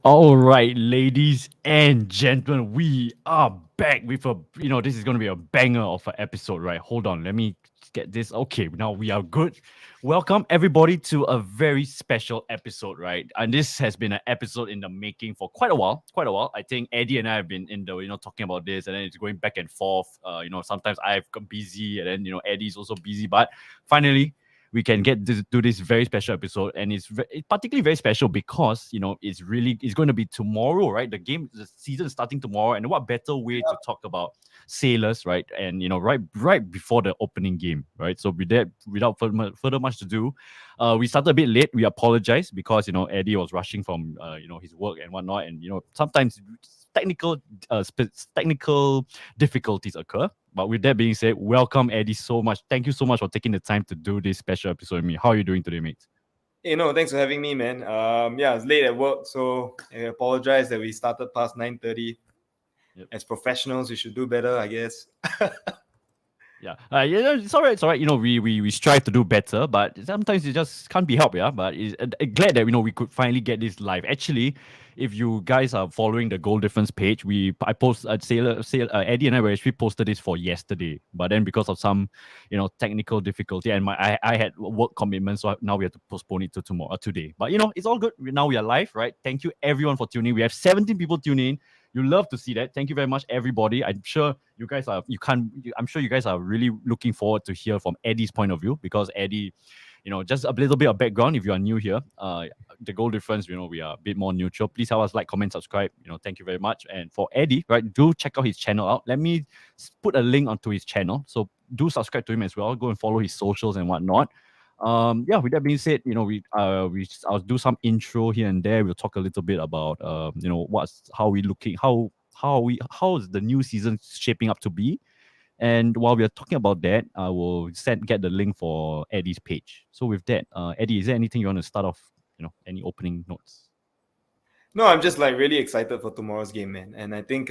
All right, ladies and gentlemen, we are back with this is going to be a banger of an episode, right? Hold on, let me get this. Okay, now we are good. Welcome everybody to a very special episode, right? And this has been an episode in the making for quite a while, quite a while. I think Eddie and I have been in the, talking about this, and then it's going back and forth. Sometimes I've got busy, and then Eddie's also busy, but finally we can get to this very special episode, and it's particularly very special because it's going to be tomorrow, right? The season is starting tomorrow, and what better way to talk about sailors, right? And right before the opening game, right? So with that, without further much to do, we started a bit late. We apologize because Eddie was rushing from his work and whatnot, and sometimes technical technical difficulties occur. But with that being said, welcome Eddie so much. Thank you so much for taking the time to do this special episode with me. How are you doing today, mate? Thanks for having me, man. Yeah, it's late at work, so I apologize that we started past 9:30. Yep. As professionals, we should do better, I guess. Yeah, it's all right. It's all right. We strive to do better, but sometimes it just can't be helped. Yeah, but glad that we could finally get this live. Actually, if you guys are following the goal difference page, I post Eddie and I were actually posted this for yesterday, but then because of some technical difficulty and I had work commitments, so now we have to postpone it to today. But it's all good. Now we are live, right? Thank you everyone for tuning. We have 17 people tuning in. You love to see that. Thank you very much, everybody. I'm sure you guys are. I'm sure you guys are really looking forward to hear from Eddie's point of view because Eddie, just a little bit of background. If you are new here, the goal difference, we are a bit more neutral. Please help us like, comment, subscribe. Thank you very much. And for Eddie, right, do check out his channel out. Let me put a link onto his channel. So do subscribe to him as well. Go and follow his socials and whatnot. With that being said, I'll do some intro here and there. We'll talk a little bit about how is the new season shaping up to be. And while we are talking about that, I will get the link for Eddie's page. So with that, Eddie, is there anything you want to start off, any opening notes? No, I'm just like really excited for tomorrow's game, man. And I think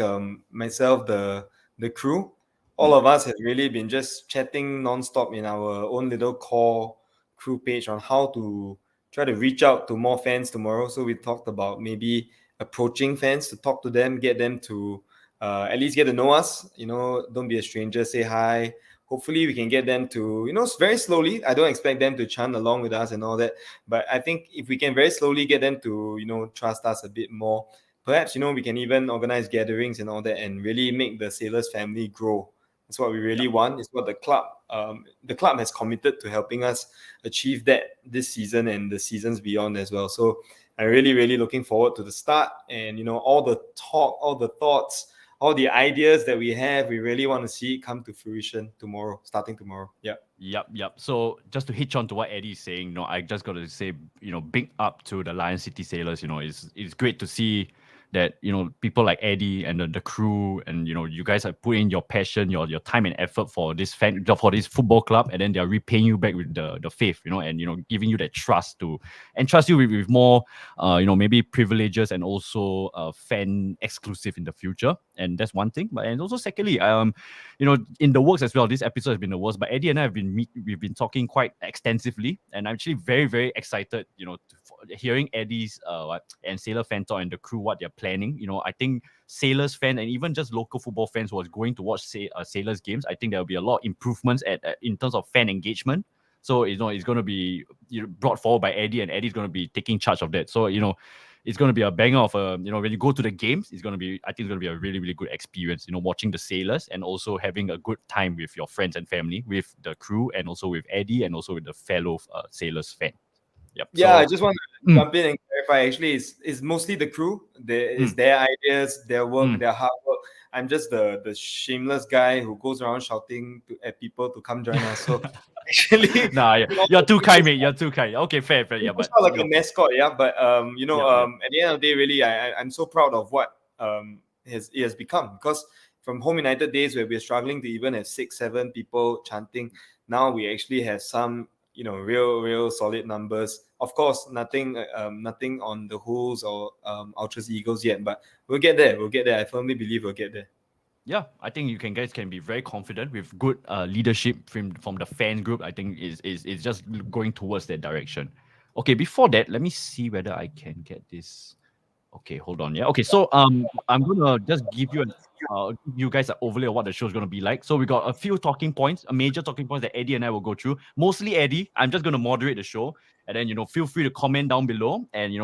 myself, the crew, all of us have really been just chatting nonstop in our own little core crew page on how to try to reach out to more fans tomorrow. So we talked about maybe approaching fans to talk to them, get them to at least get to know us. Don't be a stranger, say hi. Hopefully we can get them to, very slowly. I don't expect them to chant along with us and all that. But I think if we can very slowly get them to, trust us a bit more, perhaps, we can even organize gatherings and all that and really make the Sailors family grow. That's what we really want. It's what the club has committed to helping us achieve that this season and the seasons beyond as well. So I'm really, really looking forward to the start and, all the talk, all the thoughts, all the ideas that we have. We really want to see it come to fruition tomorrow, starting tomorrow. Yeah. Yep. So just to hitch on to what Eddie's saying, I just got to say, big up to the Lion City Sailors. It's great to see that people like Eddie and the crew and you guys have put in your passion, your time and effort for this football club, and then they are repaying you back with the faith, and giving you that trust to entrust you with more maybe privileges and also fan exclusive in the future. And that's one thing. But and also secondly, in the works as well, this episode has been the worst, but Eddie and I we've been talking quite extensively, and I'm actually very, very excited hearing Eddie's and Sailor fan talk and the crew what they're planning. I think Sailors fan and even just local football fans who are going to watch Sailors games, I think there will be a lot of improvements in terms of fan engagement. So it's going to be brought forward by Eddie, and Eddie's going to be taking charge of that. So it's going to be a banger of when you go to the games, I think it's going to be a really, really good experience, watching the Sailors and also having a good time with your friends and family, with the crew, and also with Eddie, and also with the fellow Sailors fan. Yep. Yeah, so, I just want to jump in and clarify. Actually, it's mostly the crew. It's their ideas, their work, their hard work. I'm just the shameless guy who goes around shouting at people to come join us. So actually, you're too kind, mate. You're too kind. Okay, fair. Yeah, but like a mascot, yeah. But at the end of the day, really, I'm so proud of what it has become, because from Home United days where we're struggling to even have 6-7 people chanting, now we actually have some real solid numbers. Of course, nothing on the Hulls or Ultras Eagles yet, but we'll get there. I firmly believe we'll get there. Yeah, I think you guys can be very confident with good leadership from the fan group. I think is just going towards that direction. Okay, before that, let me see whether I can get this. Okay, hold on. Yeah. Okay, so I'm gonna just give you you guys an overlay of what the show is gonna be like. So we got a few talking points, a major talking points that Eddie and I will go through. Mostly Eddie. I'm just gonna moderate the show, and then feel free to comment down below, and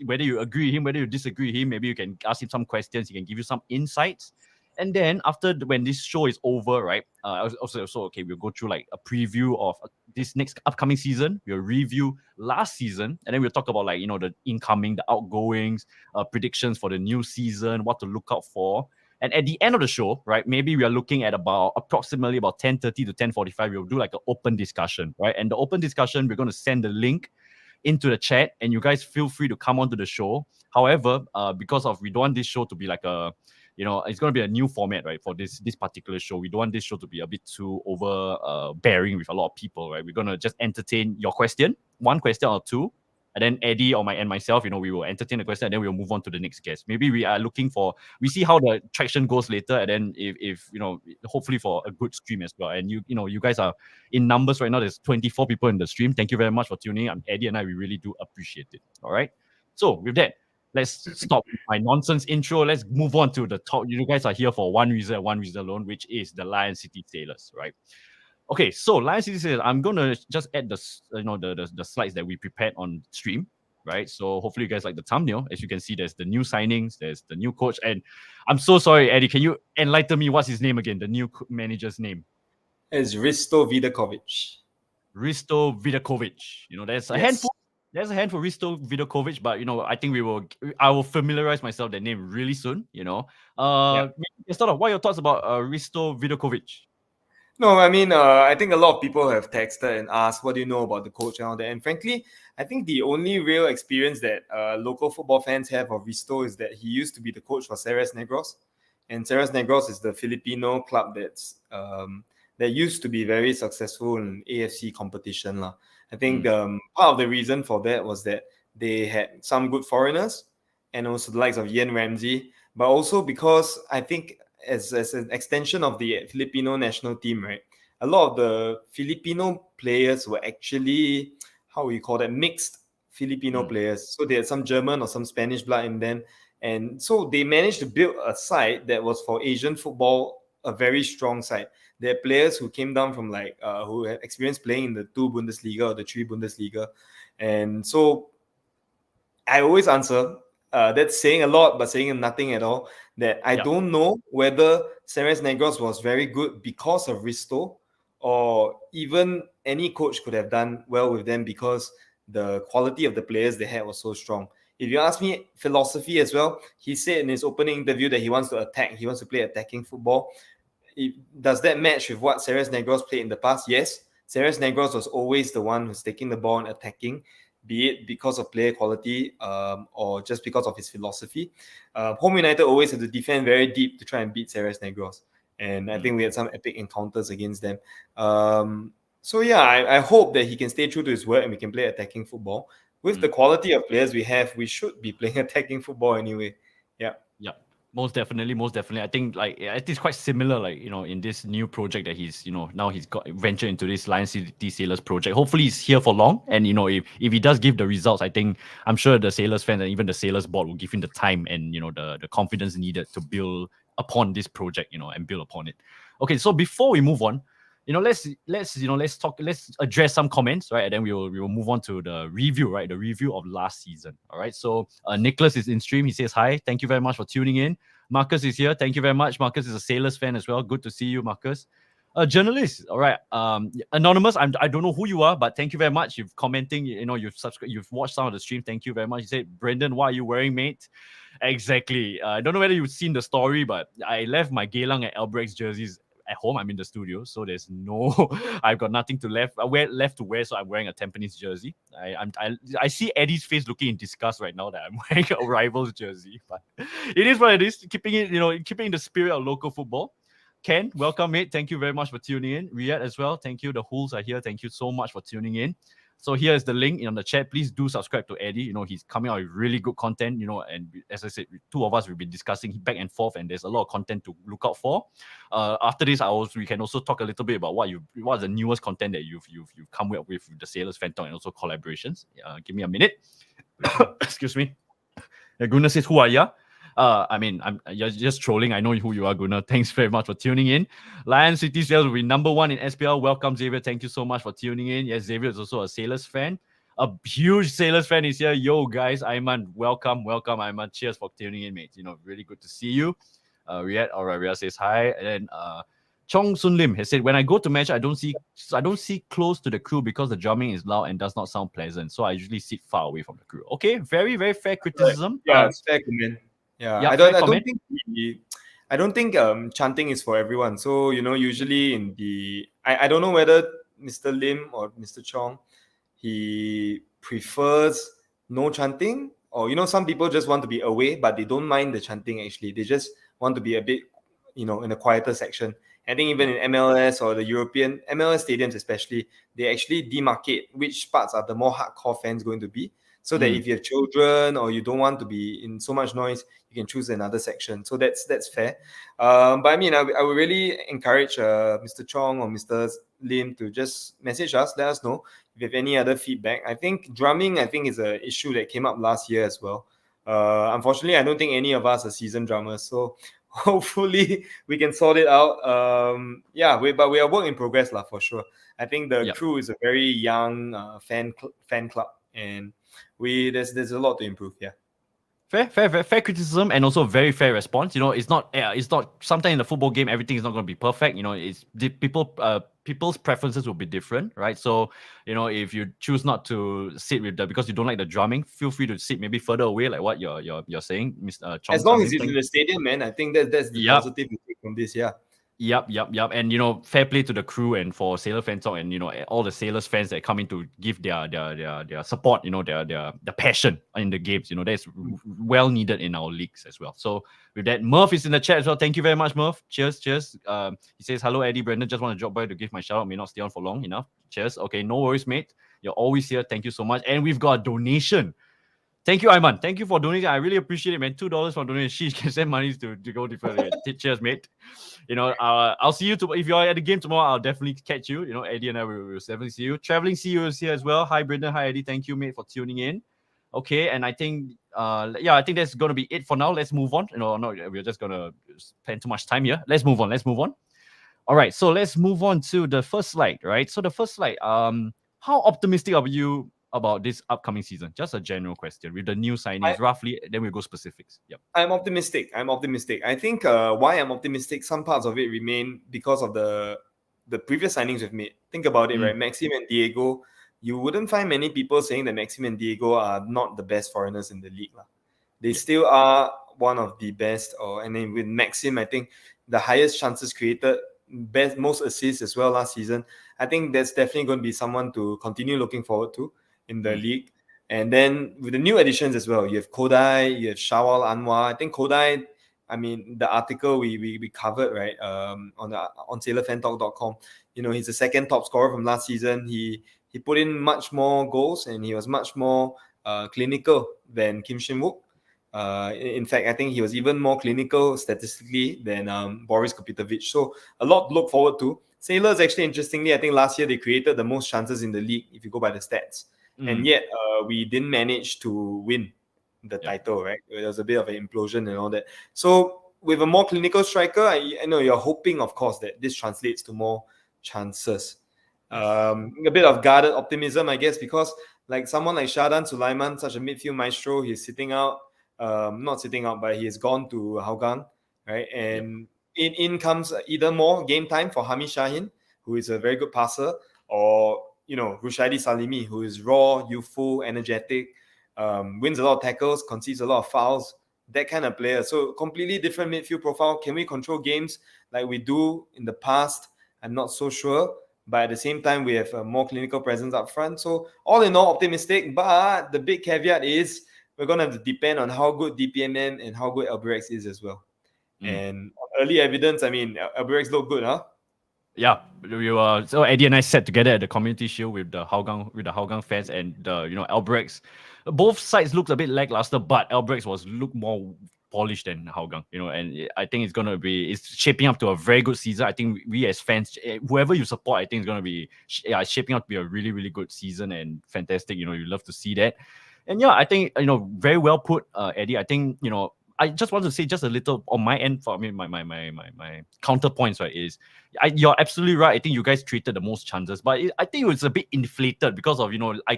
whether you agree with him, whether you disagree with him. Maybe you can ask him some questions. He can give you some insights. And then when this show is over, right? Also, okay, we'll go through like a preview of this next upcoming season. We'll review last season, and then we'll talk about the incoming, the outgoings, predictions for the new season, what to look out for. And at the end of the show, right, maybe we are looking at approximately about 10:30 to 10:45. We'll do like an open discussion, right? And the open discussion, we're going to send the link into the chat, and you guys feel free to come onto the show. However, because we don't want this show to be like it's going to be a new format, right? For this particular show, we don't want this show to be a bit too bearing with a lot of people, right? We're going to just entertain your question, one question or two, and then Eddie and myself, we will entertain the question, and then we'll move on to the next guest. Maybe we see how the traction goes later, and then if hopefully for a good stream as well. And you guys are in numbers right now. There's 24 people in the stream. Thank you very much for tuning in. Eddie and I, we really do appreciate it. All right. So with that, let's stop my nonsense intro. Let's move on to the top. You guys are here for one reason alone, which is the Lion City Sailors, right? Okay, so Lion City Sailors, I'm gonna just add the slides that we prepared on stream, right? So hopefully you guys like the thumbnail. As you can see, there's the new signings, there's the new coach, and I'm so sorry, Eddie. Can you enlighten me? What's his name again? The new manager's name? It's Risto Vidaković. Risto Vidaković. There's a handful. There's a handful Risto Vidaković, but I think I will familiarize myself that name really soon. Start off. What are your thoughts about Risto Vidaković? No, I mean, I think a lot of people have texted and asked, what do you know about the coach and all that? And frankly, I think the only real experience that local football fans have of Risto is that he used to be the coach for Ceres Negros. And Ceres Negros is the Filipino club that used to be very successful in AFC competition. I think part of the reason for that was that they had some good foreigners and also the likes of Ian Ramsey, but also because I think as an extension of the Filipino national team, right? A lot of the Filipino players were actually, how we call that, mixed Filipino players. So they had some German or some Spanish blood in them. And so they managed to build a side that was for Asian football, a very strong side. There are players who came down from who had experience playing in the 2 Bundesliga or the 3 Bundesliga. And so I always answer, that's saying a lot, but saying nothing at all, that I don't know whether Ceres Negros was very good because of Risto, or even any coach could have done well with them because the quality of the players they had was so strong. If you ask me philosophy as well, he said in his opening interview that he wants to attack, he wants to play attacking football. Does that match with what Ceres Negros played in the past? Yes. Ceres Negros was always the one who's taking the ball and attacking, be it because of player quality or just because of his philosophy. Home United always had to defend very deep to try and beat Ceres Negros. And I think we had some epic encounters against them. So yeah, I hope that he can stay true to his word and we can play attacking football. With the quality of players we have, we should be playing attacking football anyway. Yeah. Yeah. Most definitely. I think it is quite similar, in this new project that he's, now he's got ventured into this Lion City Sailors project. Hopefully he's here for long. And, if he does give the results, I'm sure the Sailors fans and even the Sailors board will give him the time and, the confidence needed to build upon this project, and build upon it. Okay, so before we move on, let's address some comments, right? And then we will move on to the review, right? The review of last season. All right. So Nicholas is in stream. He says hi. Thank you very much for tuning in. Marcus is here. Thank you very much. Marcus is a Sailors fan as well. Good to see you, Marcus. Journalist. All right. Anonymous. I don't know who you are, but thank you very much. You've commenting. You've subscribed. You've watched some of the stream. Thank you very much. He said, Brendan, what are you wearing, mate? Exactly. I don't know whether you've seen the story, but I left my Geylang at Albrecht's jerseys at home. I'm in the studio, so there's I've got nothing left to wear, so I'm wearing a Tampines jersey. I see Eddie's face looking in disgust right now that I'm wearing a Rivals jersey, but it is what it is. Keeping the spirit of local football. Ken, welcome, mate. Thank you very much for tuning in. Riyadh as well. Thank you. The Hools are here. Thank you so much for tuning in. So here is the link in the chat. Please do subscribe to Eddie. He's coming out with really good content, and as I said, two of us, we've been discussing back and forth, and there's a lot of content to look out for. After this, we can also talk a little bit about what's the newest content that you've come up with the Sailors Fan Talk and also collaborations. Give me a minute. Excuse me. Gunnar says, who are ya? I mean, you're just trolling. I know who you are, Gunnar. Thanks very much for tuning in. Lion City Sales will be number 1 in SPL. Welcome, Xavier. Thank you so much for tuning in. Yes, Xavier is also a Sailors fan. A huge Sailors fan is here. Yo, guys, Aiman, welcome, Aiman. Cheers for tuning in, mate. Really good to see you. Riyad says hi. And then Chong Sun Lim has said, when I go to match, I don't see close to the crew because the drumming is loud and does not sound pleasant. So I usually sit far away from the crew. Okay, very, very fair criticism. Yeah, it's fair comment. Yeah, yeah, I fair don't comment. think I don't think chanting is for everyone. So usually in the I don't know whether Mr. Lim or Mr. Chong he prefers no chanting, or some people just want to be away but they don't mind the chanting. Actually, they just want to be a bit in a quieter section. I think even in MLS or the European MLS stadiums especially, they actually demarcate which parts are the more hardcore fans going to be, so that if you have children or you don't want to be in so much noise, you can choose another section. So that's fair. But I mean, I would really encourage Mr. Chong or Mr. Lim to just message us, let us know if you have any other feedback. I think drumming, is an issue that came up last year as well. Unfortunately, I don't think any of us are seasoned drummers, so hopefully we can sort it out. But we are work in progress lah, for sure. I think the crew is a very young fan club, and there's a lot to improve. Yeah. Fair criticism, and also very fair response. It's not sometimes in the football game everything is not going to be perfect. It's people's preferences will be different, right? So if you choose not to sit with because you don't like the drumming, feel free to sit maybe further away, like what you're saying, Mr. Chong. As long as it's in the stadium, man, I think that's the positive we take from this. Yeah. Yep. And fair play to the crew and for Sailor Fan Talk, and all the Sailors fans that come in to give their support, their passion in the games. That's well needed in our leagues as well. So with that, Murph is in the chat as well. Thank you very much, Murph. Cheers. He says, hello, Eddie, Brendan, just want to drop by to give my shout out. May not stay on for long enough. Cheers. Okay, no worries, mate. You're always here. Thank you so much. And we've got a donation. Thank you, Aiman. Thank you for donating. I really appreciate it, man. $2 for donation. She can send money to go differently. Cheers, mate. I'll see you if you're at the game tomorrow. I'll definitely catch you. Eddie and I will definitely see you. Traveling CEO is here as well. Hi, Brendan. Hi, Eddie. Thank you, mate, for tuning in. Okay, and I think, I think that's gonna be it for now. Let's move on. We're just gonna spend too much time here. Let's move on. All right, so let's move on to the first slide. Right. So the first slide. How optimistic are you about this upcoming season? Just a general question with the new signings, roughly. Then we'll go specifics. Yep. I'm optimistic. I think why I'm optimistic, some parts of it remain because of the previous signings we've made. Think about it, right? Maxim and Diego. You wouldn't find many people saying that Maxim and Diego are not the best foreigners in the league. They still are one of the best. And then with Maxim, I think the highest chances created, most assists as well last season. I think that's definitely going to be someone to continue looking forward to in the league. And then with the new additions as well, you have Kodai, you have Shawal Anwar. I think Kodai, the article we covered, right, on SailorFanTalk.com, he's the second top scorer from last season. He put in much more goals and he was much more clinical than Shin Wook. In fact, I think he was even more clinical statistically than Boris Kopitovic. So a lot to look forward to. Sailors, actually, interestingly, I think last year they created the most chances in the league if you go by the stats. And yet we didn't manage to win the title, right? There was a bit of an implosion and all that. So with a more clinical striker, I know you're hoping, of course, that this translates to more chances. A bit of guarded optimism, I guess, because like someone like Shadan Sulaiman, such a midfield maestro, he's sitting out, not sitting out, but he has gone to Hougang, right? And in comes either more game time for Hami Shahin, who is a very good passer, or Rushaidi Salimi, who is raw, youthful, energetic, wins a lot of tackles, concedes a lot of fouls, that kind of player. So completely different midfield profile. Can we control games like we do in the past? I'm not so sure. But at the same time, we have a more clinical presence up front. So all in all, optimistic. But the big caveat is we're going to have to depend on how good DPMN and how good Albirex is as well. And early evidence, Albirex look good, huh? Yeah, so Eddie and I sat together at the community shield with the Hougang fans, and Albirex. Both sides looked a bit lackluster, but Albirex looked more polished than Hougang, and I think it's shaping up to a very good season. I think we as fans, whoever you support, I think it's going to be shaping up to be a really, really good season and fantastic. You love to see that. And yeah, I think very well put, Eddie. I think I just want to say just a little on my end for my counterpoints, right? You're absolutely right. I think you guys treated the most chances, but I think it was a bit inflated because of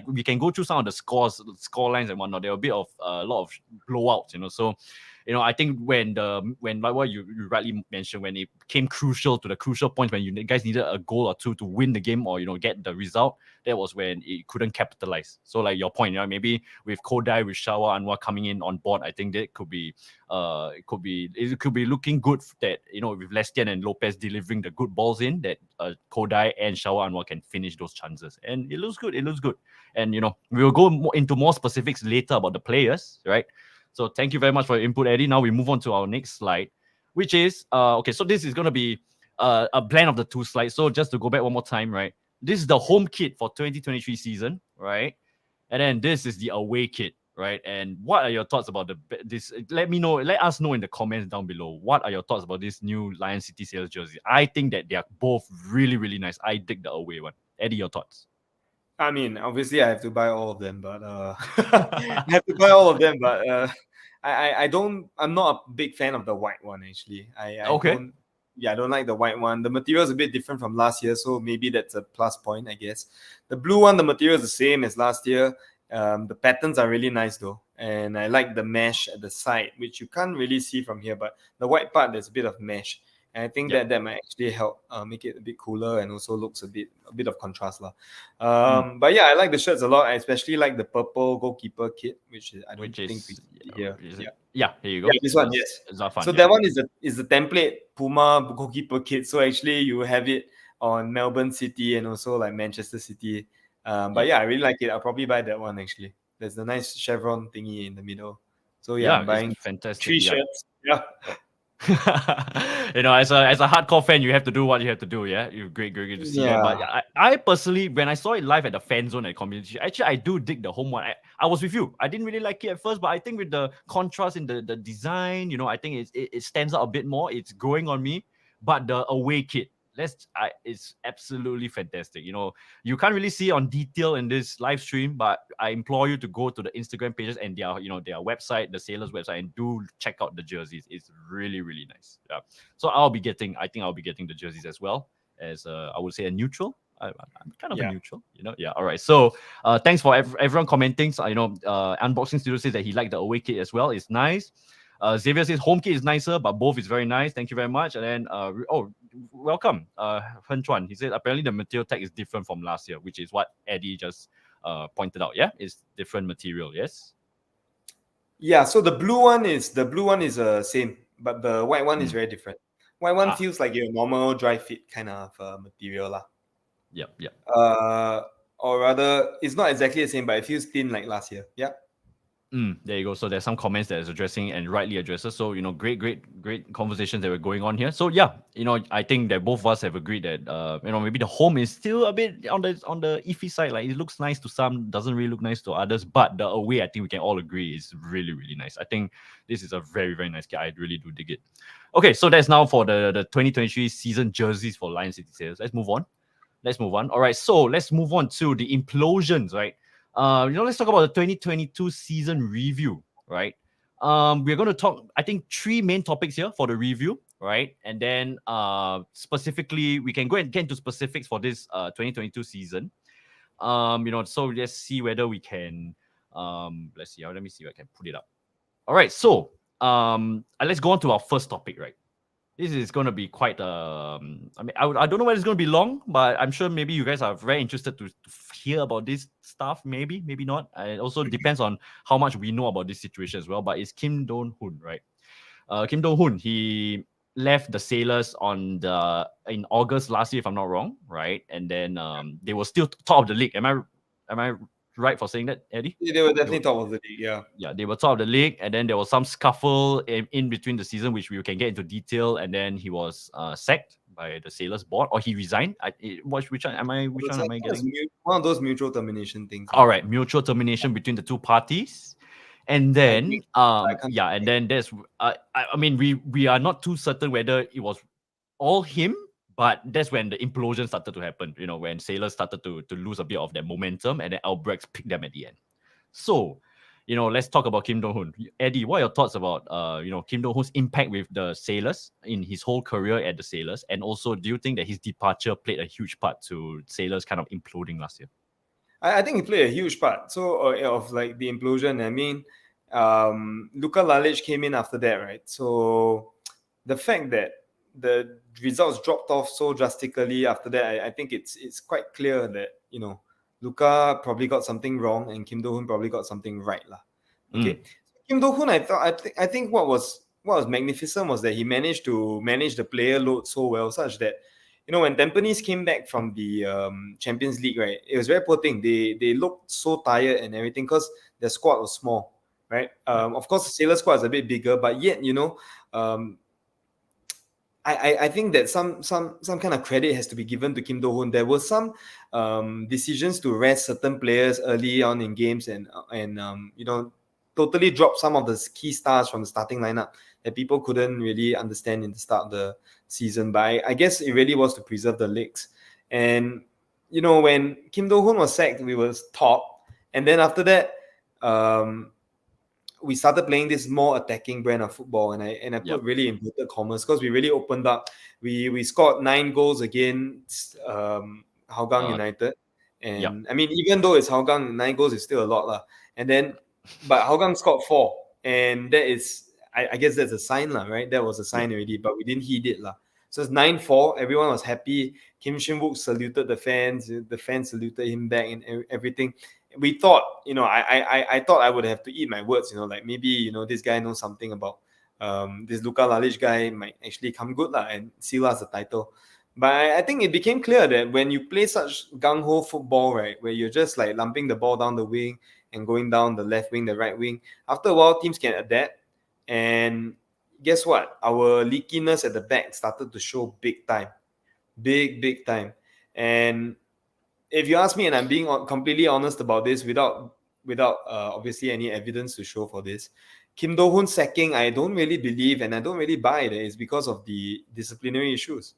we can go through some of the score lines and whatnot. There were a bit of a lot of blowouts, so. I think when like what you rightly mentioned, when it came crucial to the crucial point when you guys needed a goal or two to win the game or get the result, that was when it couldn't capitalize. So like your point, maybe with Kodai, with Shawa Anwar coming in on board, I think that could be it could be looking good that with Lestian and Lopez delivering the good balls in, that Kodai and Shawa Anwar can finish those chances, and it looks good. And we will go into more specifics later about the players, right? So thank you very much for your input, Eddie. Now we move on to our next slide, which is okay. So this is going to be a blend of the two slides. So just to go back one more time, right? This is the home kit for 2023 season, right? And then this is the away kit, right? And what are your thoughts about this? Let us know in the comments down below. What are your thoughts about this new Lion City Sailors jersey? I think that they are both really, really nice. I dig the away one. Eddie, your thoughts? I mean, obviously, I have to buy all of them, but I have to buy all of them, but I don't. I'm not a big fan of the white one actually. I Okay. don't. Yeah, I don't like the white one. The material is a bit different from last year, so maybe that's a plus point, I guess. The blue one, the material is the same as last year. The patterns are really nice though, and I like the mesh at the side, which you can't really see from here. But the white part, there's a bit of mesh. And I think that might actually help make it a bit cooler and also looks a bit of contrast lah. But yeah, I like the shirts a lot. I especially like the purple goalkeeper kit, which I don't think we see here. Yeah, here you go. Yeah, this one, yes. Zafan, so that one is the template Puma goalkeeper kit. So actually, you have it on Melbourne City and also like Manchester City. But yeah, I really like it. I'll probably buy that one actually. There's a nice chevron thingy in the middle. So yeah, I'm buying fantastic. 3 shirts. Yeah. As a hardcore fan, you have to do what you have to do. Yeah, you great to see that. But I personally, when I saw it live at the fan zone at community, actually I do dig the home one. I was with you. I didn't really like it at first, but I think with the contrast in the design, I think it stands out a bit more. It's growing on me. But the away kit, it's absolutely fantastic. You can't really see on detail in this live stream, but I implore you to go to the Instagram pages and their website, the Sailors website, and do check out the jerseys. It's really, really nice. Yeah. So I think I'll be getting the jerseys as well as I would say a neutral. I'm kind of a neutral, Yeah. All right. So thanks for everyone commenting. So, Unboxing Studio says that he liked the away kit as well. It's nice. Xavier says home kit is nicer, but both is very nice. Thank you very much. And then, welcome, Hen Chuan. He said apparently the material tag is different from last year, which is what Eddie just pointed out. Yeah, it's different material. Yes. Yeah. So the blue one is same, but the white one is very different. White one feels like your normal dry fit kind of material lah. Yep. Or rather, it's not exactly the same, but it feels thin like last year. Yeah. There you go. So there's some comments that is addressing and rightly addresses. So great conversations that were going on here. So yeah, I think that both of us have agreed that maybe the home is still a bit on the iffy side. Like it looks nice to some, doesn't really look nice to others. But the away, I think we can all agree is really, really nice. I think this is a very, very nice kit. I really do dig it. Okay, so that's now for the 2023 season jerseys for Lion City Sailors. Let's move on. All right, so let's move on to the implosions, right? Let's talk about the 2022 season review, right? We're going to talk, I think, 3 main topics here for the review, right? And then specifically, we can go and get into specifics for this 2022 season. So let's see whether we can, let's see, let me see if I can put it up. All right, so let's go on to our first topic, right? This is going to be quite, I don't know whether it's going to be long, but I'm sure maybe you guys are very interested to hear about this stuff. Maybe not. It also depends on how much we know about this situation as well. But it's Kim Do Hoon, right? Kim Do Hoon, he left the Sailors in August last year, if I'm not wrong, right? And then they were still top of the league. Am I right for saying that, Eddie? Yeah, they were definitely top of the league, yeah. Yeah, they were top of the league, and then there was some scuffle in between the season, which we can get into detail, and then he was sacked by the Sailors board, or he resigned. Which one am I getting? One of those mutual termination things. All right, mutual termination between the two parties. And then, and then there's, we are not too certain whether it was all him, but that's when the implosion started to happen, when Sailors started to lose a bit of their momentum, and then Albrechts picked them at the end. So, let's talk about Kim Do Hoon. Eddie, what are your thoughts about Kim Do Hoon's impact with the Sailors in his whole career at the Sailors, and also do you think that his departure played a huge part to Sailors kind of imploding last year? I think he played a huge part. So of like the implosion. I mean, Luka Lalic came in after that, right? So the fact that the results dropped off so drastically after that, I think it's quite clear that Luka probably got something wrong and Kim Do Hoon probably got something right, lah. Okay, Kim Do Hoon, I think what was magnificent was that he managed to manage the player load so well, such that when Tampines came back from the Champions League, right, it was very poor thing. They looked so tired and everything because their squad was small, right? Of course, the Sailor squad is a bit bigger, but yet, I think that some kind of credit has to be given to Kim Do Hoon. There were some decisions to rest certain players early on in games and totally drop some of the key stars from the starting lineup that people couldn't really understand in the start of the season. But I guess it really was to preserve the legs. And when Kim Do Hoon was sacked, we were top, and then after that, we started playing this more attacking brand of football, and I put really inverted commas because we really opened up. We scored 9 goals against Hougang United, and I mean, even though it's Hougang, 9 goals is still a lot, lah. And then, but Hougang scored 4, and that is, I guess that's a sign, lah, right? That was a sign already, but we didn't heed it, lah. So it's 9-4. Everyone was happy. Shin Wook saluted the fans. The fans saluted him back and everything. We thought, I thought I would have to eat my words, like maybe, this guy knows something about this Luka Lalic guy might actually come good and seal us the title. But I think it became clear that when you play such gung-ho football, right, where you're just like lumping the ball down the wing and going down the left wing, the right wing, after a while, teams can adapt. And guess what? Our leakiness at the back started to show big time. Big time. And if you ask me, and I'm being completely honest about this without obviously any evidence to show for this, Kim Do Hoon sacking, I don't really believe and I don't really buy that it's because of the disciplinary issues.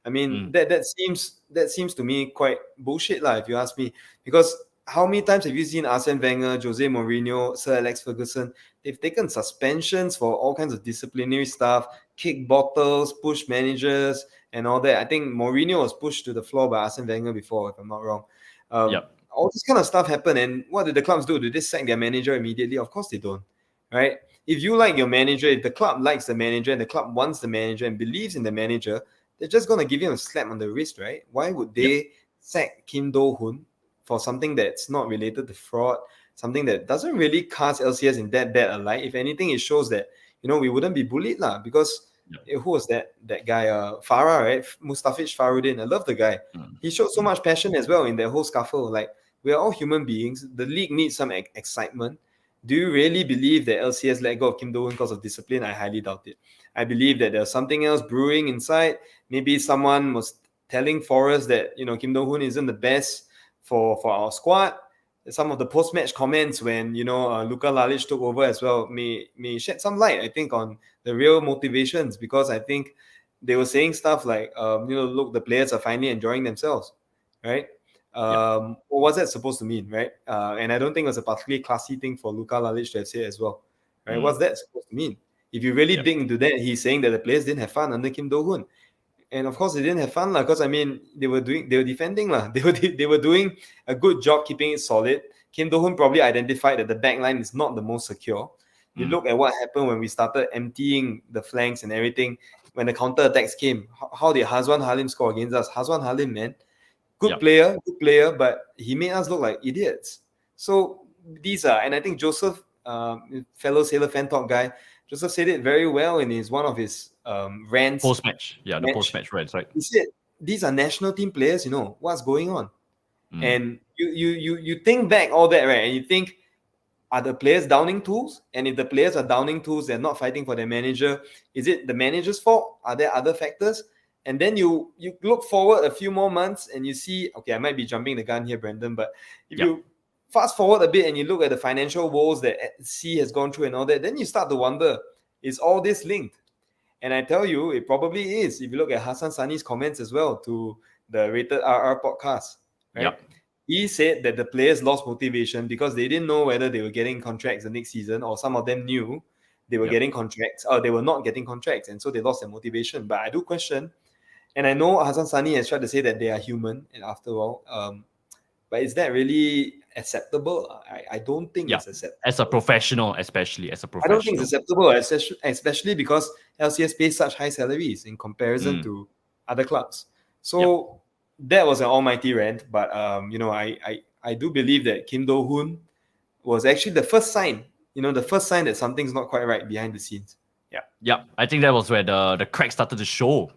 I mean, that seems to me quite bullshit, if you ask me. Because how many times have you seen Arsene Wenger, Jose Mourinho, Sir Alex Ferguson? They've taken suspensions for all kinds of disciplinary stuff, kick bottles, push managers, and all that. I think Mourinho was pushed to the floor by Arsene Wenger before, if I'm not wrong. All this kind of stuff happened, and what did the clubs do? Did they sack their manager immediately? Of course they don't, right? If you like your manager, if the club likes the manager and the club wants the manager and believes in the manager, they're just going to give him a slap on the wrist, right? Why would they sack Kim Do Hoon for something that's not related to fraud, something that doesn't really cast LCS in that bad a light? If anything, it shows that, we wouldn't be bullied, because who was that guy? Farah, right? Mustafiz Faruddin. I love the guy. He showed so much passion as well in that whole scuffle. Like, we're all human beings. The league needs some excitement. Do you really believe that LCS let go of Kim Do Hoon because of discipline? I highly doubt it. I believe that there's something else brewing inside. Maybe someone was telling Forrest that, Kim Do Hoon isn't the best for our squad. Some of the post-match comments when Luka Lalic took over as well may shed some light, I think, on the real motivations, because I think they were saying stuff like look, the players are finally enjoying themselves, right? What was that supposed to mean, right? And I don't think it was a particularly classy thing for Luka Lalic to have said as well, right? What's that supposed to mean? If you really dig into that, he's saying that the players didn't have fun under Kim Do Hoon. And of course, they didn't have fun, because I mean, they were defending, they were doing a good job keeping it solid. Kim Do Hoon probably identified that the back line is not the most secure. You look at what happened when we started emptying the flanks and everything. When the counter attacks came, how did Hazwan Halim score against us? Hazwan Halim, man, good player, but he made us look like idiots. So these are, and I think Joseph, fellow Sailor Fan Talk guy, Joseph said it very well in one of his rants. Post-match. Yeah, the post-match rants, right? He said, these are national team players, what's going on? And you think back all that, right? And you think, are the players downing tools? And if the players are downing tools, they're not fighting for their manager. Is it the manager's fault? Are there other factors? And then you look forward a few more months and you see, okay, I might be jumping the gun here, Brandon, but if you fast forward a bit and you look at the financial woes that C has gone through and all that, then you start to wonder, is all this linked? And I tell you, it probably is. If you look at Hassan Sani's comments as well to the Rated RR podcast, right? he said that the players lost motivation because they didn't know whether they were getting contracts the next season, or some of them knew they were getting contracts, or they were not getting contracts, and so they lost their motivation. But I do question, and I know Hassan Sani has tried to say that they are human, and after all, but is that really acceptable? I don't think it's acceptable. As a professional, especially as a professional. I don't think it's acceptable, especially because LCS pays such high salaries in comparison to other clubs. So that was an almighty rant, but I do believe that Kim Do Hoon was actually the first sign that something's not quite right behind the scenes. Yeah, I think that was where the crack started to show.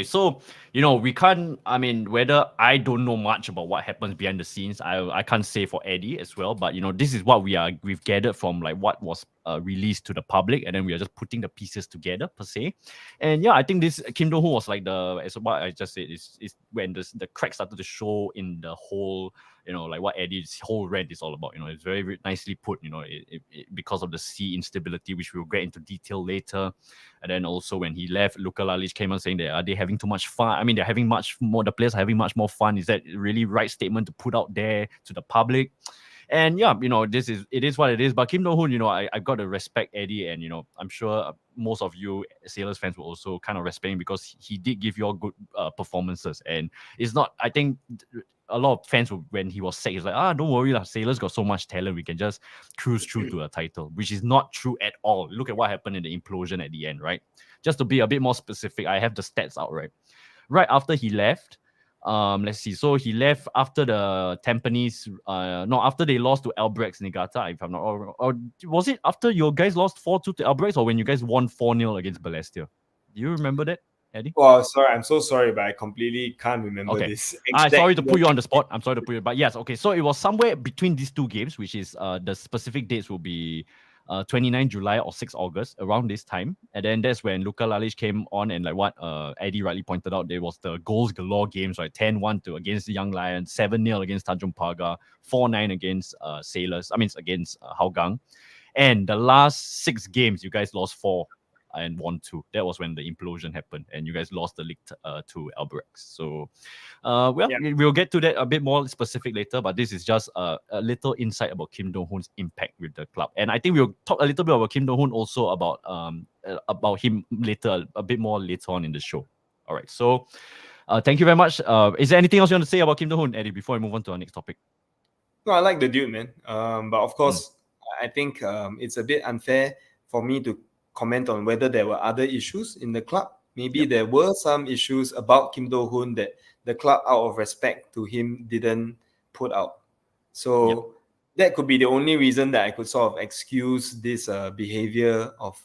So we can't. I mean, whether I don't know much about what happens behind the scenes, I can't say for Eddie as well. But this is what we've gathered from like what was released to the public, and then we are just putting the pieces together per se. And I think this Kim Do Hoon was like as what I just said is when the crack started to show in the whole. Like what Eddie's whole rant is all about. It's very, very nicely put. Because of the sea instability, which we'll get into detail later. And then also when he left, Luka Lalic came out saying that are they having too much fun? I mean, they're having much more. The players are having much more fun. Is that really right statement to put out there to the public? And it is what it is. But Kim Do Hoon, I've got to respect Eddie, and I'm sure most of you Sailors fans will also kind of respect him because he did give you all good performances. And it's not. I think a lot of fans, when he was sacked, he's like, don't worry, Sailors got so much talent, we can just cruise through to a title, which is not true at all. Look at what happened in the implosion at the end, right? Just to be a bit more specific, I have the stats out, right? Right after he left, let's see. So he left after the Tampines, after they lost to Albrechts Niigata, if I'm not wrong. Or was it after your guys lost 4-2 to Albrechts, or when you guys won 4-0 against Balestier? Do you remember that, Eddie? Well, sorry, I'm so sorry, but I completely can't remember this. I'm sorry to put you on the spot. But yes, okay. So it was somewhere between these two games, which is the specific dates will be 29 July or 6 August, around this time. And then that's when Luka Lalic came on, and like what Eddie rightly pointed out, there was the goals galore games, right? 10-1 against the Young Lions, 7-0 against Tanjung Pagar, 4-9 against against Hougang. And the last 6 games, you guys lost 4 and won 2. That was when the implosion happened, and you guys lost the league to Albrechts. So, we'll get to that a bit more specific later, but this is just a little insight about Kim Do Hoon's impact with the club. And I think we'll talk a little bit about Kim Do Hoon also about him later, a bit more later on in the show. All right, so thank you very much. Is there anything else you want to say about Kim Do Hoon, Eddie, before I move on to our next topic? No, I like the dude, man. But of course, I think it's a bit unfair for me to comment on whether there were other issues in the club. Maybe there were some issues about Kim Do Hoon that the club, out of respect to him, didn't put out. So that could be the only reason that I could sort of excuse this behavior of,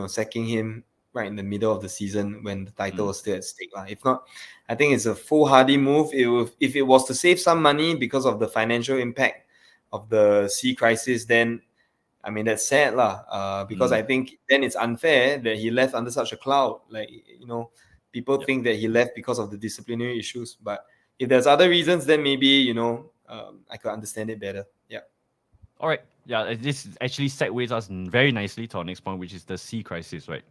sacking him right in the middle of the season when the title was still at stake. If not, I think it's a foolhardy move. If it was to save some money because of the financial impact of the sea crisis, then I mean, that's sad because I think then it's unfair that he left under such a cloud. People think that he left because of the disciplinary issues. But if there's other reasons, then maybe, I could understand it better. Yeah. All right. Yeah, this actually segues us very nicely to our next point, which is the sea crisis, right?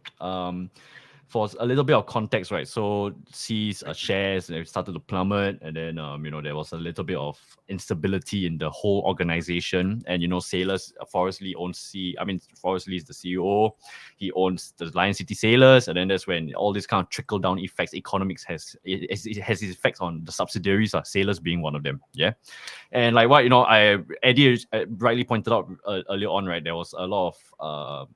For a little bit of context, right? So C's shares, they started to plummet, and then there was a little bit of instability in the whole organization. And Sailors, Forest Lee owns C. I mean, Forest Lee is the CEO. He owns the Lion City Sailors, and then that's when all this kind of trickle down effects, economics has its effects on the subsidiaries. Sailors being one of them. Yeah, and like what Eddie rightly pointed out earlier on, right? There was a lot of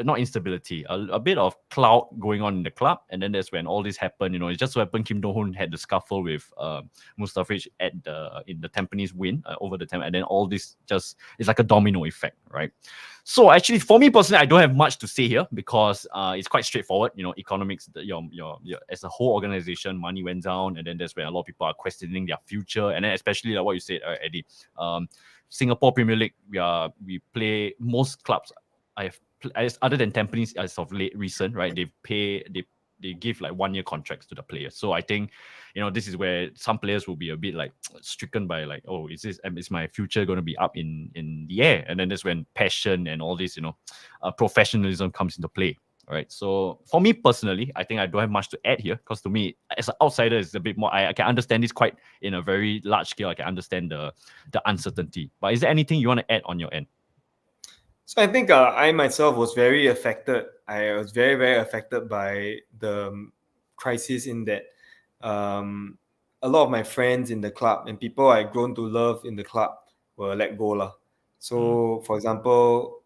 not instability, a bit of cloud going on in the club, and then that's when all this happened. It just so happened Kim Do Hoon had the scuffle with Mustafic in the Tampines win over the Temp, and then all this just is like a domino effect, right? So actually, for me personally, I don't have much to say here because it's quite straightforward. Economics, your as a whole organization, money went down, and then that's when a lot of people are questioning their future, and then especially like what you said, Eddie, Singapore Premier League, we play most clubs. Other than Tampines as of recent, right? They give like 1-year contracts to the players. So I think, this is where some players will be a bit like stricken by like, oh, is my future going to be up in the air? And then that's when passion and all this, professionalism comes into play. Right. So for me personally, I think I don't have much to add here because to me, as an outsider, it's a bit more. I can understand this quite in a very large scale. I can understand the uncertainty. But is there anything you want to add on your end? So I think I myself was very affected. I was very, very affected by the crisis in that a lot of my friends in the club and people I grown to love in the club were let go lah. So for example,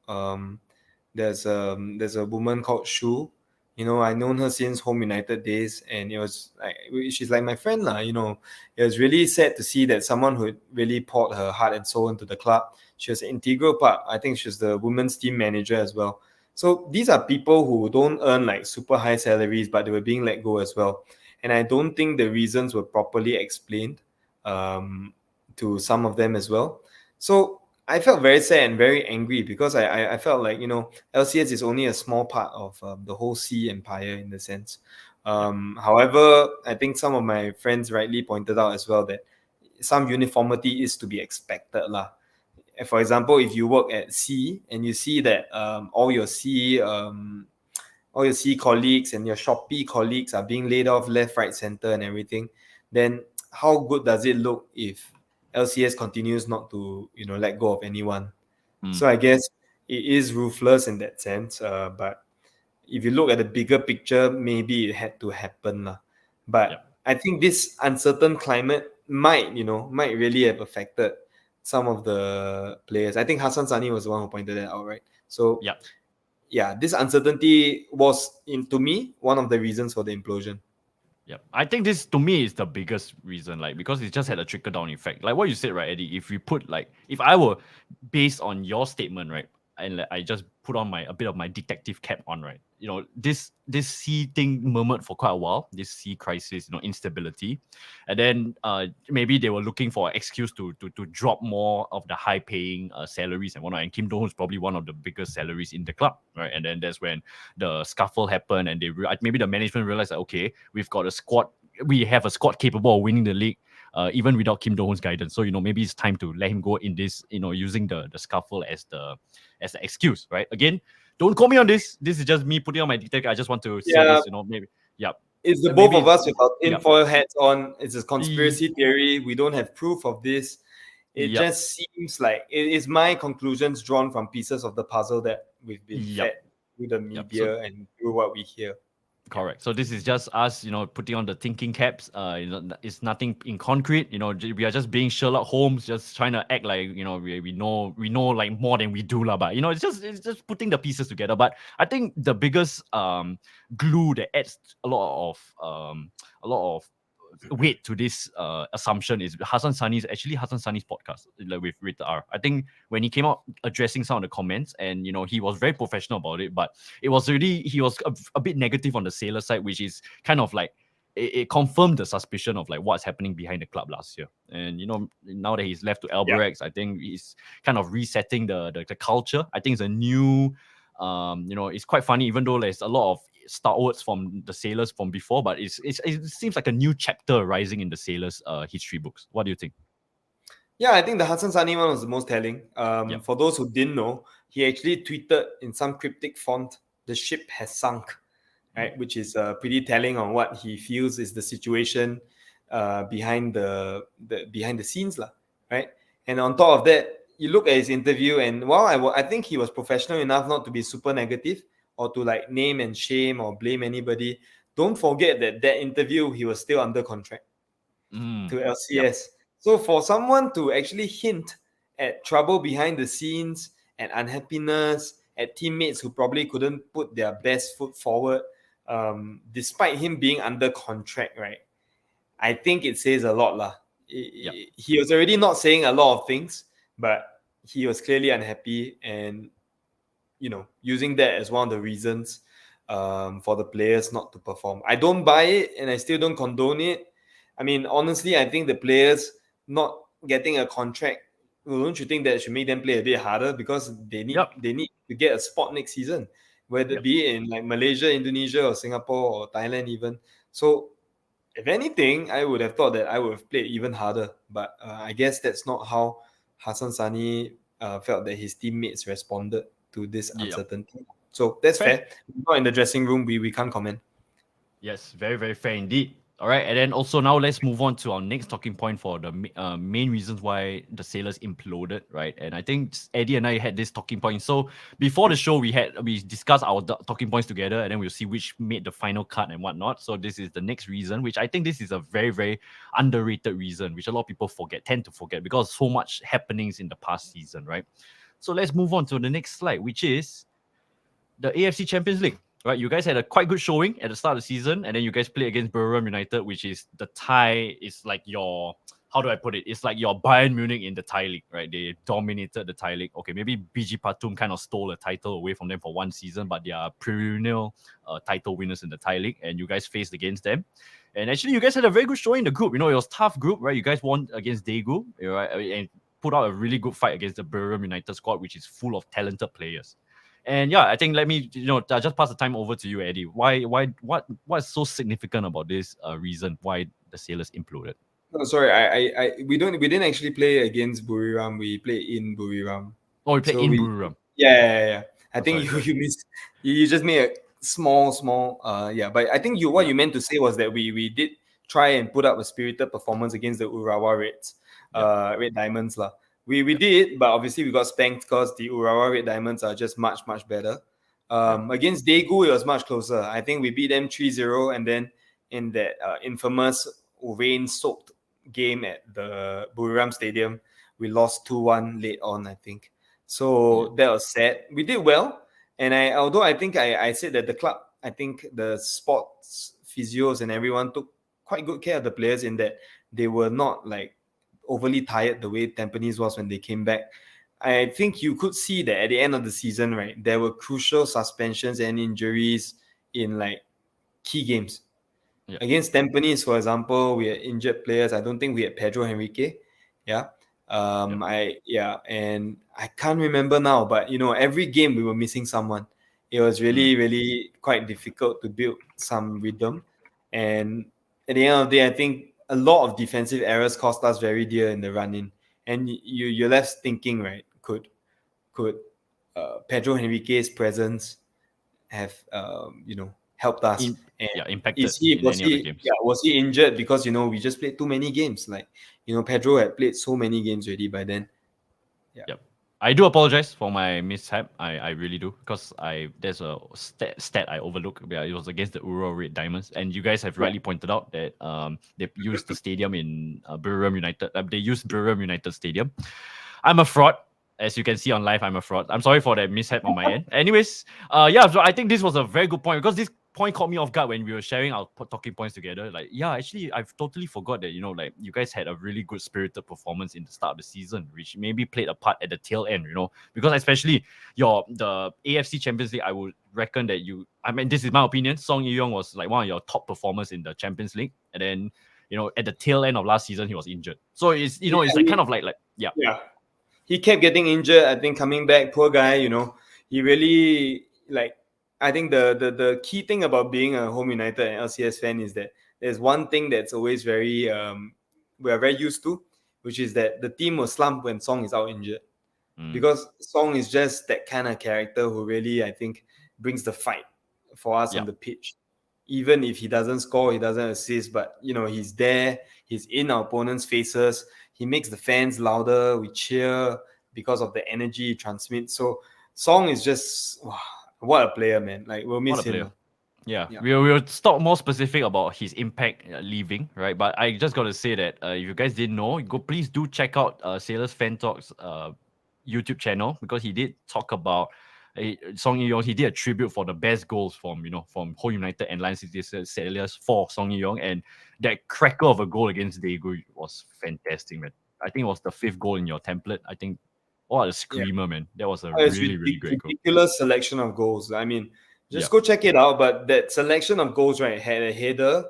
there's a woman called Shu. You know, I known her since Home United days, and it was like she's like my friend lah. You know, it was really sad to see that someone who really poured her heart and soul into the club. She was an integral part. I think she's the women's team manager as well. So these are people who don't earn like super high salaries, but they were being let go as well. And I don't think the reasons were properly explained to some of them as well. So I felt very sad and very angry because I felt like, you know, LCS is only a small part of the whole C empire in the sense. However, I think some of my friends rightly pointed out as well that some uniformity is to be expected lah. For example, if you work at C and you see that all your C colleagues and your Shopee colleagues are being laid off left, right, center, and everything, then how good does it look if LCS continues not to, you know, let go of anyone? So I guess it is ruthless in that sense. But if you look at the bigger picture, maybe it had to happen lah. But I think this uncertain climate might really have affected some of the players. I think Hassan Sani was the one who pointed that out, right? So yeah, this uncertainty was, to me, one of the reasons for the implosion. Yeah, I think this to me is the biggest reason, like because it just had a trickle down effect. Like what you said, right, Eddie? If we put like, if I were based on your statement, right, and I just put on a bit of my detective cap on, right, you know, this C thing murmured for quite a while, this C crisis, you know, instability, and then maybe they were looking for an excuse to drop more of the high paying salaries and whatnot. And Kim Do Hoon is probably one of the biggest salaries in the club, right? And then that's when the scuffle happened, and maybe the management realized that okay, we have a squad capable of winning the league. Even without Kim Do Hoon's guidance, so you know maybe it's time to let him go in this, you know, using the scuffle as the excuse, right? Again, don't call me on this. This is just me putting on my detector. I just want to say this, you know, maybe it's the both of us with our tinfoil hats on. It's a conspiracy theory. We don't have proof of this. It just seems like it is my conclusions drawn from pieces of the puzzle that we've been fed through the media and through what we hear. Correct. So this is just us, you know, putting on the thinking caps. You know, it's nothing in concrete. You know, we are just being Sherlock Holmes, just trying to act like, you know, we know like more than we do, lah. But you know, it's just putting the pieces together. But I think the biggest glue that adds a lot of weight to this assumption is Hassan Sani's podcast, like with Rita R. I think when he came out addressing some of the comments, and you know, he was very professional about it, but it was really, he was a bit negative on the Sailor side, which is kind of like it confirmed the suspicion of like what's happening behind the club last year. And you know, now that he's left to Albirex, I think he's kind of resetting the culture. I think it's a new you know, it's quite funny, even though there's a lot of stalwarts from the Sailors from before, but it seems like a new chapter rising in the Sailors history books. What do you think? Yeah, I think the Hassan Sani one was the most telling. For those who didn't know, he actually tweeted in some cryptic font, "The ship has sunk," right? Which is pretty telling on what he feels is the situation behind the scenes, lah, right? And on top of that, you look at his interview, and while I think he was professional enough not to be super negative or to like name and shame or blame anybody, don't forget that interview he was still under contract to LCS. So for someone to actually hint at trouble behind the scenes, at unhappiness, at teammates who probably couldn't put their best foot forward, despite him being under contract, right? I think it says a lot lah. He was already not saying a lot of things, but he was clearly unhappy, and you know, using that as one of the reasons for the players not to perform. I don't buy it, and I still don't condone it. I mean, honestly, I think the players not getting a contract, well, don't you think that should make them play a bit harder, because they need to get a spot next season, whether it be in like Malaysia, Indonesia, or Singapore, or Thailand even. So if anything, I would have thought that I would have played even harder. But I guess that's not how Hassan Sani felt that his teammates responded to this uncertainty. So that's fair. We're not in the dressing room, we can't comment. Yes, very, very fair indeed. All right, and then also now let's move on to our next talking point for the main reasons why the Sailors imploded, right? And I think Eddie and I had this talking point. So before the show, we discussed our talking points together, and then we'll see which made the final cut and whatnot. So this is the next reason, which I think this is a very, very underrated reason, which a lot of people tend to forget because so much happenings in the past season, right? So let's move on to the next slide, which is the AFC Champions League. Right, you guys had a quite good showing at the start of the season, and then you guys play against Birmingham United, which is the Thai. It's like your, how do I put it? It's like your Bayern Munich in the Thai league, right? They dominated the Thai league. Okay, maybe BG Patum kind of stole a title away from them for one season, but they are perennial title winners in the Thai league, and you guys faced against them. And actually, you guys had a very good showing in the group. You know, it was a tough group, right? You guys won against Daegu, right? And put out a really good fight against the Birmingham United squad, which is full of talented players. And yeah, I think let me just pass the time over to you, Eddie. What's so significant about this reason why the Sailors imploded? No, sorry, we didn't actually play against Buriram. We played in Buriram. Oh, we played in Buriram. Yeah. I think you missed. You just made a small. But I think what you meant to say was that we did try and put up a spirited performance against the Urawa Reds, Red Diamonds lah. We did, but obviously we got spanked because the Urawa Red Diamonds are just much better. Against Daegu, it was much closer. I think we beat them 3-0, and then in that infamous rain-soaked game at the Buriram Stadium, we lost 2-1 late on, I think. So that was sad. We did well, and although I think I said that the club, I think the sports physios and everyone took quite good care of the players in that they were not like overly tired the way Tampines was when they came back. I think you could see that at the end of the season, right, there were crucial suspensions and injuries in like key games. Yeah. Against Tampines, for example, we had injured players. I don't think we had Pedro Henrique. Yeah. And I can't remember now, but every game we were missing someone. It was really quite difficult to build some rhythm. And at the end of the day, I think a lot of defensive errors cost us very dear in the run-in. And you're left thinking, right, could Pedro Henrique's presence have helped us? Impacted was he injured because we just played too many games? Like Pedro had played so many games already by then. Yep. I do apologize for my mishap. I really do, because there's a stat I overlooked. Yeah, it was against the Urawa Red Diamonds, and you guys have rightly pointed out that they used the stadium in Buriram United. They used Buriram United Stadium. I'm a fraud. As you can see on live, I'm a fraud. I'm sorry for that mishap on my end. Anyways, so I think this was a very good point, because this point caught me off guard when we were sharing our talking points together. Like, actually, I've totally forgot that, like, you guys had a really good spirited performance in the start of the season, which maybe played a part at the tail end, because especially the AFC Champions League, I would reckon that this is my opinion, Song Yi-Yong was like one of your top performers in the Champions League. And then, at the tail end of last season, he was injured. So it's, it's like kind of like. Yeah. He kept getting injured. I think coming back, poor guy, he really, like, I think the key thing about being a home United and LCS fan is that there's one thing that's always very we're very used to, which is that the team will slump when Song is out injured. Because Song is just that kind of character who really, I think, brings the fight for us on the pitch. Even if he doesn't score, he doesn't assist, but he's there, he's in our opponent's faces, he makes the fans louder, we cheer because of the energy he transmits. So Song is just what a player, man. Like, we'll miss him. Yeah. We'll talk more specific about his impact leaving, right? But I just got to say that if you guys didn't know, please do check out Sailors Fan Talk's YouTube channel, because he did talk about Song Yi-Yong. He did a tribute for the best goals from Home United and Lion City Sailors for Song Yi-Yong, and that cracker of a goal against Daegu was fantastic, man. I think it was the 5th goal in your template. I think, what a screamer, man. That was a really great goal. Ridiculous selection of goals. I mean, just go check it out. But that selection of goals, right, had a header,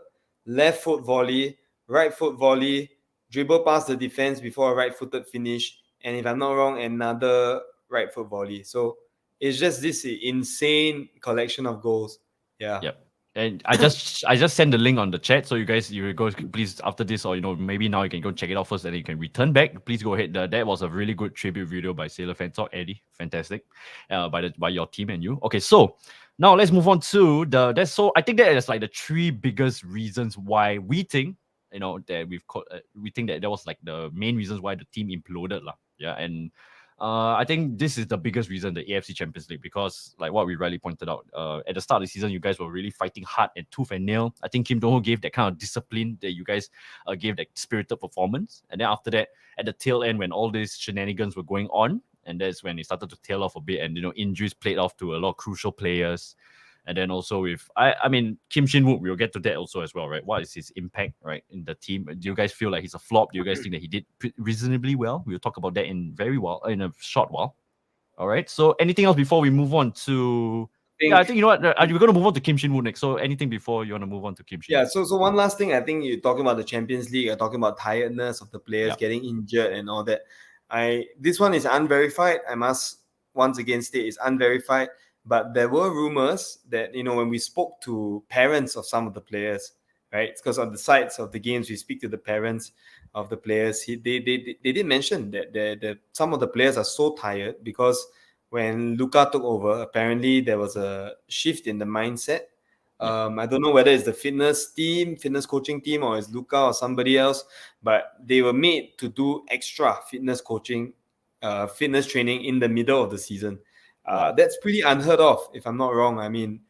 left foot volley, right foot volley, dribble past the defense before a right-footed finish, and if I'm not wrong, another right foot volley. So it's just this insane collection of goals. Yeah. Yep. And I just send the link on the chat, so you guys go please after this, or maybe now you can go check it out first, and then you can return back. Please go ahead. That was a really good tribute video by Sailor Fan Talk, Eddie, fantastic, by your team and you. Okay, so now let's move on to I think that is like the three biggest reasons why we think that we think that was like the main reasons why the team imploded lah. Yeah, and I think this is the biggest reason, the AFC Champions League, because like what we rightly pointed out, at the start of the season, you guys were really fighting hard and tooth and nail. I think Kim Do Hoon gave that kind of discipline that you guys gave that spirited performance. And then after that, at the tail end, when all these shenanigans were going on, and that's when it started to tail off a bit, and injuries played off to a lot of crucial players. And then also with I mean Kim Shin Wook, we'll get to that also as well, right? What is his impact, right, in the team? Do you guys feel like he's a flop? Do you guys think that he did reasonably well? We'll talk about that in a short while. All right. So anything else before we move on to? I think you know what, we're going to move on to Kim Shin Wook next. So anything before you want to move on to Kim Shin? Yeah. So one last thing, I think you're talking about the Champions League. You're talking about tiredness of the players getting injured and all that. This one is unverified. I must once again state it's unverified. But there were rumors that, when we spoke to parents of some of the players, right? Because on the sites of the games, we speak to the parents of the players. They did mention that some of the players are so tired because when Luka took over, apparently there was a shift in the mindset. I don't know whether it's the fitness coaching team, or it's Luka or somebody else, but they were made to do extra fitness coaching, fitness training in the middle of the season. That's pretty unheard of, if I'm not wrong. I mean,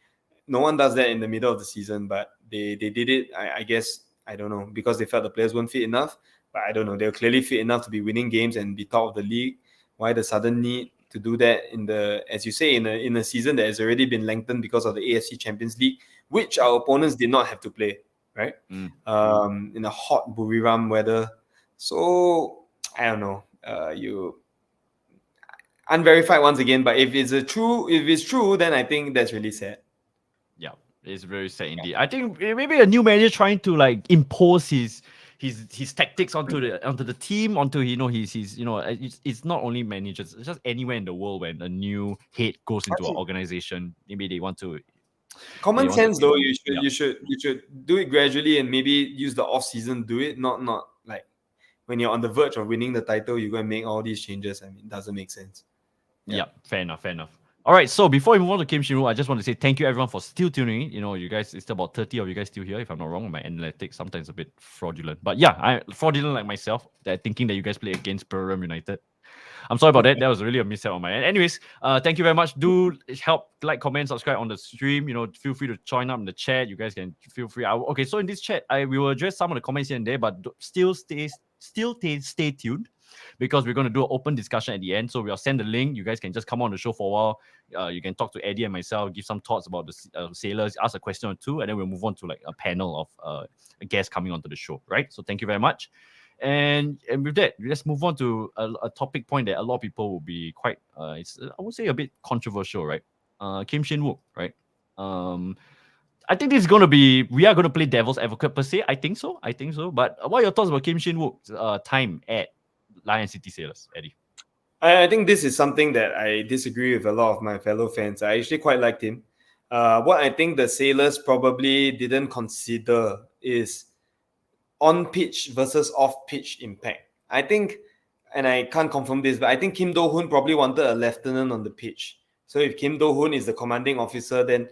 no one does that in the middle of the season, but they did it, I guess, I don't know, because they felt the players weren't fit enough. But I don't know, they're clearly fit enough to be winning games and be top of the league. Why the sudden need to do that as you say, in a season that has already been lengthened because of the AFC Champions League, which our opponents did not have to play, right? In a hot Buriram weather. So I don't know. Unverified once again, but if it's true, then I think that's really sad. Yeah, it's very sad indeed. I think maybe a new manager trying to like impose his tactics onto the team, onto it's not only managers, it's just anywhere in the world when a new head goes into an organization. Maybe they want to. Common sense, though, you should do it gradually and maybe use the off season. Do it not like when you're on the verge of winning the title, you go and make all these changes. I mean, it doesn't make sense. Yeah, fair enough. All right, so before we move on to Kim Shin Wook, I just want to say thank you everyone for still tuning in. You guys, it's about 30 of you guys still here, if I'm not wrong. My analytics sometimes a bit fraudulent, but yeah, I fraudulent like myself, that thinking that you guys play against Buriram United. I'm sorry about that. That was really a mishap on my end. Anyways, thank you very much. Do help, like, comment, subscribe on the stream. Feel free to join up in the chat. You guys can feel free. Okay, so in this chat, we will address some of the comments here and there, but still stay tuned, because we're going to do an open discussion at the end. So we'll send the link. You guys can just come on the show for a while. You can talk to Eddie and myself, give some thoughts about the sailors, ask a question or two, and then we'll move on to like a panel of guests coming onto the show, right? So thank you very much. And with that, let's move on to a topic point that a lot of people will be quite, I would say, a bit controversial, right? Kim Shin Wook, right? I think this is going to be, we are going to play devil's advocate per se. I think so. But what are your thoughts about Kim Shin Wook's time at Lion City Sailors, Eddie? I think this is something that I disagree with a lot of my fellow fans. I actually quite liked him. What I think the Sailors probably didn't consider is on-pitch versus off-pitch impact. I think, and I can't confirm this, but I think Kim Do Hoon probably wanted a lieutenant on the pitch. So if Kim Do Hoon is the commanding officer, then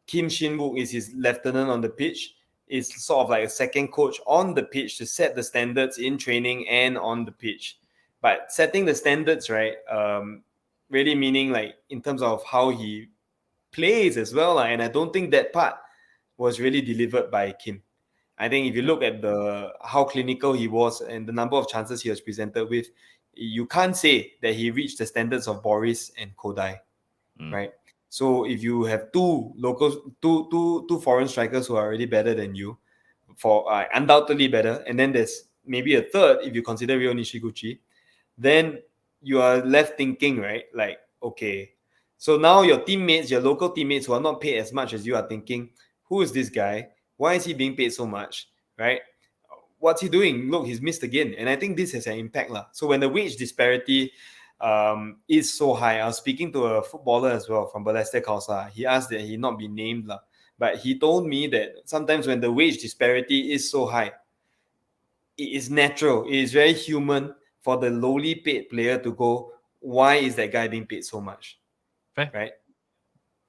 Kim Shin Wook is his lieutenant on the pitch. It's sort of like a second coach on the pitch to set the standards in training and on the pitch. But setting the standards, right, really meaning like in terms of how he plays as well. And I don't think that part was really delivered by Kim. I think if you look at how clinical he was and the number of chances he was presented with, you can't say that he reached the standards of Boris and Kodai, right? So if you have two foreign strikers who are already better than you, undoubtedly better, and then there's maybe a third if you consider Ryo Nishiguchi, then you are left thinking, right? Like, okay, so now your local teammates who are not paid as much as you are thinking, who is this guy? Why is he being paid so much, right? What's he doing? Look, he's missed again. And I think this has an impact. So when the wage disparity is so high, I was speaking to a footballer as well from Balestier Khalsa. He asked that he not be named. but he told me that sometimes when the wage disparity is so high, it is natural, it is very human for the lowly paid player to go, why is that guy being paid so much? Fair. Right?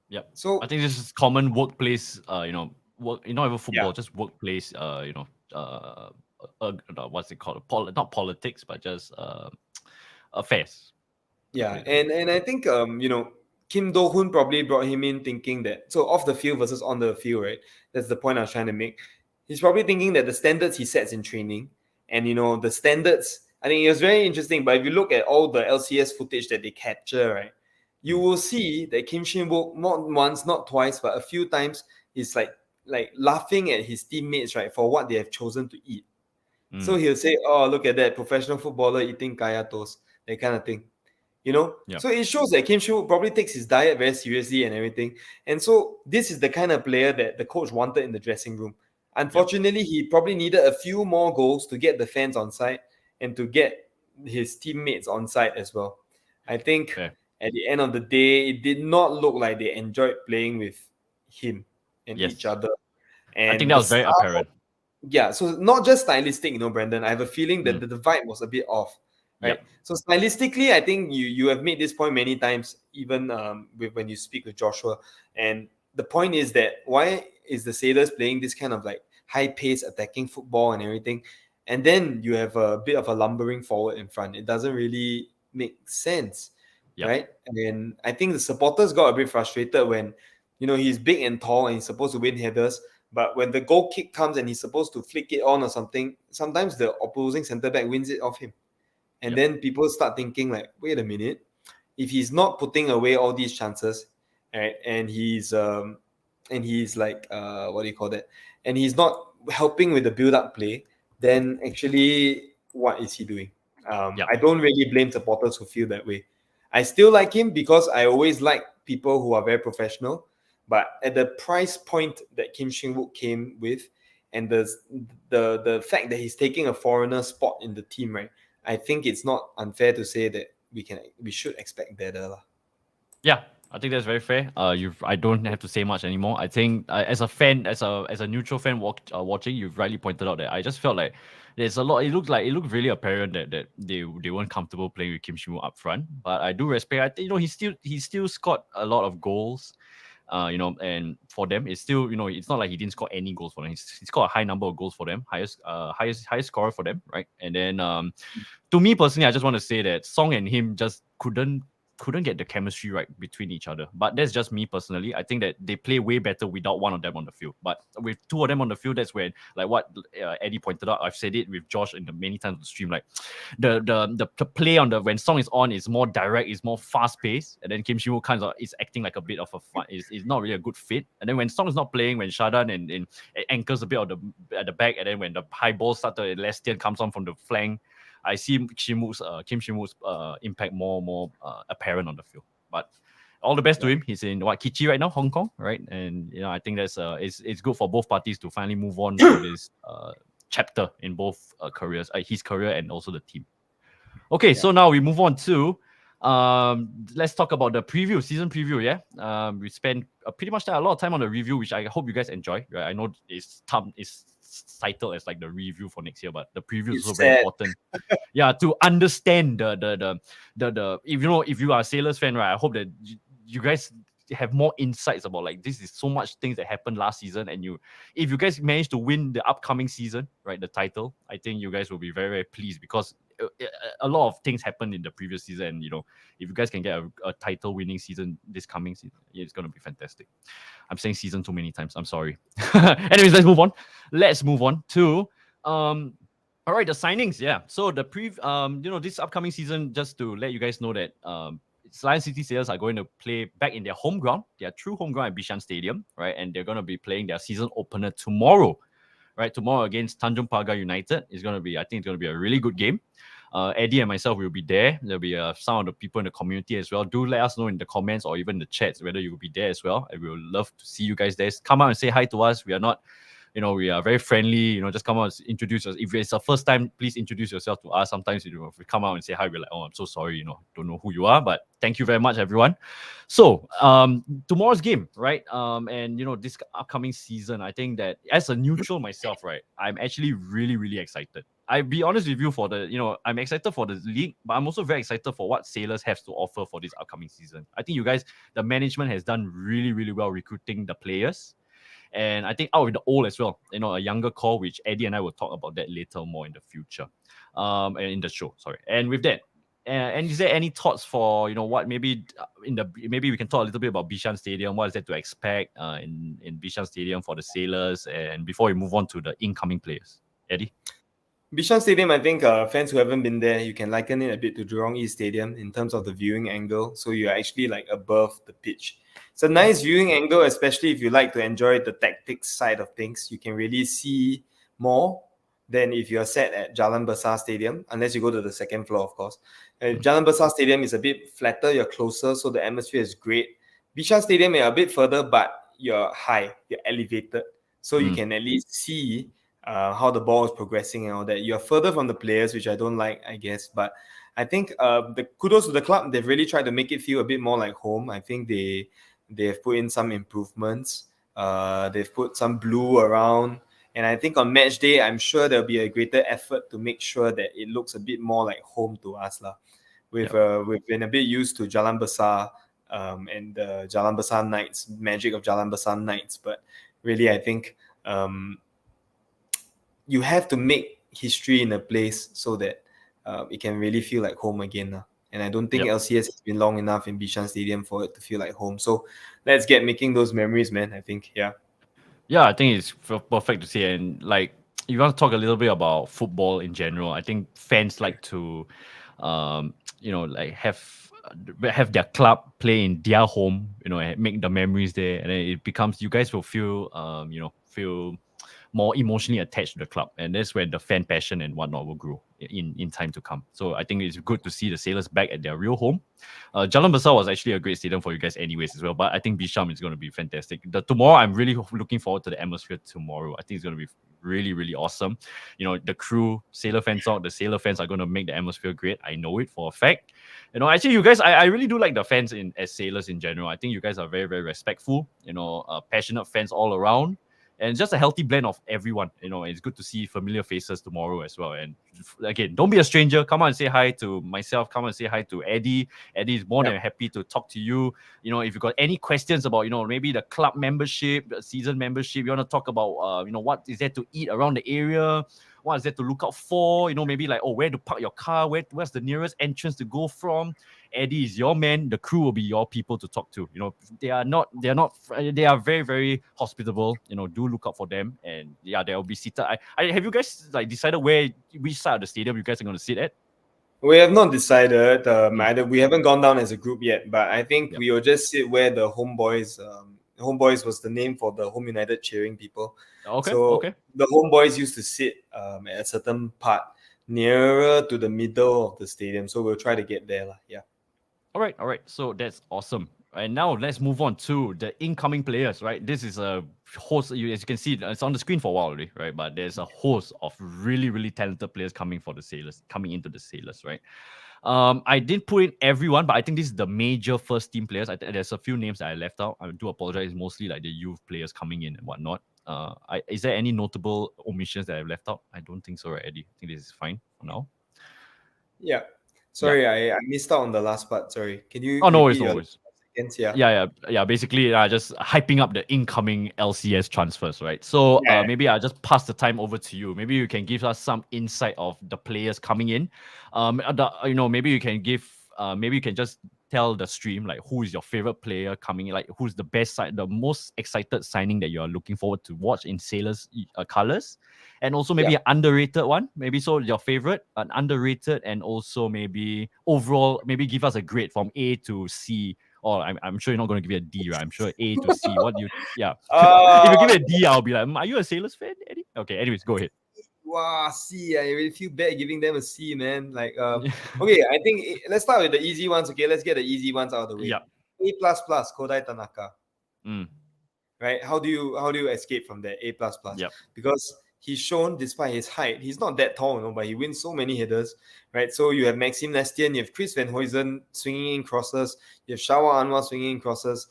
Yep. So I think this is common workplace, work, not even football, yeah. just workplace, what's it called? Not politics, but just affairs. Yeah, Put it that way. and I think Kim Do Hoon probably brought him in thinking that, so off the field versus on the field, right? That's the point I was trying to make. He's probably thinking that the standards he sets in training, and the standards. I think it was very interesting. But if you look at all the LCS footage that they capture, right, you will see that Kim Shin Wook not once, not twice, but a few times, he's like laughing at his teammates, right, for what they have chosen to eat. So he'll say, "Oh, look at that professional footballer eating kaya toast," that kind of thing. Yeah. So it shows that Kim Shu probably takes his diet very seriously and everything. And so this is the kind of player that the coach wanted in the dressing room. Unfortunately, he probably needed a few more goals to get the fans on side and to get his teammates on side as well. I think Fair. at the end of the day, it did not look like they enjoyed playing with him and each Yes. other. I think And that the was very style, apparent. yeah, so not just stylistic, Brandon. I have a feeling that the vibe was a bit off, right? Yep. So stylistically, I think you have made this point many times, even when you speak with Joshua. And the point is that why is the Sailors playing this kind of like high-paced attacking football and everything, and then you have a bit of a lumbering forward in front? It doesn't really make sense, Yep. right? And I think the supporters got a bit frustrated when he's big and tall and he's supposed to win headers. But when the goal kick comes and he's supposed to flick it on or something, sometimes the opposing centre back wins it off him. And Yep. then people start thinking like, wait a minute, if he's not putting away all these chances, right, and he's like what do you call that? And he's not helping with the build-up play, then actually what is he doing? Yep. I don't really blame supporters who feel that way. I still like him because I always like people who are very professional. But at the price point that Kim Shin Wook came with, and the fact that he's taking a foreigner spot in the team, right? I think it's not unfair to say that we should expect better, lah. Yeah, I think that's very fair. I don't have to say much anymore. I think as a fan, as a neutral fan watching, you've rightly pointed out that I just felt like there's a lot. It looked really apparent that they weren't comfortable playing with Kim Shi-woo up front. But I do respect. I think he still scored a lot of goals. And for them, it's still it's not like he didn't score any goals for them. He scored a high number of goals for them, highest scorer for them, right? And then to me personally, I just want to say that Song and him just couldn't get the chemistry right between each other. But that's just me personally. I think that they play way better without one of them on the field. But with two of them on the field, that's when, like what Eddie pointed out, I've said it with Josh in the many times on the stream, like the play on when Song is on is more direct, is more fast paced, and then Kim Shi-woo kind of is acting like a bit of a fun, is not really a good fit. And then when Song is not playing, when Shadan and anchors a bit of at the back, and then when the high ball started, Lestian comes on from the flank, I see Kim Shi-woo's impact more apparent on the field. But all the best to him. He's in Kichi right now, Hong Kong, right? And I think that's it's good for both parties to finally move on to this chapter in both careers, his career and also the team. Okay, so now we move on to let's talk about the season preview. Yeah, we spent pretty much a lot of time on the review, which I hope you guys enjoy. Right? I know it's titled as like the review for next year, but the preview is also very important. Yeah, to understand the if you are a Sailors fan, right? I hope that you guys have more insights about like this is so much things that happened last season, and if you guys manage to win the upcoming season, right, the title, I think you guys will be very, very pleased because a lot of things happened in the previous season, and if you guys can get a title winning season this coming season, it's going to be fantastic. I'm saying season too many times, I'm sorry. Anyways, let's move on to all right, the signings. Yeah, so the this upcoming season, just to let you guys know that Lion City Sailors are going to play back in their home ground, their true home ground at Bishan Stadium, right? And they're going to be playing their season opener tomorrow, right? Tomorrow against Tanjung Pagar United. I think it's going to be a really good game. Eddie and myself will be there. There'll be some of the people in the community as well. Do let us know in the comments or even the chats whether you will be there as well. And we would love to see you guys there. Come out and say hi to us. We are not we are very friendly. Just come out and introduce yourself. If it's the first time, please introduce yourself to us. Sometimes, if we come out and say hi, we're like, oh, I'm so sorry, don't know who you are. But thank you very much, everyone. So, tomorrow's game, right? And this upcoming season, I think that as a neutral myself, right, I'm actually really, really excited. I'll be honest with you I'm excited for the league, but I'm also very excited for what Sailors have to offer for this upcoming season. I think you guys, the management has done really, really well recruiting the players. And I think out with the old as well, a younger core, which Eddie and I will talk about that later more in the future, and in the show, sorry. And with that, and is there any thoughts for what maybe maybe we can talk a little bit about Bishan Stadium? What is there to expect in Bishan Stadium for the Sailors? And before we move on to the incoming players, Eddie. Bishan Stadium, I think fans who haven't been there, you can liken it a bit to Jurong East Stadium in terms of the viewing angle. So you're actually like above the pitch. It's a nice viewing angle, especially if you like to enjoy the tactics side of things. You can really see more than if you're set at Jalan Besar Stadium, unless you go to the second floor, of course. Jalan Besar Stadium is a bit flatter, you're closer, so the atmosphere is great. Bishan Stadium, you're a bit further, but you're high, you're elevated. So you can at least see how the ball is progressing and all that. You're further from the players, which I don't like, I guess. But I think the kudos to the club. They've really tried to make it feel a bit more like home. I think they've put in some improvements. They've put some blue around. And I think on match day, I'm sure there'll be a greater effort to make sure that it looks a bit more like home to us. We've been a bit used to Jalan Besar and the Jalan Besar nights, magic of Jalan Besar nights. But really, I think you have to make history in a place so that it can really feel like home again. And I don't think LCS has been long enough in Bishan Stadium for it to feel like home. So let's get making those memories, man. I think, yeah. Yeah, I think it's perfect to see. And like, you want to talk a little bit about football in general. I think fans like to, like have their club play in their home, and make the memories there. And then it becomes, you guys will feel, feel more emotionally attached to the club, and that's when the fan passion and whatnot will grow in time to come. So I think it's good to see the Sailors back at their real home. Jalan Besar was actually a great stadium for you guys anyways as well, but I think Bisham is going to be fantastic. Tomorrow, I'm really looking forward to the atmosphere tomorrow. I think it's going to be really, really awesome. The crew, Sailor fans out, the Sailor fans are going to make the atmosphere great. I know it for a fact. Actually, you guys, I really do like the fans as Sailors in general. I think you guys are very, very respectful, passionate fans all around. And just a healthy blend of everyone. It's good to see familiar faces tomorrow as well. And again, don't be a stranger. Come on and say hi to myself. Come on and say hi to Eddie. Eddie is more than happy to talk to you. If you've got any questions about, maybe the club membership, the season membership, you want to talk about, what is there to eat around the area? What is there to look out for? Maybe like, where to park your car? Where's the nearest entrance to go from? Eddie is your man. The crew will be your people to talk to. They are very, very hospitable. Do look out for them. And yeah, they'll be seated. Have you guys decided which side of the stadium you guys are going to sit at? We have not decided. Either we haven't gone down as a group yet, but I think we will just sit where the Homeboys. Homeboys was the name for the Home United cheering people. Okay. The Homeboys used to sit at a certain part nearer to the middle of the stadium. So we'll try to get there. Yeah. All right. So that's awesome. And now let's move on to the incoming players, right? This is a host, as you can see, it's on the screen for a while already, right? But there's a host of really, really talented players coming into the Sailors, right? I didn't put in everyone, but I think this is the major first team players. There's a few names that I left out. I do apologize, mostly like the youth players coming in and whatnot. Is there any notable omissions that I've left out? I don't think so, right, Eddie? I think this is fine for now. Yeah. Sorry, I missed out on the last part. Sorry. Can you? Oh, no worries. Yeah. Basically, just hyping up the incoming LCS transfers, right? So maybe I'll just pass the time over to you. Maybe you can give us some insight of the players coming in. Maybe you can give. Maybe you can just tell the stream like who is your favorite player coming in, like who's the the most excited signing that you are looking forward to watch in Sailors colors, and also maybe an underrated one. Maybe so your favorite, an underrated, and also maybe overall. Maybe give us a grade from A to C. Or I'm sure you're not going to give it a D, right? I'm sure A to C. What do you? Yeah. If you give it a D, I'll be like, are you a Sailors fan, Eddie? Okay. Anyways, go ahead. Wow, C. I really feel bad giving them a C, man. Okay, I think let's start with the easy ones. Okay, let's get the easy ones out of the way. Yeah. A++, Kodai Tanaka. right? How do you escape from that A++? Yep. Because he's shown, despite his height, he's not that tall, but he wins so many headers, right? So you have Maxime Lestienne, you have Chris Van Huysen swinging in crosses, you have Shawa Anwar swinging in crosses.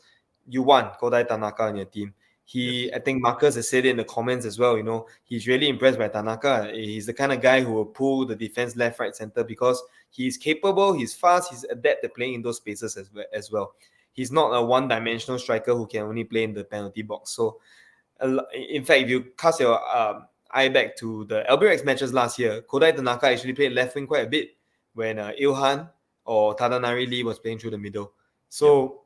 You want Kodai Tanaka on your team. Yes. I think Marcus has said it in the comments as well. He's really impressed by Tanaka. He's the kind of guy who will pull the defense left, right, center because he's capable, he's fast, he's adept at playing in those spaces as well. He's not a one-dimensional striker who can only play in the penalty box. So, in fact, if you cast your eye back to the LBRX matches last year, Kodai Tanaka actually played left wing quite a bit when Ilhan or Tadanari Lee was playing through the middle. So,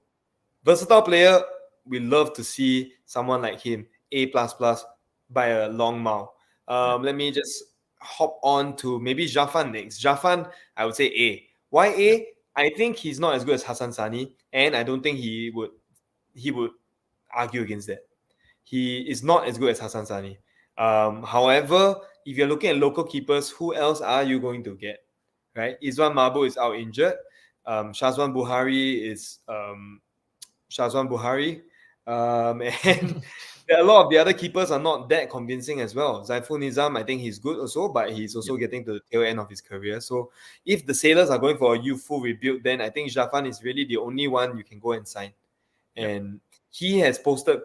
versatile player. We love to see someone like him, A++ by a long mile. Let me just hop on to maybe Jafan next. Jafan, I would say A. Why A? I think he's not as good as Hassan Sani, and I don't think he would argue against that. He is not as good as Hassan Sani. However, if you're looking at local keepers, who else are you going to get? Right? Izwan Mabu is out injured. Shazwan Buhari is Shazwan Buhari. And a lot of the other keepers are not that convincing as well. Zaiful Nizam, I think he's good also, but he's also getting to the tail end of his career. So if the Sailors are going for a youthful rebuild, then I think Jafan is really the only one you can go and sign. And he has posted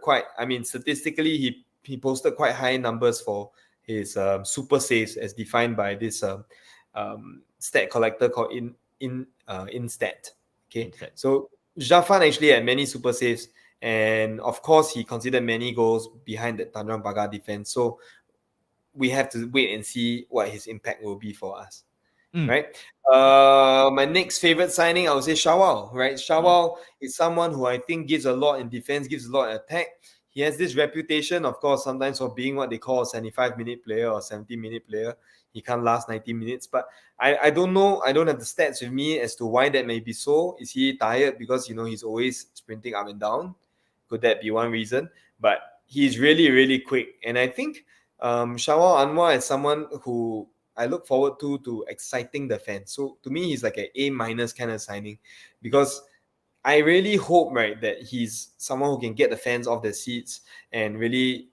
statistically, he posted quite high numbers for his super saves as defined by this stat collector called Instat. Okay, so Jafan actually had many super saves, and of course he conceded many goals behind the Tanjong Pagar defense. So we have to wait and see what his impact will be for us. Right. My next favorite signing, I would say Shawal. Right, Shawal is someone who I think gives a lot in defense, gives a lot in attack. He has this reputation, of course, sometimes for being what they call a 75-minute player or 70-minute player. He can't last 90 minutes, but I don't know. I don't have the stats with me as to why that may be so. Is he tired because he's always sprinting up and down? Could that be one reason? But he's really, really quick, and I think Shawal Anwar is someone who I look forward to exciting the fans. So to me, he's like an A- kind of signing, because I really hope, right, that he's someone who can get the fans off their seats and really,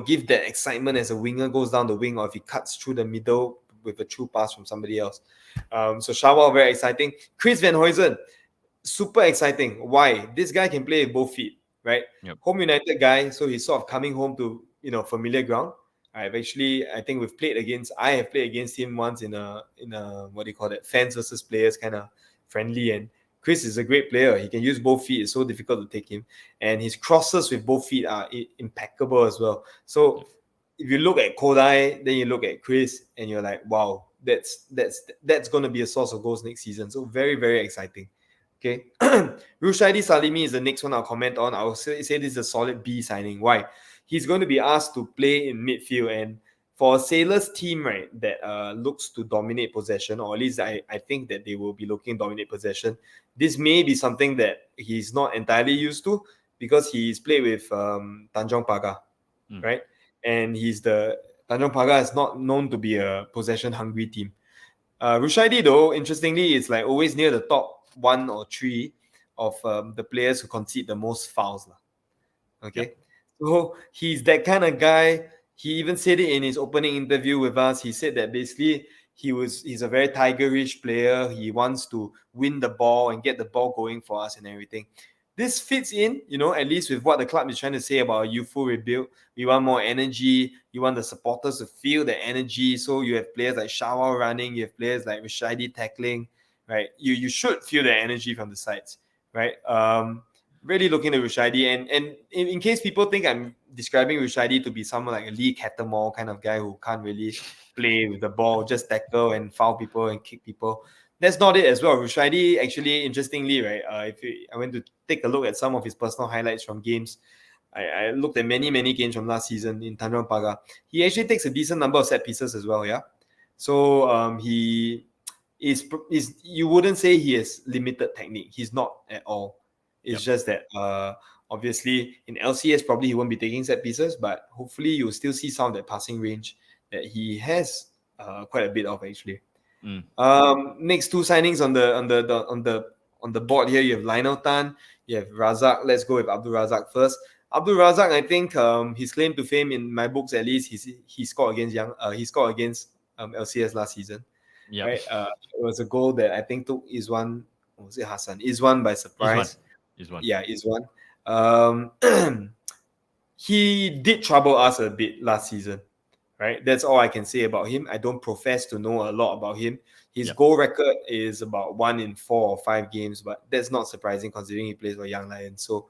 give that excitement as a winger goes down the wing, or if he cuts through the middle with a true pass from somebody else. So Shawal, very exciting. Chris Van Huysen, super exciting. Why? This guy can play with both feet, right? Home United guy, so he's sort of coming home to familiar ground. I have played against him once in a what do you call that, fans versus players kind of friendly, and Chris is a great player. He can use both feet. It's so difficult to take him, and his crosses with both feet are impeccable as well. So if you look at Kodai, then you look at Chris, and you're like, wow, that's going to be a source of goals next season. So very, very exciting. Okay, Rushaidi Salimi is the next one I'll comment on. I'll say this is a solid B signing. Why? He's going to be asked to play in midfield, and for a Sailors team, right, that looks to dominate possession, or at least I think that they will be looking to dominate possession. This may be something that he's not entirely used to, because he's played with Tanjong Pagar, right? And Tanjong Pagar is not known to be a possession-hungry team. Rushaidi, though, interestingly, is like always near the top 1 or 3 of the players who concede the most fouls. Okay, so he's that kind of guy. He even said it in his opening interview with us. He said that basically he's a very tigerish player. He wants to win the ball and get the ball going for us and everything. This fits in, at least with what the club is trying to say about a youthful rebuild. We want more energy. You want the supporters to feel the energy. So you have players like Shawal running. You have players like Rushaidi tackling, right? You should feel the energy from the sides, right? Really looking at Rushaidi, and in case people think I'm describing Rushaidi to be someone like a Lee Catamore kind of guy who can't really play with the ball, just tackle and foul people and kick people, that's not it as well. Rushaidi, actually, interestingly, right, I went to take a look at some of his personal highlights from games. I looked at many games from last season in Tanjong Pagar. He actually takes a decent number of set pieces as well, yeah. So he is you wouldn't say he has limited technique. He's not at all. It's just that obviously in LCS probably he won't be taking set pieces, but hopefully you'll still see some of that passing range that he has quite a bit of actually. Next 2 signings on the board here, you have Lionel Tan, you have Razak. Let's go with Abdul Razak first. Abdul Razak, I think his claim to fame in my books at least, he scored against LCS last season, Yeah, right? It was a goal that I think took Izwan, or was it Hassan? Izwan by is one, surprise. is one. Yeah, Izwan. He did trouble us a bit last season, right? That's all I can say about him. I don't profess to know a lot about him. His Yep. goal record is about 1 in 4 or 5 games, but that's not surprising considering he plays for Young Lions. So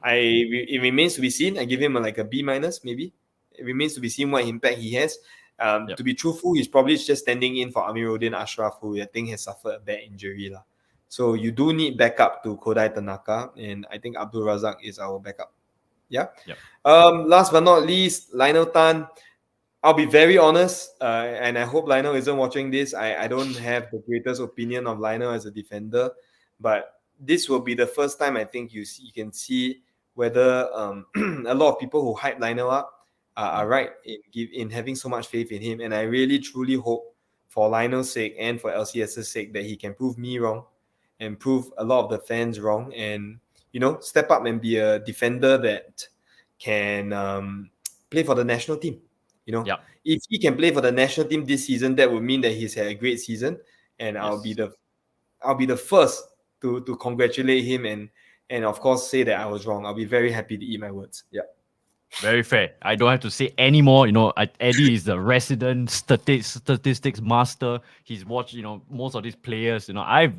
it remains to be seen. I give him like a B minus, maybe. It remains to be seen what impact he has. Yep. To be truthful, he's probably just standing in for Amiruddin Ashraf, who I think has suffered a bad injury. Lah. So you do need backup to Kodai Tanaka, and I think Abdul Razak is our backup. Yeah. Yep. Last but not least, Lionel Tan. I'll be very honest, and I hope Lionel isn't watching this. I don't have the greatest opinion of Lionel as a defender, but this will be the first time I think you can see whether a lot of people who hype Lionel up are right in having so much faith in him. And I really truly hope for Lionel's sake and for LCS's sake that he can prove me wrong and prove a lot of the fans wrong, and step up and be a defender that can play for the national team. Yep. If he can play for the national team this season, that would mean that he's had a great season, and I'll be the first to congratulate him and of course say that I was wrong. I'll be very happy to eat my words. Yeah. Very fair. I don't have to say any more. Eddie is the resident statistics master. He's watched, most of these players. I've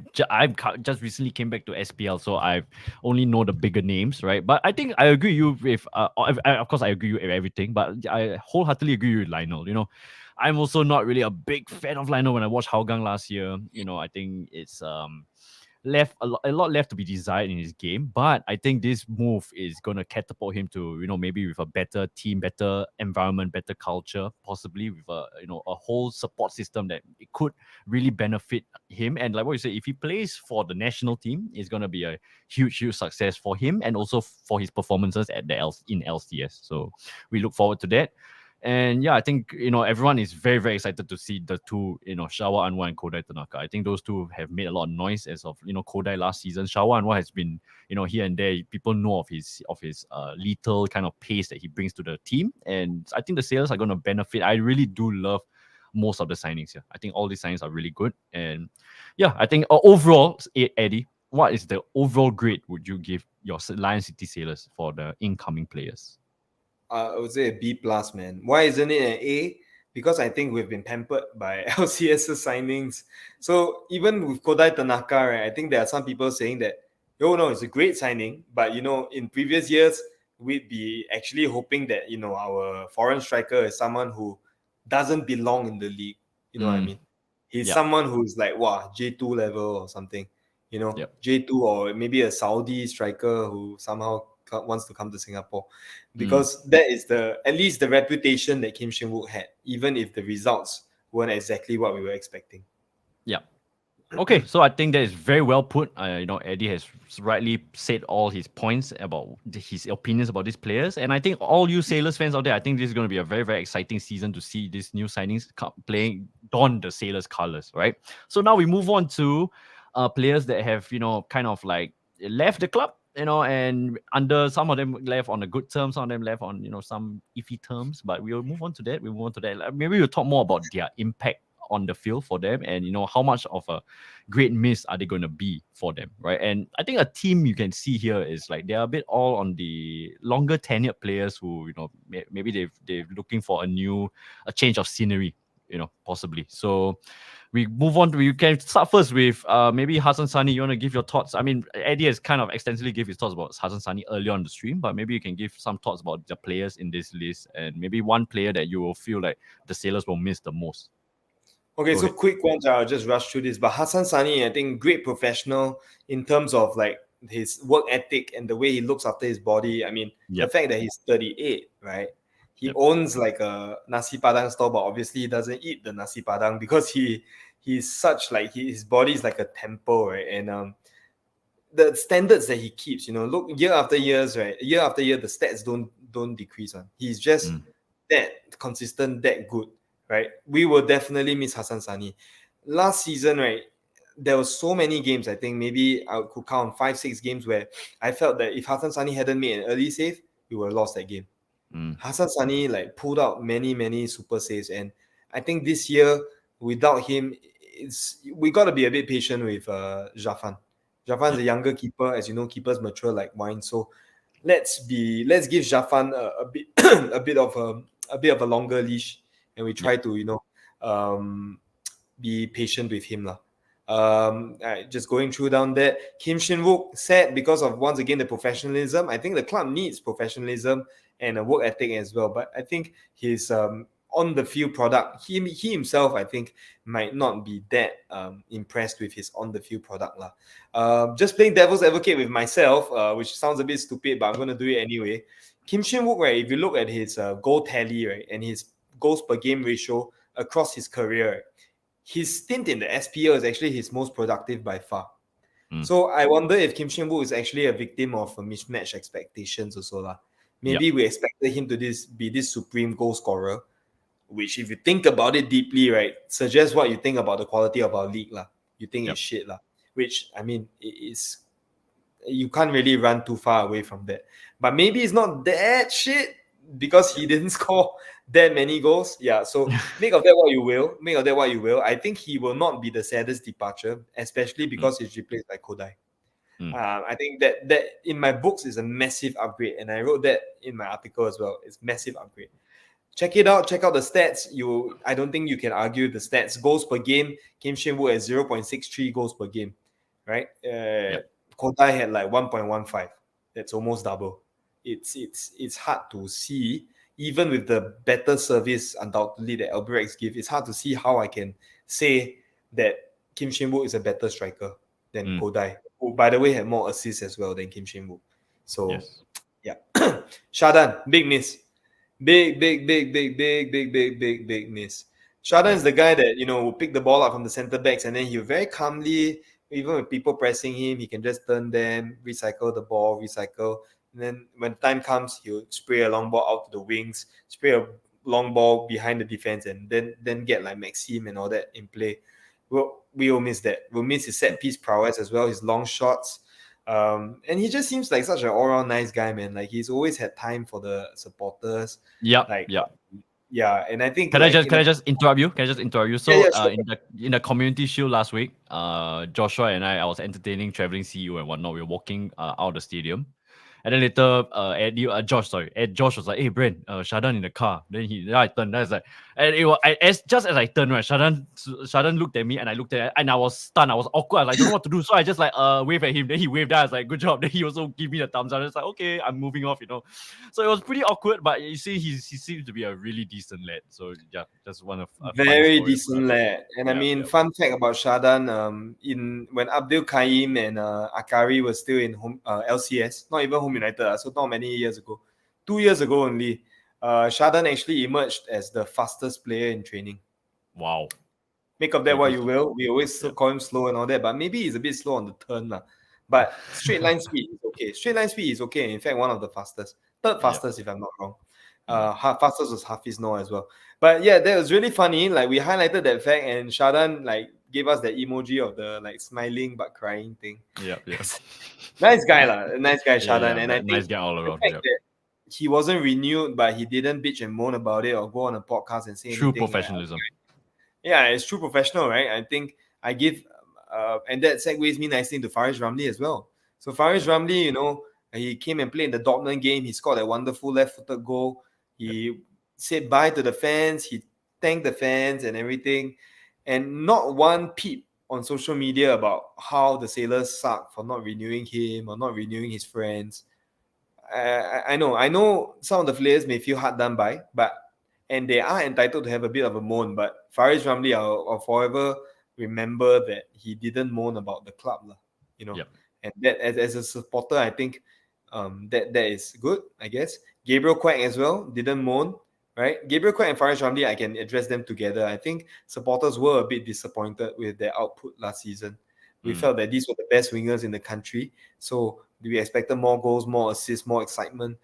just recently came back to SPL, so I only know the bigger names, right? But I think I agree you with. Of course, I agree with everything, but I wholeheartedly agree with Lionel. I'm also not really a big fan of Lionel. When I watched Hougang last year, I think it's left a lot left to be desired in his game, but I think this move is going to catapult him to maybe with a better team, better environment, better culture, possibly with a whole support system that it could really benefit him. And like what you said, if he plays for the national team, it's going to be a huge success for him and also for his performances at in LCS. So we look forward to that. And yeah, I think everyone is very, very excited to see the two, Shawa Anwar and Kodai Tanaka. I think those two have made a lot of noise as of Kodai last season. Shawa Anwar has been here and there. People know of his lethal kind of pace that he brings to the team, and I think the sales are going to benefit. I really do love most of the signings here. I think all these signings are really good, and yeah, I think overall, Eddie, what is the overall grade would you give your Lion City Sailors for the incoming players? I would say a B plus, man. Why isn't it an A? Because I think we've been pampered by LCS signings. So even with Kodai Tanaka, right, I think there are some people saying that, no, it's a great signing, but in previous years we'd be actually hoping that our foreign striker is someone who doesn't belong in the league. You know what I mean? He's someone who's like J2 level or something. J2 or maybe a Saudi striker who somehow wants to come to Singapore, because that is at least the reputation that Kim Shin Wook had, even if the results weren't exactly what we were expecting. Yeah. Okay, so I think that is very well put. Eddie has rightly said all his points about his opinions about these players, and I think all you Sailors fans out there, I think this is going to be a very, very exciting season to see these new signings don the Sailors colors, right? So now we move on to players that have kind of like left the club, and under some of them left on a good terms, some of them left on some iffy terms. But we'll move on to that. Maybe we'll talk more about their impact on the field for them, and how much of a great miss are they going to be for them, right? And I think a team you can see here is like they're a bit all on the longer tenured players who maybe they're looking for a change of scenery, possibly. So we move on you can start first with maybe Hassan Sani. You want to give your thoughts? I mean, Eddie has kind of extensively give his thoughts about Hassan Sani earlier on the stream, but maybe you can give some thoughts about the players in this list and maybe one player that you will feel like the Sailors will miss the most. Okay, so quick ones, I'll just rush through this. But Hassan Sani, I think great professional in terms of like his work ethic and the way he looks after his body. I mean, the fact that he's 38, right? He owns like a nasi padang store, but obviously he doesn't eat the nasi padang because he's such like his body is like a temple, right? And the standards that he keeps, look year after year, right? Year after year, the stats don't decrease. He's just that consistent, that good. Right, we will definitely miss Hassan Sani. Last season, right, there were so many games. I think maybe I could count 5-6 games where I felt that if Hassan Sani hadn't made an early save, we would have lost that game. Mm. Hassan Sani like pulled out many super saves, and I think this year without him, we got to be a bit patient with Jafan. Jafan's a younger keeper, as you know, keepers mature like wine. So let's give Jafan a bit a bit of a longer leash, and we try to be patient with him lah. Just going through down there, Kim Shin Wook said because of once again the professionalism. I think the club needs professionalism and a work ethic as well. But I think his on the field product, he himself, I think, might not be that impressed with his on the field product lah. Just playing devil's advocate with myself, which sounds a bit stupid, but I'm gonna do it anyway. Kim Shin Wook, right? If you look at his goal tally, right, and his goals per game ratio across his career, right, his stint in the SPL is actually his most productive by far. So I wonder if Kim Shin Wook is actually a victim of mismatched expectations also lah. Maybe we expected him to be this supreme goal scorer, which if you think about it deeply, right, suggests what you think about the quality of our league lah. You think it's shit lah. Which, I mean, you can't really run too far away from that. But maybe it's not that shit because he didn't score that many goals. Yeah, so make of that what you will. I think he will not be the saddest departure, especially because he's replaced by Kodai. I think that in my books is a massive upgrade, and I wrote that in my article as well. It's massive upgrade. Check it out. Check out the stats. I don't think you can argue the stats. Goals per game, Kim Shin Wook at 0.63 goals per game, right? Kodai had like 1.15. That's almost double. It's hard to see, even with the better service undoubtedly that Albirex give. It's hard to see how I can say that Kim Shin Wook is a better striker than Kodai, who by the way had more assists as well than Kim Shin Wook. So yeah, Shadan, big miss. Big miss. Shadan is the guy that will pick the ball up from the centre backs, and then he'll very calmly, even with people pressing him, he can just turn them, recycle the ball, and then when time comes, he'll spray a long ball out to the wings, spray a long ball behind the defense, and then get like Maxime and all that in play. We will miss that. We'll miss his set piece prowess as well, his long shots. And he just seems like such an all-around nice guy, man. Like he's always had time for the supporters. Yeah, and I think Can I just interrupt you? So sure. in the community shield last week, Joshua and I was entertaining traveling CEO and whatnot. We were walking out of the stadium. And then later, Josh was like, "Hey, Brent, Shadan in the car." Then I turned. That's like, and it was just as I turned, right? Shadan looked at me, and I looked at, and I was stunned. I was awkward. I was like, I don't know what to do. So I just like waved at him. Then he waved. I was like, "Good job." Then he also gave me the thumbs up. I was like, "Okay, I'm moving off." So it was pretty awkward. But you see, he seems to be a really decent lad. So yeah, just one of very decent lad. And I mean, fun fact about Shadan, when Abdul Kaim and Akari were still in LCS, not even Home United, so not many years ago, 2 years ago only, Shadan actually emerged as the fastest player in training. Wow. Make of that what you will. We always call him slow and all that, but maybe he's a bit slow on the turn. But straight line speed is okay. Straight line speed is okay. In fact, one of the fastest. Third fastest, if I'm not wrong. Fastest was Hafiz Noor as well. But yeah, that was really funny. Like we highlighted that fact, and Shadan like gave us that emoji of the like smiling but crying thing. Yeah. Nice guy, nice guy, Shadan. And I think nice guy all around. The fact that he wasn't renewed, but he didn't bitch and moan about it or go on a podcast and say true anything. Professionalism. Yeah, it's true professional, right? I think I give, and that segues me nicely into Farish Ramli as well. So Farish Ramli, he came and played in the Dortmund game. He scored a wonderful left-footed goal. He said bye to the fans. He thanked the fans and everything. And not one peep on social media about how the Sailors suck for not renewing him or not renewing his friends. I know some of the players may feel hard done by, and they are entitled to have a bit of a moan. But Farish Ramli, I'll forever remember that he didn't moan about the club, And that as a supporter, I think that is good, I guess. Gabriel Quack as well didn't moan, right? Gabriel Quack and Farish Ramli, I can address them together. I think supporters were a bit disappointed with their output last season. We felt that these were the best wingers in the country. So we expected more goals, more assists, more excitement.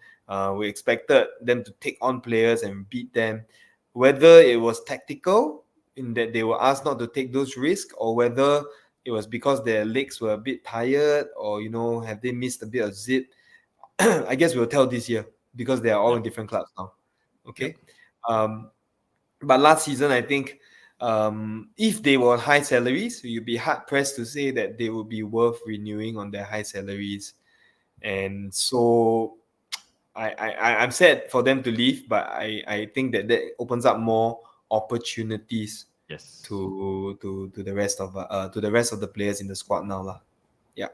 We expected them to take on players and beat them. Whether it was tactical in that they were asked not to take those risks, or whether it was because their legs were a bit tired, or have they missed a bit of zip, I guess we'll tell this year. because they are all in different clubs now. Okay. But last season, I think if they were on high salaries, you'd be hard pressed to say that they would be worth renewing on their high salaries. And so I'm sad for them to leave, but I think that opens up more opportunities Yes. to the rest of the players in the squad now lah. Yeah.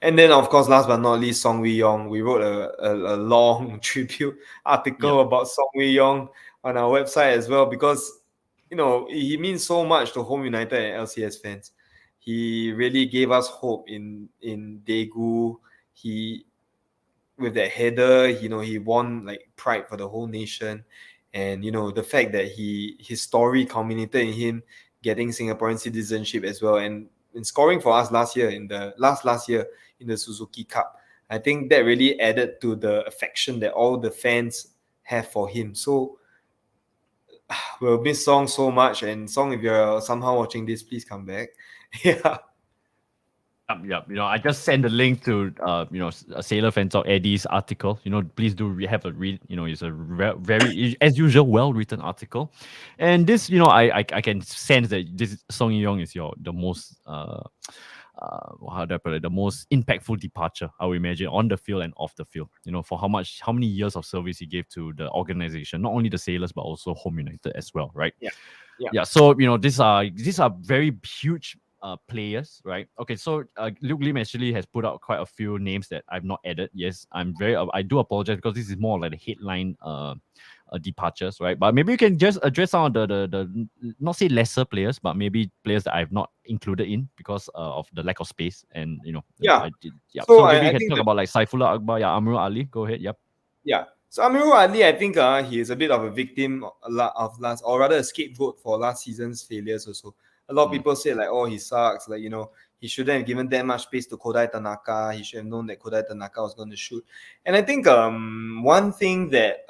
And then of course, last but not least, Song Wee Yong. We wrote a long tribute article about Song Wee Yong on our website as well, because he means so much to Home United and LCS fans. He really gave us hope in Daegu. He, with that header, he won like pride for the whole nation. And the fact that his story culminated in him getting Singaporean citizenship as well, and in scoring for us last year in the last year in the Suzuki Cup. I think that really added to the affection that all the fans have for him. So we'll miss Song so much. And Song, if you're somehow watching this, please come back. Yeah. Yep. I just sent the link to a Sailor Fan Talk Eddie's article. Please do have a read. It's a very, as usual, well written article. And this, I can sense that this Song Yong is the most how do I put it? The most impactful departure, I would imagine, on the field and off the field. For how many years of service he gave to the organization, not only the Sailors but also Home United as well, right? Yeah. So these are very huge players, right? Okay, so Luke Lim actually has put out quite a few names that I've not added. Yes, I do apologize, because this is more like the headline departures, right? But maybe you can just address some of the not say lesser players, but maybe players that I've not included in because of the lack of space. And Yeah. So maybe you can talk about like Saifullah Akbar, Amrul Ali. Go ahead. Yep. Yeah. So Amirul Ali, I think he is a bit of a victim of last, or rather a scapegoat for last season's failures also. A lot of people say like, oh, he sucks. Like, he shouldn't have given that much space to Kodai Tanaka. He should have known that Kodai Tanaka was going to shoot. And I think one thing that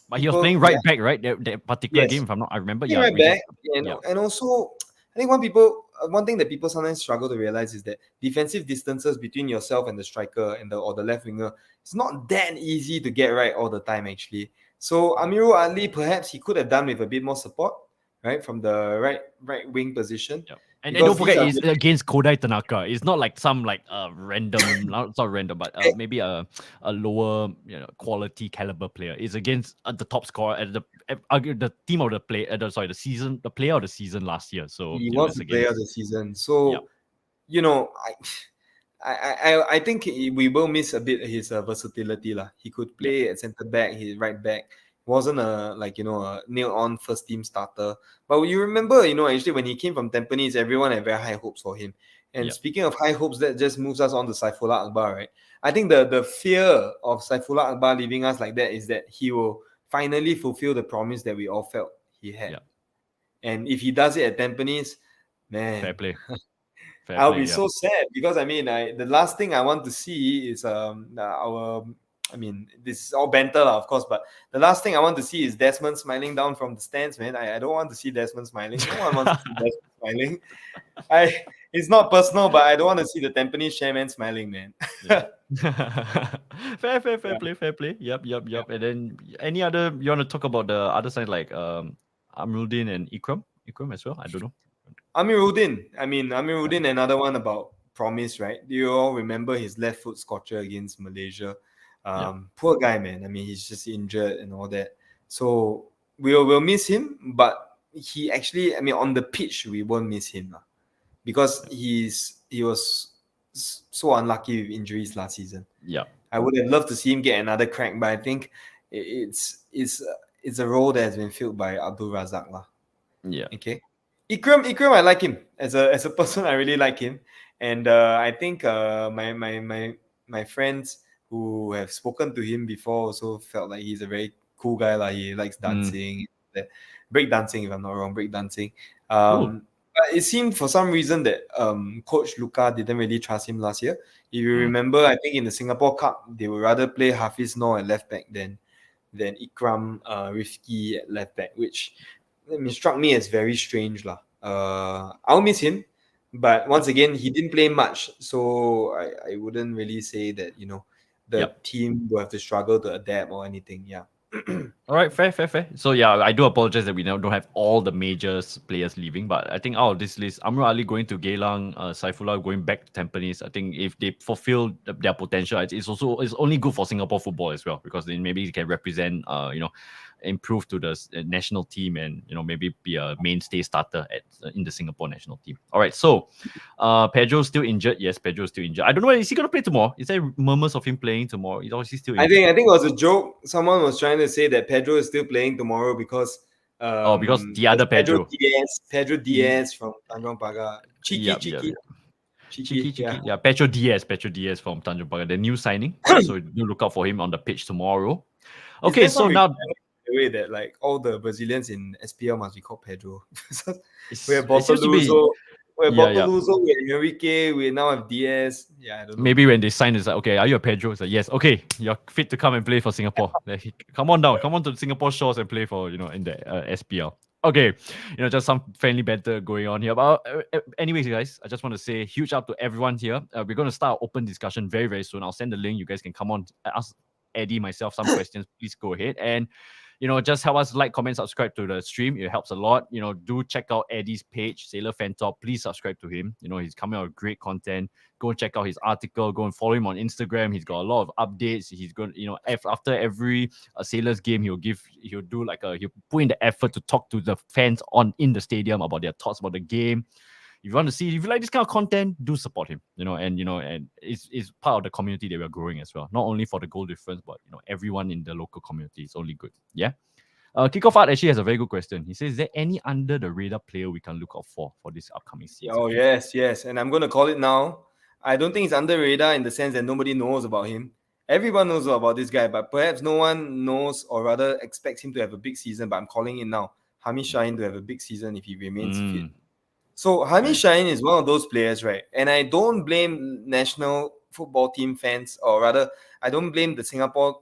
but he was playing right back, right? That particular game, if I remember. Yeah, right back. And also, I think one thing that people sometimes struggle to realize is that defensive distances between yourself and the striker or the left winger, it's not that easy to get right all the time, actually. So Amirul Ali, perhaps he could have done with a bit more support, right, from the right wing position. Yep. And don't forget, it's against Kodai Tanaka. It's not like some random, not random, but maybe a lower quality caliber player. It's against the top scorer at the team of the the player of the season last year. So he was the player of the season. So I think we will miss a bit his versatility lah. He could play at centre back, his right back. Wasn't a nail-on first-team starter. But you remember, actually when he came from Tampines, everyone had very high hopes for him. And speaking of high hopes, that just moves us on to Saifullah Akbar, right? I think the fear of Saifullah Akbar leaving us like that is that he will finally fulfill the promise that we all felt he had. And if he does it at Tampines, man, fair play. I'll be so sad, because the last thing I want to see is this is all banter, of course, but the last thing I want to see is Desmond smiling down from the stands, man. I don't want to see Desmond smiling. No one wants to see Desmond smiling. It's not personal, but I don't want to see the Tampines chairman smiling, man. Fair play. Yep. And then any other, you want to talk about the other side, like Amruddin and Ikram as well? I don't know. Amiruddin, another one about promise, right? Do you all remember his left foot scorcher against Malaysia? Poor guy, man. He's just injured and all that. So we'll miss him, but he actually, on the pitch, we won't miss him because he was so unlucky with injuries last season. Yeah, I would have loved to see him get another crack, but I think it's a role that has been filled by Abdul Razak lah. Yeah. Okay. Ikram, I like him as a person. I really like him, and I think my friends who have spoken to him before also felt like he's a very cool guy. Like he likes dancing, break dancing, if I'm not wrong, break dancing. But it seemed for some reason that Coach Luka didn't really trust him last year. If you remember, I think in the Singapore Cup, they would rather play Hafiz Noor at left back than Ikram Rifki at left back, which struck me as very strange lah. I'll miss him, but once again, he didn't play much, so I wouldn't really say that the team will have to struggle to adapt or anything. Yeah. All right, fair. So yeah, I do apologize that we now don't have all the major players leaving, but I think out of this list, Amro Ali going to Geylang, Saifullah going back to Tampines. I think if they fulfill their potential, it's only good for Singapore football as well, because then maybe it can represent, improve to the national team, and maybe be a mainstay starter in the Singapore national team. All right, so Pedro's still injured. Yes, Pedro's still injured. I don't know, is he gonna play tomorrow? Is there murmurs of him playing tomorrow? He's obviously still injured. I think it was a joke. Someone was trying to say that Pedro is still playing tomorrow because because the other Pedro Diaz from Tanjong Pagar. Cheeky. Yeah, Petro Diaz from Tanjong Pagar, the new signing. So do look out for him on the pitch tomorrow. Okay, so now the way that like all the Brazilians in SPL must be called Pedro. We have Botaluso, we have Enrique, we now have Diaz. Yeah, I don't know. Maybe when they sign, it's like, okay, are you a Pedro? It's like, yes, okay, you're fit to come and play for Singapore. Come on to the Singapore shores and play for, in the SPL. Okay, just some friendly banter going on here. But anyways, guys, I just want to say huge up to everyone here. We're going to start open discussion very, very soon. I'll send the link. You guys can come on, ask Eddie, myself, some questions. Please go ahead. And, just help us like, comment, subscribe to the stream. It helps a lot. Do check out Eddie's page, Sailor Fan Top. Please subscribe to him. He's coming out with great content. Go and check out his article. Go and follow him on Instagram. He's got a lot of updates. He's going, after every Sailors game, he'll put in the effort to talk to the fans in the stadium about their thoughts about the game. If you like this kind of content, do support him. And it's part of the community that we're growing as well. Not only for the goal difference, but everyone in the local community is only good. Yeah. Kickoff Art actually has a very good question. He says, is there any under the radar player we can look out for this upcoming season? Oh yes. And I'm gonna call it now. I don't think it's under radar in the sense that nobody knows about him. Everyone knows about this guy, but perhaps no one knows or rather expects him to have a big season. But I'm calling it now. Hamish Shaheen to have a big season if he remains fit. So Hamish Shaheen is one of those players, right? And I don't blame national football team fans, or rather, I don't blame the Singapore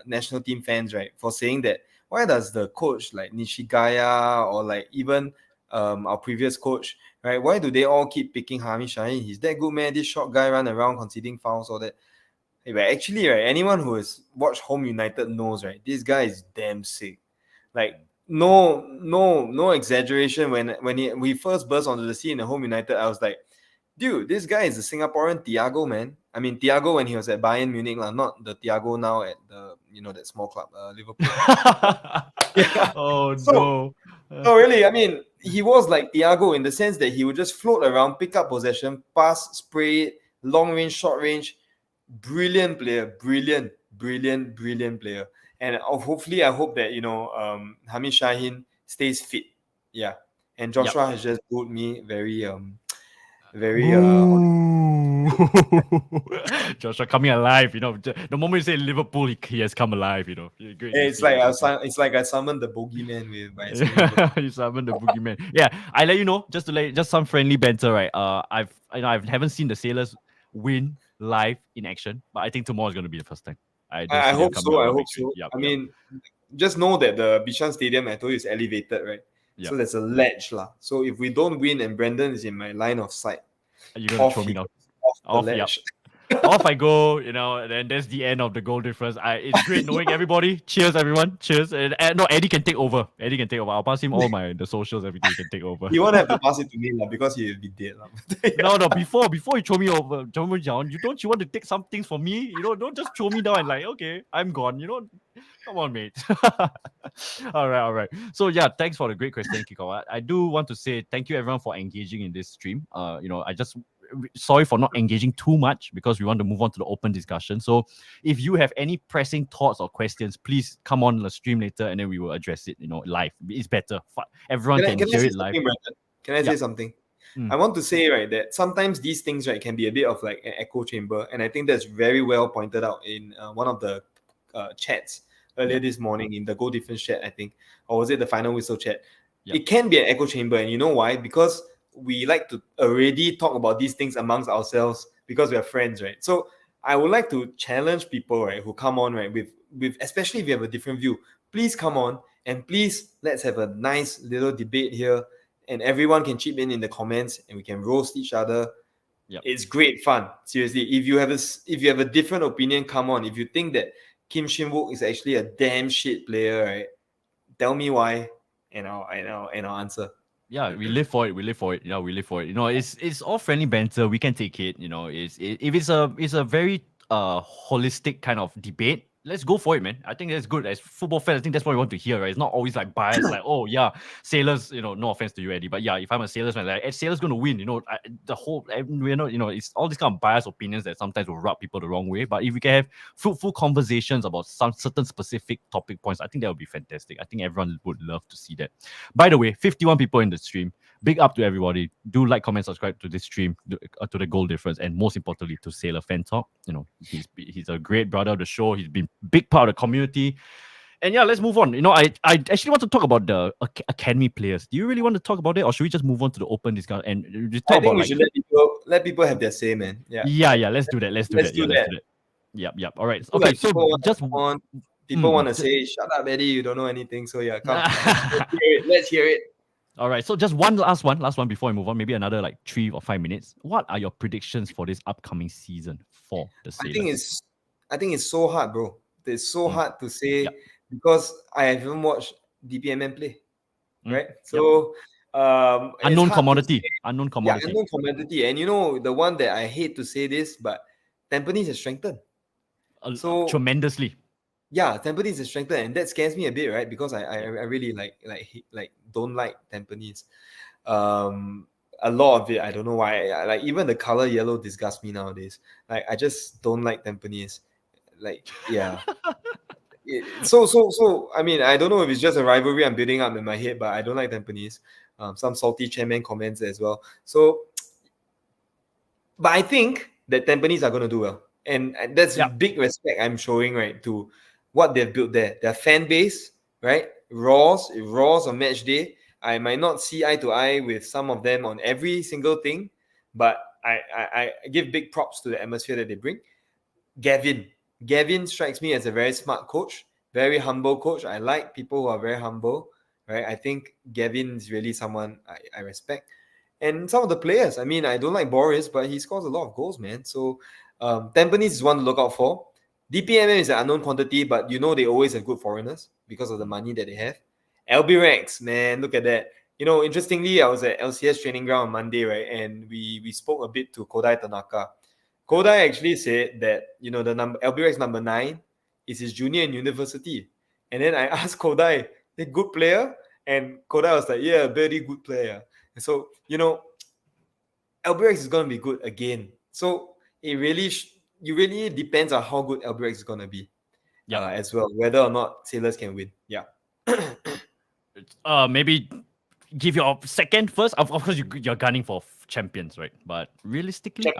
national team fans, right, for saying that. Why does the coach like Nishigaya or like even our previous coach, right? Why do they all keep picking Hamish Shaheen? He's that good, man. This short guy run around conceding fouls, all that. Hey, but actually, right, anyone who has watched Home United knows, right, this guy is damn sick. Like, no exaggeration. When we first burst onto the scene in Home United, I was like, dude, this guy is a Singaporean Thiago, man. I mean, Thiago when he was at Bayern Munich, not the Thiago now at the that small club, Liverpool. Yeah. Oh no. No, really. I mean, he was like Thiago in the sense that he would just float around, pick up possession, pass, spray, long range, short range. Brilliant player, brilliant player. And hopefully, I hope that Hamish Shaheen stays fit. Yeah, and Joshua has just told me very Joshua coming alive. The moment you say Liverpool, he has come alive. Great, it's like I summoned the bogeyman with my. You summoned the boogeyman. Yeah, I let you know just some friendly banter, right? I haven't seen the Sailors win live in action, but I think tomorrow is going to be the first time. I hope so. Yep, I mean, just know that the Bishan Stadium, I told you, is elevated, right? Yep. So there's a ledge, lah. So if we don't win and Brandon is in my line of sight, you're going to throw me down. Off the ledge. Off I go, and then that's the end of the goal difference. It's great knowing everybody. Cheers, everyone. Cheers. And no, Eddie can take over. I'll pass him all the socials, everything. He can take over. You won't have to pass it to me because he'll be dead. No, before you throw me over, don't you want to take some things for me? Don't just throw me down and like, okay, I'm gone. Come on, mate. All right. So yeah, thanks for the great question, Kiko. I do want to say thank you everyone for engaging in this stream. I just sorry for not engaging too much because we want to move on to the open discussion. So if you have any pressing thoughts or questions, please come on the stream later and then we will address it, live. It's better. Everyone can hear it live. Can I say something? I want to say, right, that sometimes these things, right, can be a bit of like an echo chamber. And I think that's very well pointed out in one of the chats earlier this morning in the goal difference chat, I think. Or was it the final whistle chat? It can be an echo chamber. And you know why? Because we like to already talk about these things amongst ourselves because we are friends, right? So I would like to challenge people, right, who come on, right, with especially if you have a different view. Please come on and please let's have a nice little debate here, and everyone can chip in the comments and we can roast each other. Yep. It's great fun. Seriously, if you have a different opinion, come on. If you think that Shin Wook is actually a damn shit player, right? Tell me why, and I'll answer. Yeah, we live for it. We live for it. Yeah, we live for it. It's all friendly banter. We can take it. If it's a very holistic kind of debate. Let's go for it, man. I think that's good. As football fans, I think that's what we want to hear, right? It's not always like biased, like, oh yeah, Sailors. No offense to you, Eddie, but yeah, if I'm a Sailors fan, like, Sailors going to win. The whole we're not. It's all these kind of biased opinions that sometimes will rub people the wrong way. But if we can have fruitful conversations about some certain specific topic points, I think that would be fantastic. I think everyone would love to see that. By the way, 51 people in the stream. Big up to everybody. Do like, comment, subscribe to this stream, to the Goal Difference, and most importantly to Sailor Fan Talk. He's a great brother of the show. He's been big part of the community. And yeah, let's move on. I actually want to talk about the academy players. Do you really want to talk about it, or should we just move on to the open discussion and just talk I think about we should let people have their say, man. Yeah. Yeah. Let's do that. Let's do that. Yep. All right. Okay. So just people want to say, "Shut up, Eddie. You don't know anything." So yeah, come. Let's hear it. All right, so just last one before we move on, maybe another like 3 or 5 minutes. What are your predictions for this upcoming season for the Sailors? I think it's so hard, bro. It's so hard to say because I haven't watched DPMN play, right? So unknown commodity. Yeah, unknown commodity. And the one that I hate to say this, but Tampines has strengthened so tremendously. Yeah, Tampines is strengthened, and that scares me a bit, right? Because I really don't like Tampines. A lot of it, I don't know why. Like even the color yellow disgusts me nowadays. Like I just don't like Tampines. Like yeah. So I mean, I don't know if it's just a rivalry I'm building up in my head, but I don't like Tampines. Some salty chairman comments as well. So, but I think that Tampines are going to do well, and that's big respect I'm showing, right, to what they've built there. Their fan base, right? Raws on match day. I might not see eye to eye with some of them on every single thing, but I give big props to the atmosphere that they bring. Gavin strikes me as a very smart coach, very humble coach. I like people who are very humble, right? I think Gavin is really someone I respect. And some of the players, I mean, I don't like Boris, but he scores a lot of goals, man. So Tampines is one to look out for. DPMM is an unknown quantity, but they always have good foreigners because of the money that they have. LB Ranks, man, look at that. Interestingly, I was at LCS training ground on Monday, right? And we spoke a bit to Kodai Tanaka. Kodai actually said that, the number LB Ranks number 9 is his junior in university. And then I asked Kodai, a good player? And Kodai was like, yeah, very good player. And so, LB Ranks is going to be good again. So it really depends on how good LBX is going to be as well, whether or not Sailors can win. Yeah. Maybe give your second first. Of course, you're gunning for champions, right? But realistically,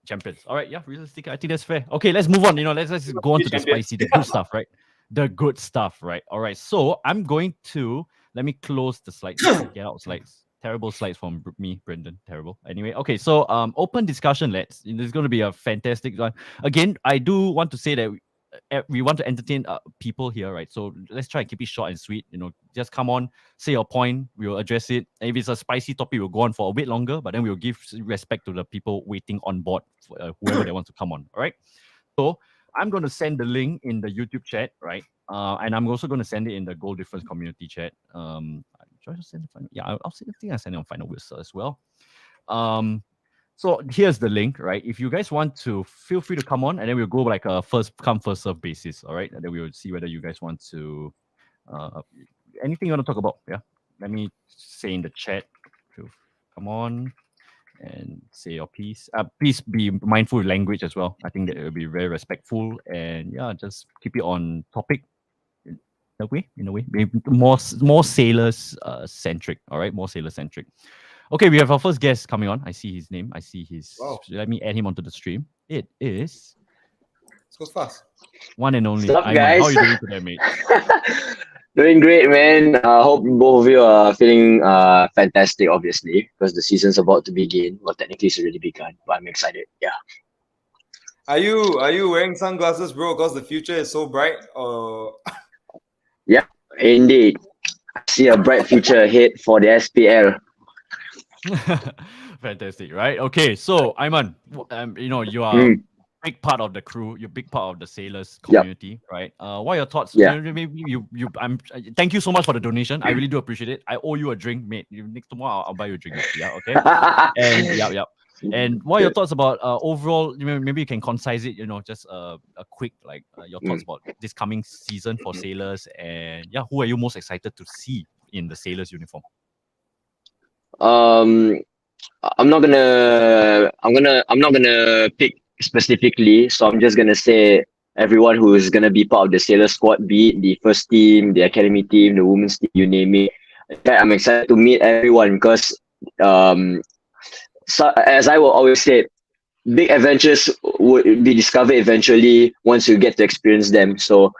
champions. All right, yeah, realistically, I think that's fair. Okay, let's move on. Let's go on to the spicy, the good stuff, right? The good stuff, right? All right, so I'm going to, let me close the slides, get out slides. Terrible slides from me, Brendan. Terrible. Anyway, okay. So, open discussion. There's going to be a fantastic one. Again, I do want to say that we want to entertain people here, right? So let's try and keep it short and sweet. Just come on, say your point. We'll address it. And if it's a spicy topic, we'll go on for a bit longer. But then we'll give respect to the people waiting on board, whoever they want to come on. All right. So I'm going to send the link in the YouTube chat, right? And I'm also going to send it in the Goal Difference community chat. Should I just send the final? Yeah, I'll send it on Final Whistle as well. So here's the link, right? If you guys want to, feel free to come on, and then we'll go like a first come, first serve basis, all right? And then we will see whether you guys want to, anything you want to talk about, yeah? Let me say in the chat to come on and say your piece. Please be mindful of language as well. I think that it will be very respectful, and yeah, just keep it on topic. In a way, maybe more Sailors centric. All right, more Sailor centric. Okay, we have our first guest coming on. I see his name. I see his. Wow. Let me add him onto the stream. It is. It goes fast. One and only. What's up, guys? How are you doing today, mate? Doing great, man. Hope both of you are feeling fantastic. Obviously, because the season's about to begin. Well, technically, it's already begun, but I'm excited. Yeah. Are you wearing sunglasses, bro? Because the future is so bright. Or yeah, indeed. I see a bright future ahead for the SPL. Fantastic, right? Okay, so Aiman, you are a big part of the crew. You're a big part of the sailors Yep. community, right? What are your thoughts? Yeah. Maybe thank you so much for the donation. I really do appreciate it. I owe you a drink, mate. Next tomorrow, I'll buy you a drink. Yeah, okay. And yeah. And what are your thoughts about overall? Maybe you can concise it. Just a quick your thoughts about this coming season for sailors, and who are you most excited to see in the sailors uniform? I'm not gonna pick specifically, so I'm just gonna say everyone who is gonna be part of the sailor squad, be it the first team, the academy team, the women's team, you name it. I'm excited to meet everyone because so, as I will always say, big adventures would be discovered eventually once you get to experience them. So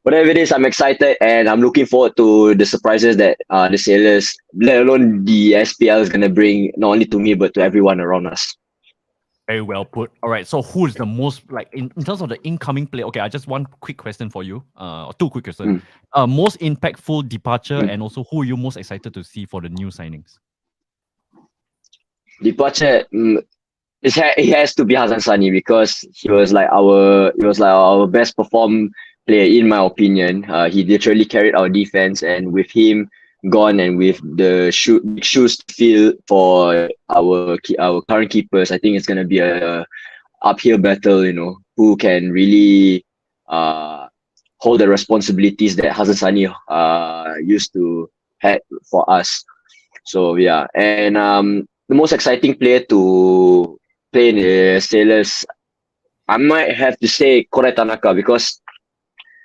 whatever it is, I'm excited and I'm looking forward to the surprises that the sailors, let alone the SPL, is gonna bring not only to me but to everyone around us. Very well put. All right. So who is the most in terms of the incoming player? Okay, I just one quick question for you. Or two quick questions. Most impactful departure and also who are you most excited to see for the new signings? Departure, it has to be Hasan Sani because he was like our best performed player in my opinion. He literally carried our defense, and with him gone and with the shoes to fill for our current keepers, I think it's gonna be a uphill battle. Who can really hold the responsibilities that Hasan Sani used to had for us. So yeah, and the most exciting player to play in the Sailors, I might have to say Koray Tanaka because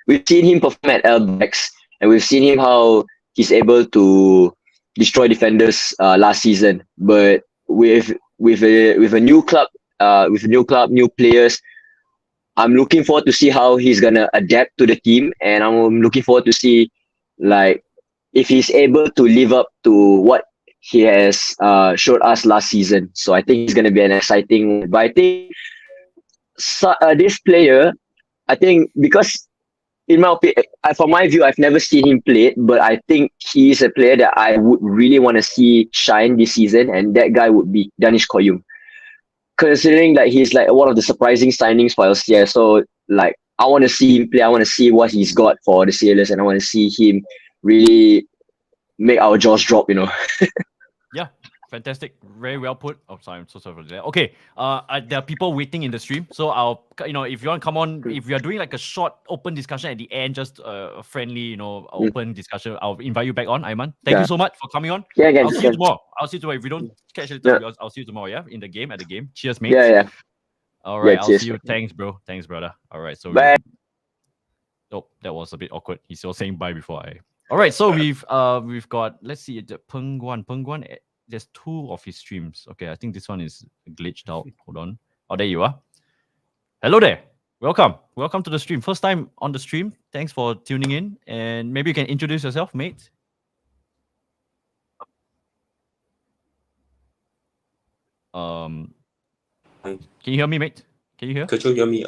we've seen him perform at LBX and we've seen him how he's able to destroy defenders last season. But with a new club, new players, I'm looking forward to see how he's gonna adapt to the team, and I'm looking forward to see if he's able to live up to what he has showed us last season. So I think he's going to be an exciting one. But I think this player, I think because in my opinion, from my view, I've never seen him play, but I think he's a player that I would really want to see shine this season, and that guy would be Danish Koyum. Considering that he's like one of the surprising signings for LCS, so I want to see him play. I want to see what he's got for the Sailors, and I want to see him really make our jaws drop. Yeah, fantastic. Very well put. Oh, sorry, I'm so sorry for that. Okay, there are people waiting in the stream, so I'll, if you want to come on, if we are doing like a short open discussion at the end, just a friendly, open discussion, I'll invite you back on, Aiman. Thank you so much for coming on. Yeah, again. I'll see you tomorrow. If we don't catch it, I'll see you tomorrow. Yeah, at the game. Cheers, mate. Yeah. All right, cheers. I'll see you. Thanks, bro. Thanks, brother. All right, so bye. Oh, that was a bit awkward. He's still saying bye before I. All right, so we've got, let's see, the Peng Guan. There's two of his streams. Okay, I think this one is glitched out. Hold on. Oh, there you are. Hello there. Welcome to the stream. First time on the stream. Thanks for tuning in, and maybe you can introduce yourself, mate. Can you hear me, mate? Can you hear? Could you hear me?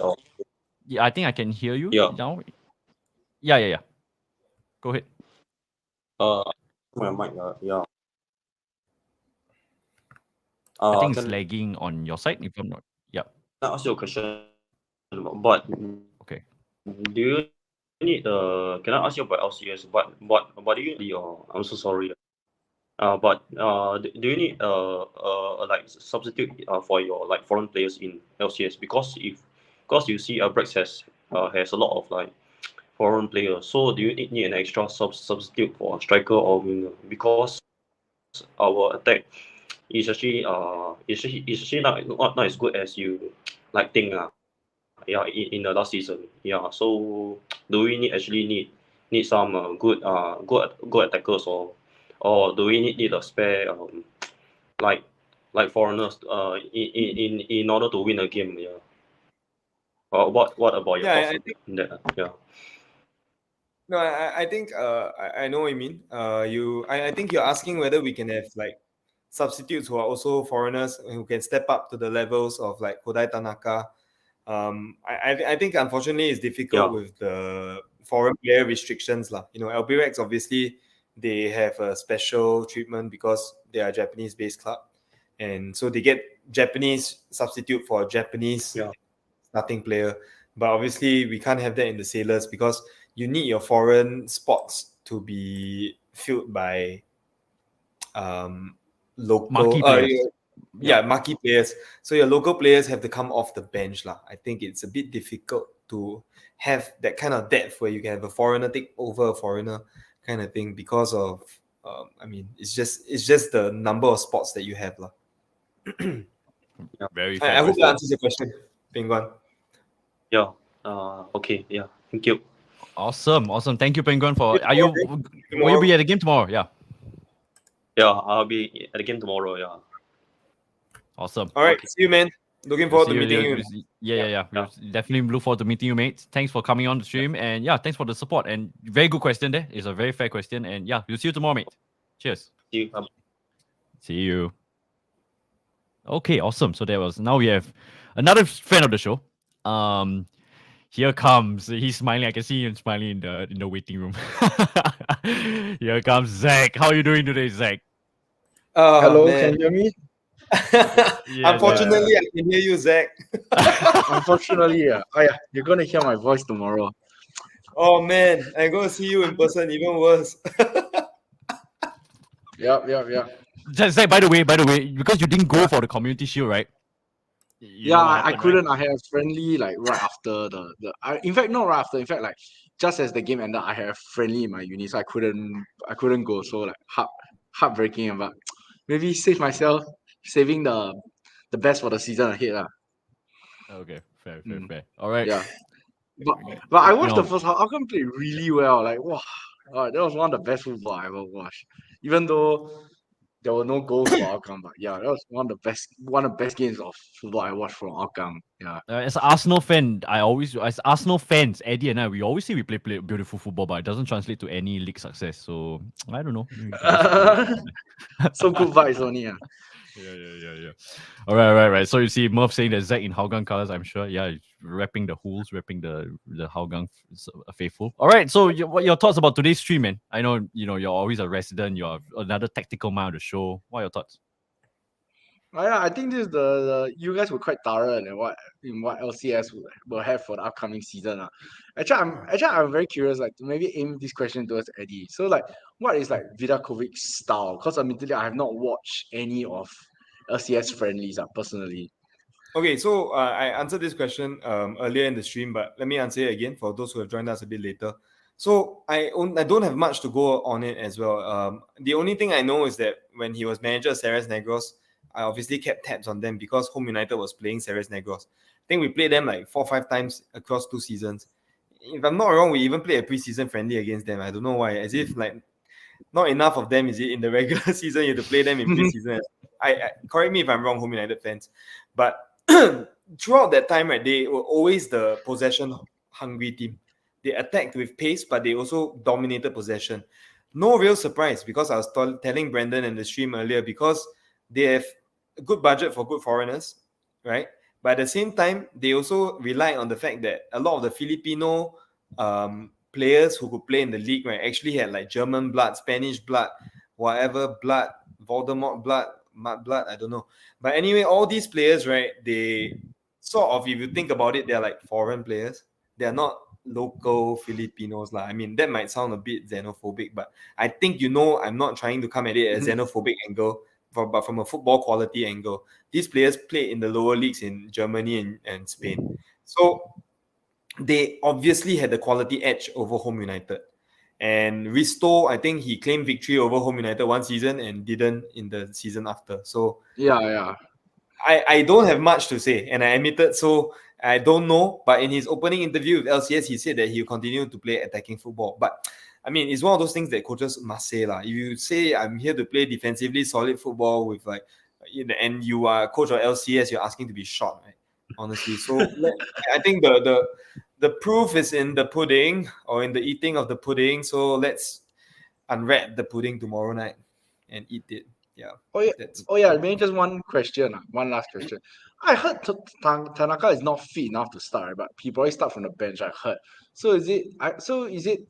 Yeah, I think I can hear you Yeah. now. Yeah. Go ahead. My mic. Yeah. I think it's lagging on your side. If I'm not, yeah. Can I ask you a question? But okay. Do you need Can I ask you about LCS? But do you need? I'm so sorry. But do you need like substitute for your like foreign players in LCS? Because you see, Brex has a lot of like foreign players. So do you need an extra substitute for a striker or winger? Because our attack is actually not as good as you like think in the last season. Yeah. So do we need some good attackers, or do we need a spare like foreigners in order to win a game? Yeah. What about your thoughts on that? Yeah. No, I think I know what you mean. I think you're asking whether we can have like substitutes who are also foreigners who can step up to the levels of like Kodai Tanaka. I think unfortunately it's difficult with the foreign player restrictions lah. LBRX obviously they have a special treatment because they are a Japanese-based club, and so they get Japanese substitute for a Japanese starting player. But obviously, we can't have that in the Sailors because you need your foreign spots to be filled by local Marquee players. marquee players. So your local players have to come off the bench lah. I think it's a bit difficult to have that kind of depth where you can have a foreigner take over a foreigner kind of thing because of it's just the number of spots that you have lah. Very fair. I hope that answers your question, Penguin. Yeah. Okay. Yeah. Thank you. Awesome. Thank you, Penguin. Will you be at the game tomorrow? Yeah. Yeah, I'll be at the game tomorrow. Yeah. Awesome. All right. Okay. See you, man. Looking forward to meeting you. Yeah. We definitely look forward to meeting you, mate. Thanks for coming on the stream, and thanks for the support. And very good question there. It's a very fair question, and we'll see you tomorrow, mate. Cheers. See you. See you. Okay, awesome. So now we have another friend of the show. Here comes. He's smiling. I can see him smiling in the waiting room. Here comes Zach. How are you doing today, Zach? Hello, man. can you hear me? Unfortunately, I can hear you, Zach. Unfortunately, you're gonna hear my voice tomorrow. Oh man, I'm gonna see you in person. Even worse. Yep. Zach, by the way, because you didn't go for the community shield, right? I couldn't. Right? I had a friendly right after in fact, not right after. In fact, just as the game ended, I had a friendly in my uni, so I couldn't go. So heartbreaking, but maybe saving the best for the season ahead lah. Okay, fair. All right. Yeah. But I watched the first half. Outcome played really well. Wow, that was one of the best football I ever watched. Even though there were no goals for Outcome, but that was one of the best games of football I watched from Outcome. Yeah. As an Arsenal fan, as Arsenal fans, Eddie and I, we always say we play beautiful football, but it doesn't translate to any league success. So I don't know. So good vibes only. Yeah. All right. So you see Murph saying that Zach in Hougang colors, I'm sure. Yeah, he's repping the Hools, repping the Hougang faithful. All right. So what your thoughts about today's stream, man? I know you're always a resident. You're another tactical mind of the show. What are your thoughts? I think this is the you guys were quite thorough in what LCS will have for the upcoming season. Actually, I'm very curious. To maybe aim this question towards Eddie. So what is Vidakovic's style? Because admittedly, I have not watched any of LCS friendlies personally. Okay, so I answered this question earlier in the stream, but let me answer it again for those who have joined us a bit later. So I don't have much to go on it as well. The only thing I know is that when he was manager of Ceres Negros, I obviously kept tabs on them because Home United was playing Ceres Negros. I think we played them 4 or 5 times across 2 seasons. If I'm not wrong, we even played a preseason friendly against them. I don't know why. As if not enough of them is it in the regular season. You have to play them in preseason. I correct me if I'm wrong, Home United fans. But throughout that time, right, they were always the possession hungry team. They attacked with pace, but they also dominated possession. No real surprise because I was telling Brandon in the stream earlier because they have a good budget for good foreigners, right? But at the same time, they also rely on the fact that a lot of the Filipino players who could play in the league, right, actually had German blood, Spanish blood, whatever blood, Voldemort blood, mud blood, I don't know. But anyway, all these players, right, they sort of, if you think about it, they're foreign players. They're not local Filipinos. I mean, that might sound a bit xenophobic, but I think I'm not trying to come at it as xenophobic angle, but from a football quality angle. These players play in the lower leagues in Germany and Spain. So they obviously had the quality edge over Home United. And Risto, I think he claimed victory over Home United one season and didn't in the season after. So yeah. I don't have much to say, and I admitted so. I don't know, but in his opening interview with LCS, he said that he'll continue to play attacking football. But I mean, it's one of those things that coaches must say lah. If you say I'm here to play defensively solid football with and you are coach of LCS, you're asking to be shot, right? Honestly, so I think the proof is in the pudding or in the eating of the pudding. So let's unwrap the pudding tomorrow night and eat it. Yeah. Oh yeah. Maybe just one last question. I heard Tanaka is not fit enough to start, but he probably start from the bench. I heard. So is it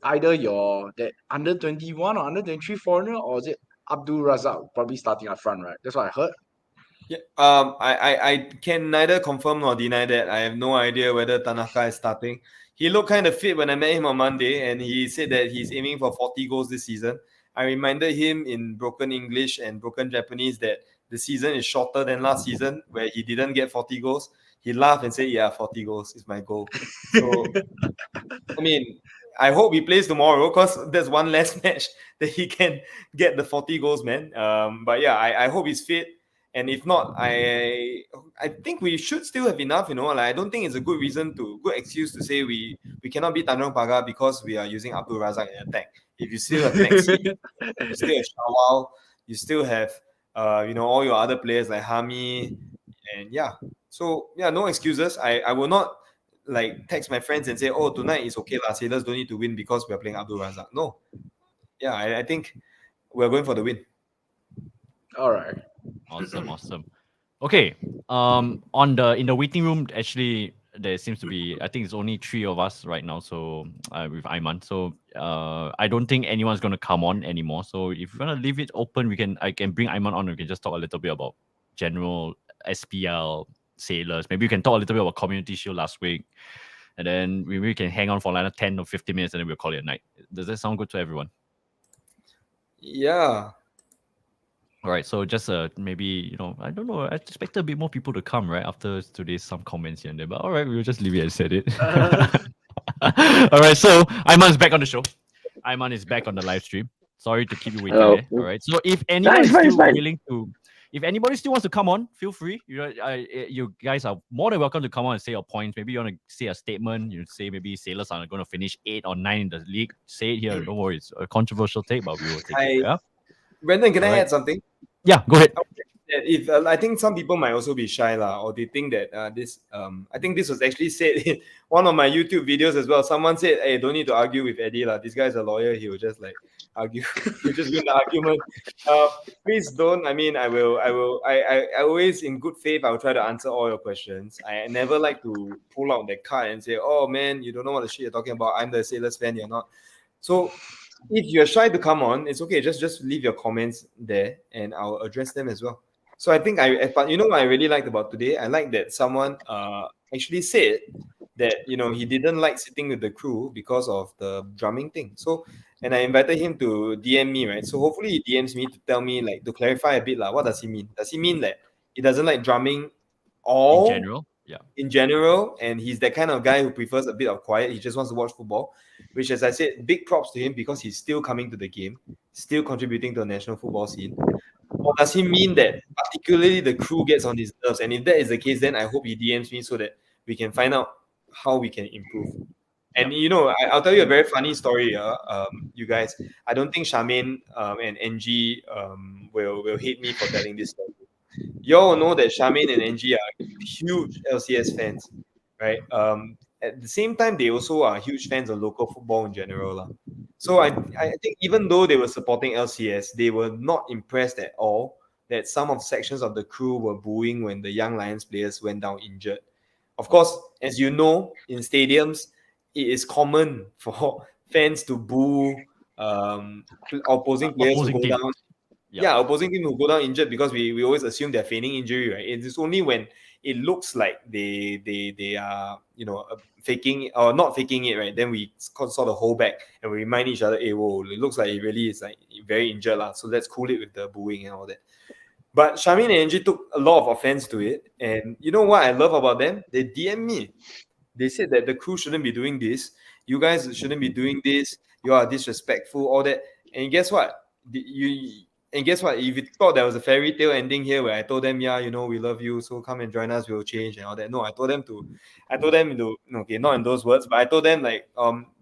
either that under 21 or under 23 foreigner, or is it Abdul Razak probably starting up front, right? That's what I heard. Yeah, I can neither confirm nor deny that. I have no idea whether Tanaka is starting. He looked kind of fit when I met him on Monday, and he said that he's aiming for 40 goals this season. I reminded him in broken English and broken Japanese that the season is shorter than last season, where he didn't get 40 goals. He laughed and said, "Yeah, 40 goals is my goal." So, I mean, I hope he plays tomorrow because there's one less match that he can get the 40 goals, man. But yeah, I hope he's fit. And if not, I think we should still have enough, Like, I don't think it's a good excuse to say we cannot beat Tanjong Pagar because we are using Abdul Razak in attack. If you still have Maxi, you still have Shawal, you still have all your other players like Hami, and yeah. So yeah, no excuses. I will not like text my friends and say, "Oh, tonight is okay lah. Sailors don't need to win because we're playing Abdul Razak." No. Yeah, I think we're going for the win. All right. Awesome. Okay. In the waiting room, actually, there seems to be, I think it's only 3 of us right now. So with Aiman, so I don't think anyone's gonna come on anymore. So if you wanna leave it open, I can bring Aiman on. We can just talk a little bit about general SPL sailors. Maybe we can talk a little bit about Community Shield last week, and then we can hang on for like 10 or 15 minutes, and then we'll call it a night. Does that sound good to everyone? Yeah. All right, so just maybe, I don't know, I expected a bit more people to come, right, after today's some comments here and there, but all right, we'll just leave it and said it. All right, so Aiman's back on the show. Aiman is back on the live stream. Sorry to keep you waiting there. All right, so if anyone is still willing to, if anybody still wants to come on, feel free. You guys are more than welcome to come on and say your points. Maybe you want to say a statement. You say maybe Sailors are going to finish 8 or 9 in the league. Say it here. Don't worry, it's a controversial take, but we will take it. Yeah. Brendan, can I Alright. add something? Yeah, go ahead. If I think some people might also be shy or they think that I think this was actually said in one of my YouTube videos as well. Someone said, "Hey, don't need to argue with Eddie lah. This guy's a lawyer. He will just like argue. He'll just win the argument." Please don't. I mean, I always in good faith I will try to answer all your questions. I never like to pull out that card and say, "Oh man, you don't know what the shit you're talking about. I'm the Sailors fan. You're not." So if you're shy to come on, it's okay. Just leave your comments there, and I'll address them as well. So I think but you know what I really liked about today? I like that someone actually said that he didn't like sitting with the crew because of the drumming thing. So, and I invited him to DM me, right? So hopefully he DMs me to tell me, like, to clarify a bit like, what does he mean? Does he mean that he doesn't like drumming In general, yeah. in general, and he's that kind of guy who prefers a bit of quiet. He just wants to watch football, which, as I said, big props to him because he's still coming to the game, still contributing to the national football scene. Or does he mean that particularly the crew gets on his nerves? And if that is the case, then I hope he DMs me so that we can find out how we can improve. And I'll tell you a very funny story, you guys. I don't think Charmaine and NG will hate me for telling this story. You all know that Charmaine and NG are huge LCS fans, right? At the same time, they also are huge fans of local football in general. So I think even though they were supporting LCS, they were not impressed at all that some of sections of the crew were booing when the Young Lions players went down injured. Of course, as you know, in stadiums, it is common for fans to boo opposing players who go down. Yeah, opposing team who go down injured because we always assume they're feigning injury, right? It is only when it looks like they are faking or not faking it, right? Then we sort of hold back and we remind each other, "Hey, whoa, it looks like it really is like very injured lah." So let's cool it with the booing and all that. But Charmaine and Angie took a lot of offense to it, and you know what I love about them? They DM me. They said that the crew shouldn't be doing this. You guys shouldn't be doing this. You are disrespectful, all that. And guess what? And guess what? If you thought there was a fairy tale ending here where I told them, yeah, we love you, so come and join us, we'll change and all that. No, I told them to, okay, not in those words, but I told them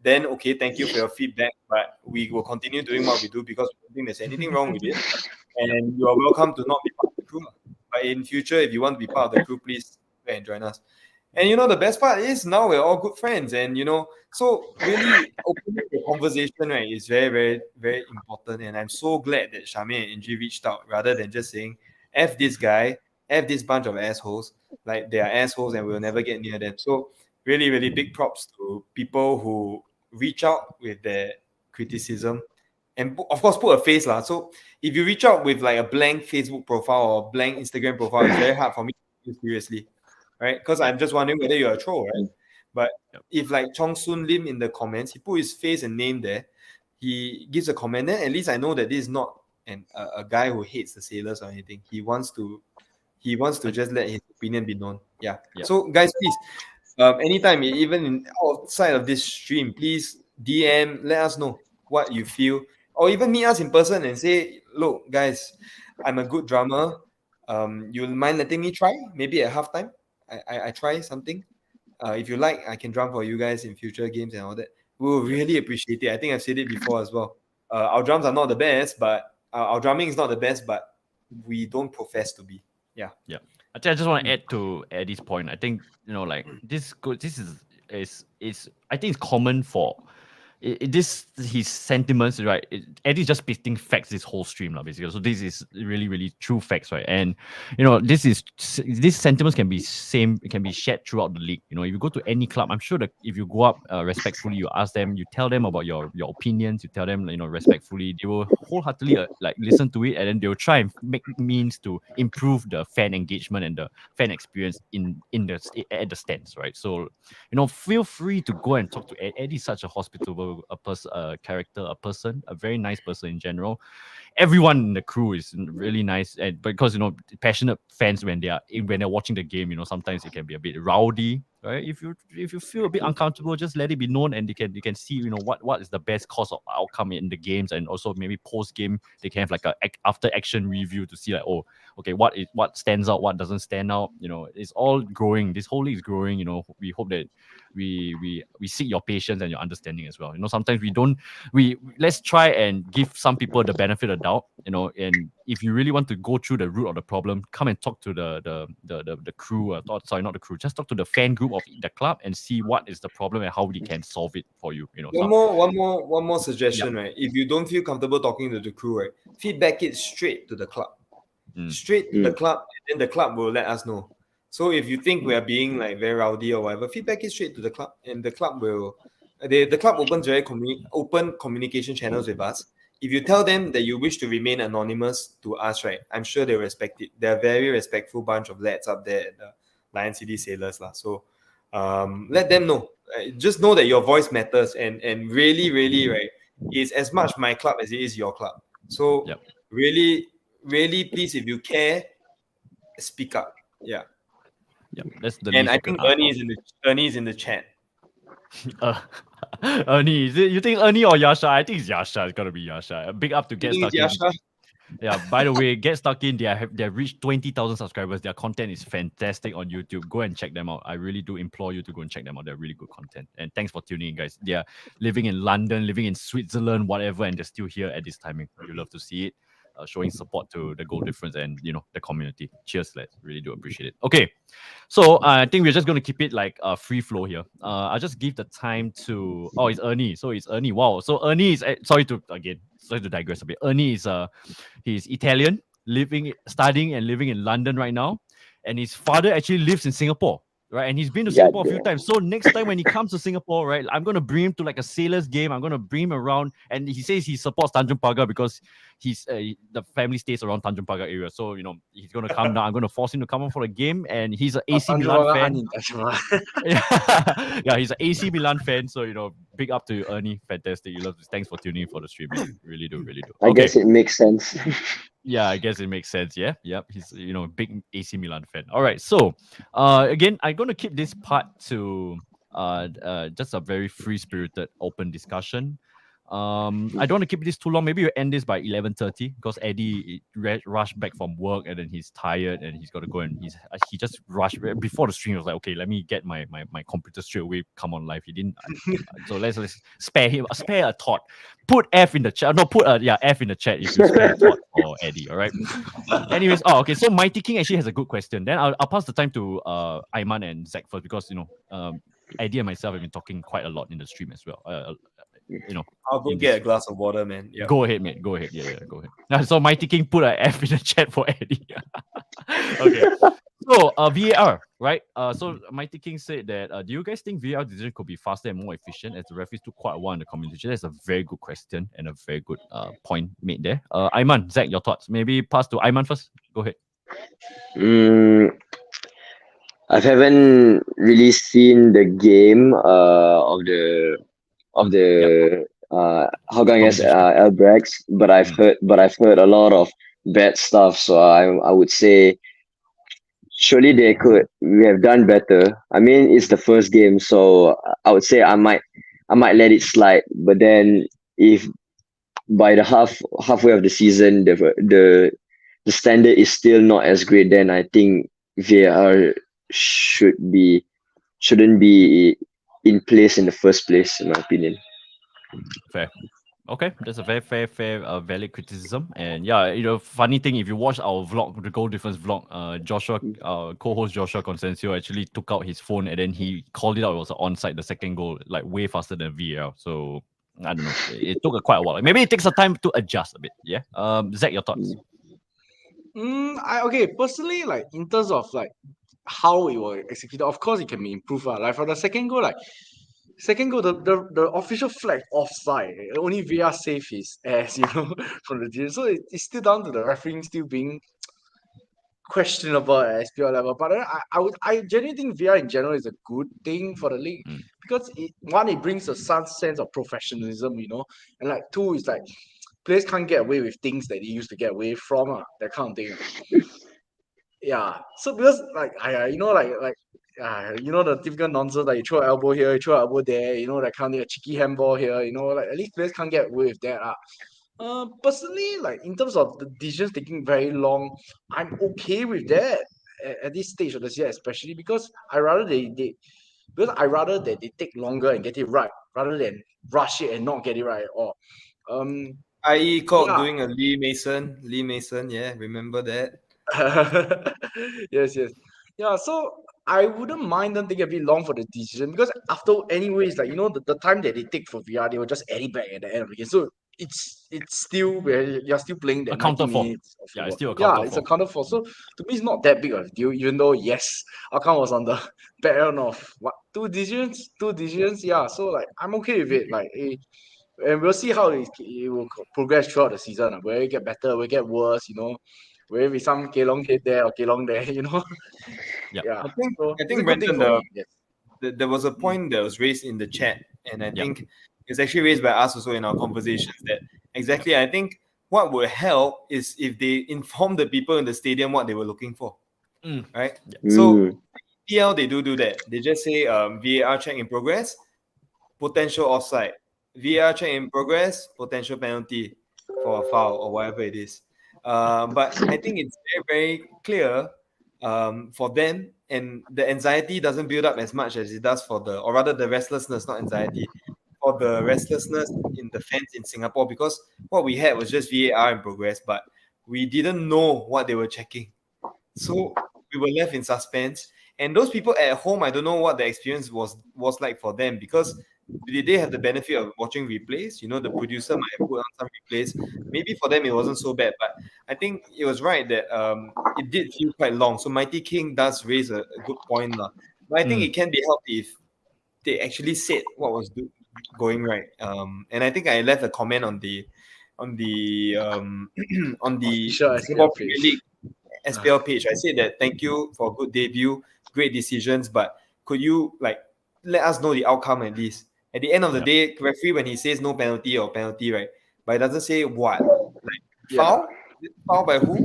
then okay, thank you for your feedback, but we will continue doing what we do because we don't think there's anything wrong with it. And you are welcome to not be part of the crew. But in future, if you want to be part of the crew, please go and join us. And the best part is now we're all good friends, and so really opening the conversation, right, is very, very, very important. And I'm so glad that Charmaine and Angie reached out rather than just saying, "F this guy, F this bunch of assholes." Like, they are assholes and we'll never get near them. So really, really big props to people who reach out with their criticism and of course put a face lah. So if you reach out with like a blank Facebook profile or blank Instagram profile, it's very hard for me to take you seriously, right? Because I'm just wondering whether you're a troll, right? But if like Chong Soon Lim in the comments, he put his face and name there, he gives a comment, then at least I know that this is not a guy who hates the sailors or anything. He wants to just let his opinion be known. Yeah. So guys, please, anytime, even outside of this stream, please DM, let us know what you feel, or even meet us in person and say, look, guys, I'm a good drummer. You'll mind letting me try? Maybe at halftime, I try something. If you like, I can drum for you guys in future games and all that. We'll really appreciate it. I think I've said it before as well. Our drums are not the best, but our drumming is not the best, but we don't profess to be. Yeah. I think I just want to add to Eddie's point. I think like this is I think it's common for his sentiments, right? Eddie's just spitting facts this whole stream, basically. So this is really, really true facts, right? And these sentiments can be shared throughout the league. If you go to any club, I'm sure that if you go up respectfully, you ask them, you tell them about your opinions, you tell them respectfully, they will wholeheartedly listen to it, and then they will try and make means to improve the fan engagement and the fan experience at the stands, right? So feel free to go and talk to Eddie. Eddie's such a hospitable character, a person, a very nice person in general. Everyone in the crew is really nice, and because passionate fans, when they're watching the game, sometimes it can be a bit rowdy, right? If you feel a bit uncomfortable, just let it be known, and you can see what is the best course of outcome in the games, and also maybe post game they can have like a after action review to see like, oh, okay, what stands out, what doesn't stand out. It's all growing. This whole league is growing. We hope that we seek your patience and your understanding as well. Sometimes let's try and give some people the benefit of doubt, and if you really want to go through the root of the problem, come and talk to the crew, sorry, not the crew, just talk to the fan group of the club and see what is the problem and how we can solve it for you. One more suggestion, right? If you don't feel comfortable talking to the crew, right, feedback it straight to the club. Straight to the club, and then the club will let us know. So if you think we are being like very rowdy or whatever, feedback it straight to the club, and the club will. The club opens very open communication channels with us. If you tell them that you wish to remain anonymous to us, right, I'm sure they'll respect it. They're a very respectful bunch of lads up there at the Lion City Sailors, lah. So let them know. Just know that your voice matters, and really, really, right, is as much my club as it is your club. So really, really, please, if you care, speak up. Yeah. That's the and I think Ernie is in the chat. Ernie, you think Ernie or Yasha? I think it's Yasha. It's gotta be Yasha. Big up to Get Stuck In. Yasha? Yeah, by the way, Get Stuck In, they have reached 20,000 subscribers. Their content is fantastic on YouTube. Go and check them out. I really do implore you to go and check them out. They're really good content. And thanks for tuning in, guys. They are living in London, living in Switzerland, whatever, and they're still here at this timing. You love to see it. Showing support to the Goal Difference and the community. Cheers, lads. Really do appreciate it. Okay, so I think we're just going to keep it like free flow here. I'll just give the time to it's Ernie. So it's Ernie. Wow. So Ernie is sorry to digress a bit. Ernie is he's Italian, studying and living in London right now, and his father actually lives in Singapore. Right, and he's been to Singapore a few times. So next time when he comes to Singapore, right, I'm gonna bring him to like a Sailors game. I'm gonna bring him around, and he says he supports Tanjung Pagar because he's the family stays around Tanjung Pagar area. So he's gonna come down. I'm gonna force him to come on for the game, and he's an AC Milan fan. Yeah, he's an AC Milan fan. So big up to Ernie. Fantastic. You love this. Thanks for tuning in for the stream. Man. Really do. I guess it makes sense. Yeah, I guess it makes sense. Yeah, yep. He's big AC Milan fan. All right, so again, I'm gonna keep this part to just a very free-spirited, open discussion. I don't want to keep this too long. Maybe we'll end this by 11:30 because Eddie rushed back from work and then he's tired and he's got to go and he just rushed before the stream. He was like, okay, let me get my computer straight away. Come on live. He didn't. So let's spare a thought. Put F in the chat. No, put F in the chat if you spare a thought for Eddie. All right. Anyways, okay. So Mighty King actually has a good question. Then I'll pass the time to Aiman and Zach first because Eddie and myself have been talking quite a lot in the stream as well. I'll go get a glass of water, man. Yep. Go ahead, mate. Go ahead. Yeah, go ahead. So Mighty King put an F in the chat for Eddie. Okay. So, VAR, right? So Mighty King said that, do you guys think VAR decision could be faster and more efficient as the referees took quite a while in the competition? That's a very good question and a very good point made there. Aiman, Zach, your thoughts? Maybe pass to Aiman first. Go ahead. Mm, I haven't really seen the game of the Hougang S Competition. Albrechts, but I've heard a lot of bad stuff. So I would say surely we have done better. I mean, it's the first game, so I would say I might let it slide. But then if by the halfway of the season the standard is still not as great, then I think VAR shouldn't be in place in the first place, in my opinion. Fair. Okay, that's a very fair, valid criticism. And yeah, funny thing, if you watch our vlog, the goal difference vlog, Joshua, co-host Joshua Consencio actually took out his phone and then he called it out. It was onside, the second goal, like way faster than VAR. So I don't know. It took quite a while. Maybe it takes some time to adjust a bit. Yeah. Zach, your thoughts? Okay, personally, like in terms of like how it was executed, of course it can be improved. Like for the second goal, the official flag offside. Only VR saved his ass, from the game. So it's still down to the refereeing still being questionable at SPL level. But I genuinely think VR in general is a good thing for the league because it brings a sense of professionalism, and like two is like players can't get away with things that they used to get away from, that kind of thing. Yeah. So because like the typical nonsense like you throw an elbow here, you throw an elbow there, that kind of thing, a cheeky handball here, like at least players can't get away with that. Personally, like in terms of the decisions taking very long, I'm okay with that at this stage of the year, especially because I rather that they take longer and get it right rather than rush it and not get it right at all. I.e. caught Yeah. doing a Lee Mason, yeah, remember that? Yes. Yeah, so I wouldn't mind them taking a bit long for the decision because after anyways, like the time that they take for VR, they will just add it back at the end of the game. So it's still where you're still playing that 90 Accounted for. minutes of Yeah, it's football. still accounted It's for. accounted for. So to me, it's not that big of a deal, even though yes, Akam was on the back end of two decisions. Yeah, so like I'm okay with it. Like and we'll see how it will progress throughout the season. Will it get better? Will it get worse? Will it be some Kelong hit there or Kelong there? Yep. Yeah. I think So it's a good thing Brendan, for me. Yes. there was a point that was raised in the chat, and I Yep. think it's actually raised by us also in our conversations that exactly I think what would help is if they inform the people in the stadium what they were looking for, right? So PL they do that. They just say VAR check in progress, potential offside, VAR check in progress, potential penalty for a foul or whatever it is. But I think it's very, very clear for them, and the anxiety doesn't build up as much as it does or rather the restlessness, not anxiety, for the restlessness in the fans in Singapore, because what we had was just VAR in progress, but we didn't know what they were checking. So we were left in suspense. And those people at home, I don't know what the experience was like for them, because did they have the benefit of watching replays? The producer might have put on some replays. Maybe for them it wasn't so bad, but I think it was right that it did feel quite long. So Mighty King does raise a good point. But I think it can be helped if they actually said what was going right. And I think I left a comment on the on the Official Singapore SPL Premier page. League SPL page. I said that thank you for a good debut, great decisions, but could you let us know the outcome at least? At the end of the day, referee when he says no penalty or penalty, right? But it doesn't say what. Foul? Foul by who?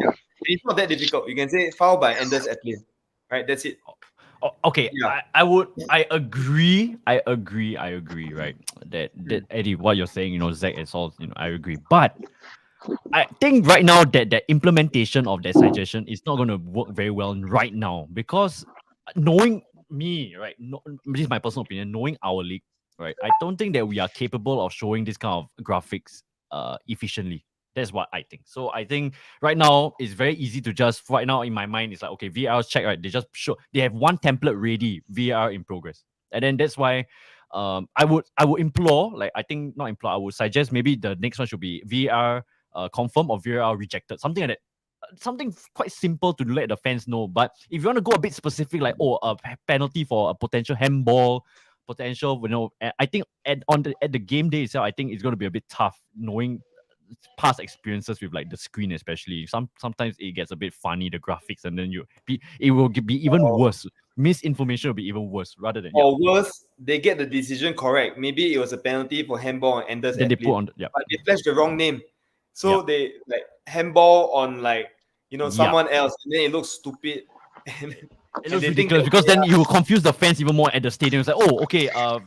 Yeah. And it's not that difficult. You can say foul by Anders Etlin. Right? That's it. Okay, Yeah. I agree, right? That Eddie, what you're saying, Zach is all, I agree. But I think right now that implementation of that suggestion is not going to work very well right now, because knowing me, right? This is my personal opinion. Knowing our league, right? I don't think that we are capable of showing this kind of graphics efficiently. That's what I think. So I think right now it's very easy to just right now in my mind it's like, okay, VR's check, right? They just show they have one template ready, VR in progress, and then that's why. I would implore, like I think not implore, I would suggest maybe the next one should be VR confirm or VAR rejected, something like that. something quite simple to let the fans know. But if you want to go a bit specific, like a penalty for a potential handball, potential, I think at the game day itself, I think it's going to be a bit tough knowing past experiences with like the screen, especially. Sometimes it gets a bit funny, the graphics, and then it will be even worse. Misinformation will be even worse rather than or worse, they get the decision correct. Maybe it was a penalty for handball on Anders. Then they put on but they flashed the wrong name, so they like handball on like someone else, and then it looks stupid. It looks ridiculous because then you will confuse the fans even more at the stadium. It's like, oh, okay, a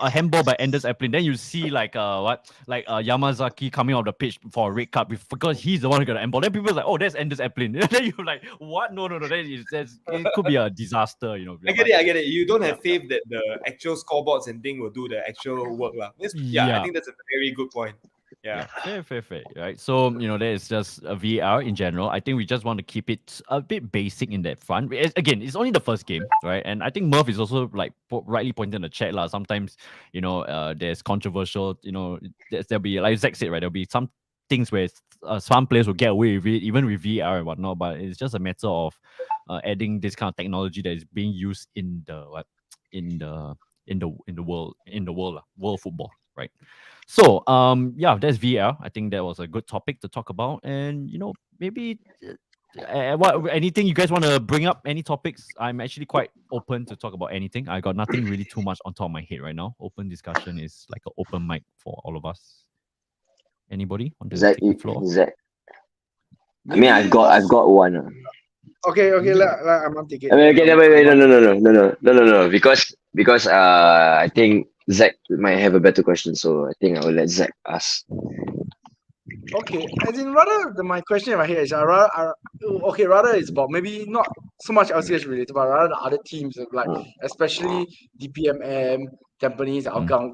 handball by Anders Eplin. Then you see Yamazaki coming off the pitch for a red card because he's the one who got the handball. Then people are like, oh, that's Anders Eplin. Then you're like, what? No. It could be a disaster, I get it. You don't have faith that the actual scoreboards and thing will do the actual work, lah. I think that's a very good point. Yeah. Fair. Right. So, that is just a VAR in general. I think we just want to keep it a bit basic in that front. Again, it's only the first game, right? And I think Murph is also like rightly pointed in the chat. Sometimes, there's controversial, there'll be, like Zach said, right? There'll be some things where some players will get away with it, even with VAR and whatnot. But it's just a matter of adding this kind of technology that is being used in the world football, right? So, that's VR. I think that was a good topic to talk about. And, maybe anything you guys want to bring up, any topics? I'm actually quite open to talk about anything. I got nothing really too much on top of my head right now. Open discussion is like an open mic for all of us. Anybody want to take the floor? Zach. I mean, I've got one. Okay, I'm not taking. No. Because I think Zach might have a better question, so I think I will let Zach ask. Okay, as in my question in my head is rather it's about maybe not so much LCS related, but rather the other teams like especially DPMM, Tampines, Hougang.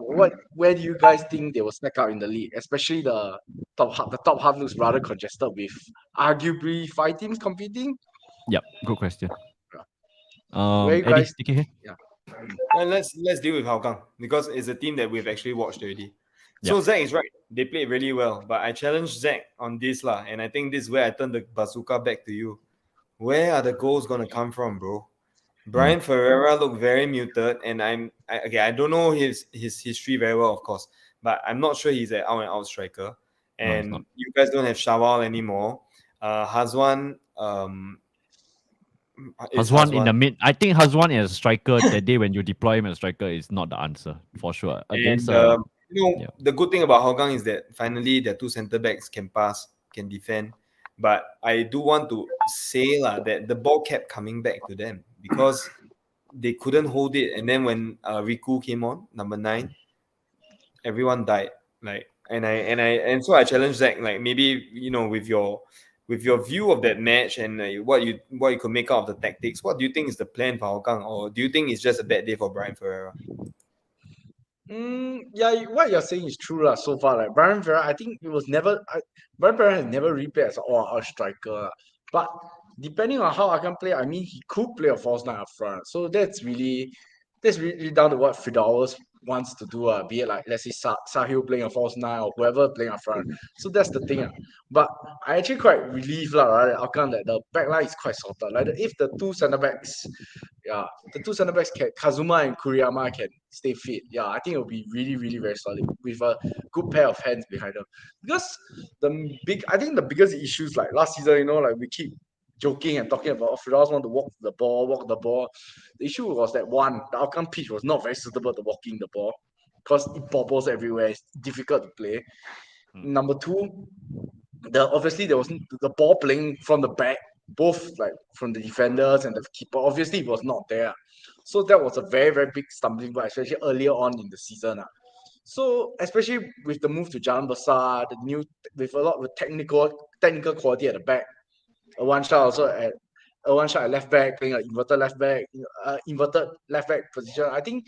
Where do you guys think they will stack out in the league? Especially the top half. The top half looks rather congested with arguably 5 teams competing. Yep, good question. Where you Eddie, guys? take it here. Yeah. Well, let's deal with Hougang because it's a team that we've actually watched already. So Zach is right. They played really well, but I challenged Zach on this lah, and I think this is where I turn the bazooka back to you. Where are the goals gonna come from, bro? Brian Ferreira looked very muted, and I don't know his history very well, of course, but I'm not sure he's an out-and-out striker. And you guys don't have Shawal anymore. Hazwan. Hazwan in the mid. I think Hazwan as a striker that day when you deploy him as a striker is not the answer for sure. Against the good thing about Hougang is that finally their 2 centre backs can pass, can defend. But I do want to say that the ball kept coming back to them because they couldn't hold it. And then when Riku came on, number 9, everyone died. So I challenged Zach, maybe with your view of that match and what you could make out of the tactics, what do you think is the plan for Hougang, or do you think it's just a bad day for Brian Ferreira? What you're saying is true so far. Like Brian Ferreira, I think Brian Ferreira has never really played as a striker. But depending on how Hougang play, I mean, he could play a false 9 up front. So that's really down to what Fidalis wants to do. Be it like, let's say Sahil playing a false 9 or whoever playing up front. So that's the thing. But I actually quite relieved Hougang that the back line is quite sorted. Like if the 2 centre backs, Kazuma and Kuriyama can stay fit. I think it will be really, really very solid with a good pair of hands behind them. Because I think the biggest issues like last season, we keep joking and talking about Fidalis want to walk the ball. The issue was that one, the outcome pitch was not very suitable to walking the ball because it bobbles everywhere. It's difficult to play. Number 2, obviously there was the ball playing from the back, both like from the defenders and the keeper. Obviously it was not there. So that was a very, very big stumbling block, especially earlier on in the season. So especially with the move to Jalan Besar, with a lot of technical quality at the back. A one shot at left back, playing an inverted left back position. I think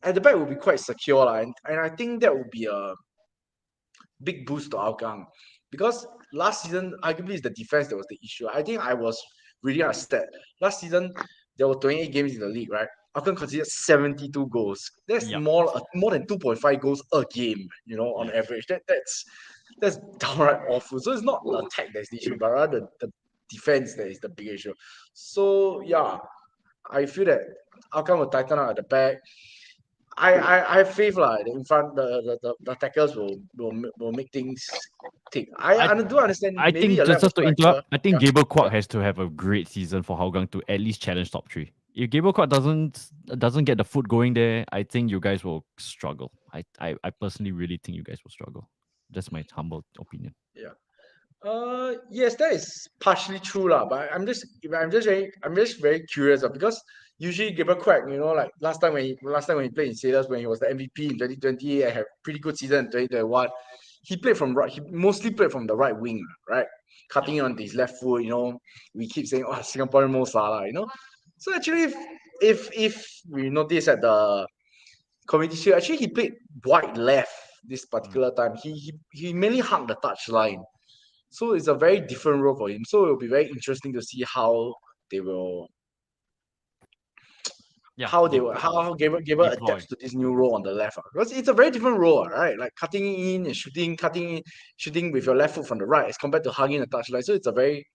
at the back will be quite secure, and I think that will be a big boost to Hougang because last season arguably it's the defense that was the issue. I think I was really upset. Last season there were 28 games in the league, right? Hougang conceded 72 goals. That's more than 2.5 goals a game, on average. that's downright awful. So it's not the attack that's the issue, but rather the defense that is the big issue. So yeah, I feel that Alcon will tighten up at the back. I have faith that in front the attackers will make things tick. I do understand. I maybe think a lack just of to striker. interrupt, I think Yeah. Gabriel Kwok has to have a great season for Hougang to at least challenge top 3. If Gabriel Kwok doesn't get the foot going there, I think you guys will struggle. I personally really think you guys will struggle. That's my humble opinion. Yes, that is partially true lah. But I'm just very curious because usually Gabriel Quack, like last time when he played in Sailors, when he was the MVP in 2020 and had pretty good season in 2021, he played from right. He mostly played from the right wing, right, cutting on his left foot. We keep saying, "Oh, Singaporean Mo Salah," So actually, if we notice at the Community Shield, actually he played wide left this particular time. He mainly hugged the touchline. So it's a very different role for him. So it'll be very interesting to see how they will how Gabriel deploy. adapts to this new role on the left. Because it's a very different role, right? Like cutting in and shooting with your left foot from the right as compared to hugging the touchline. So it's a very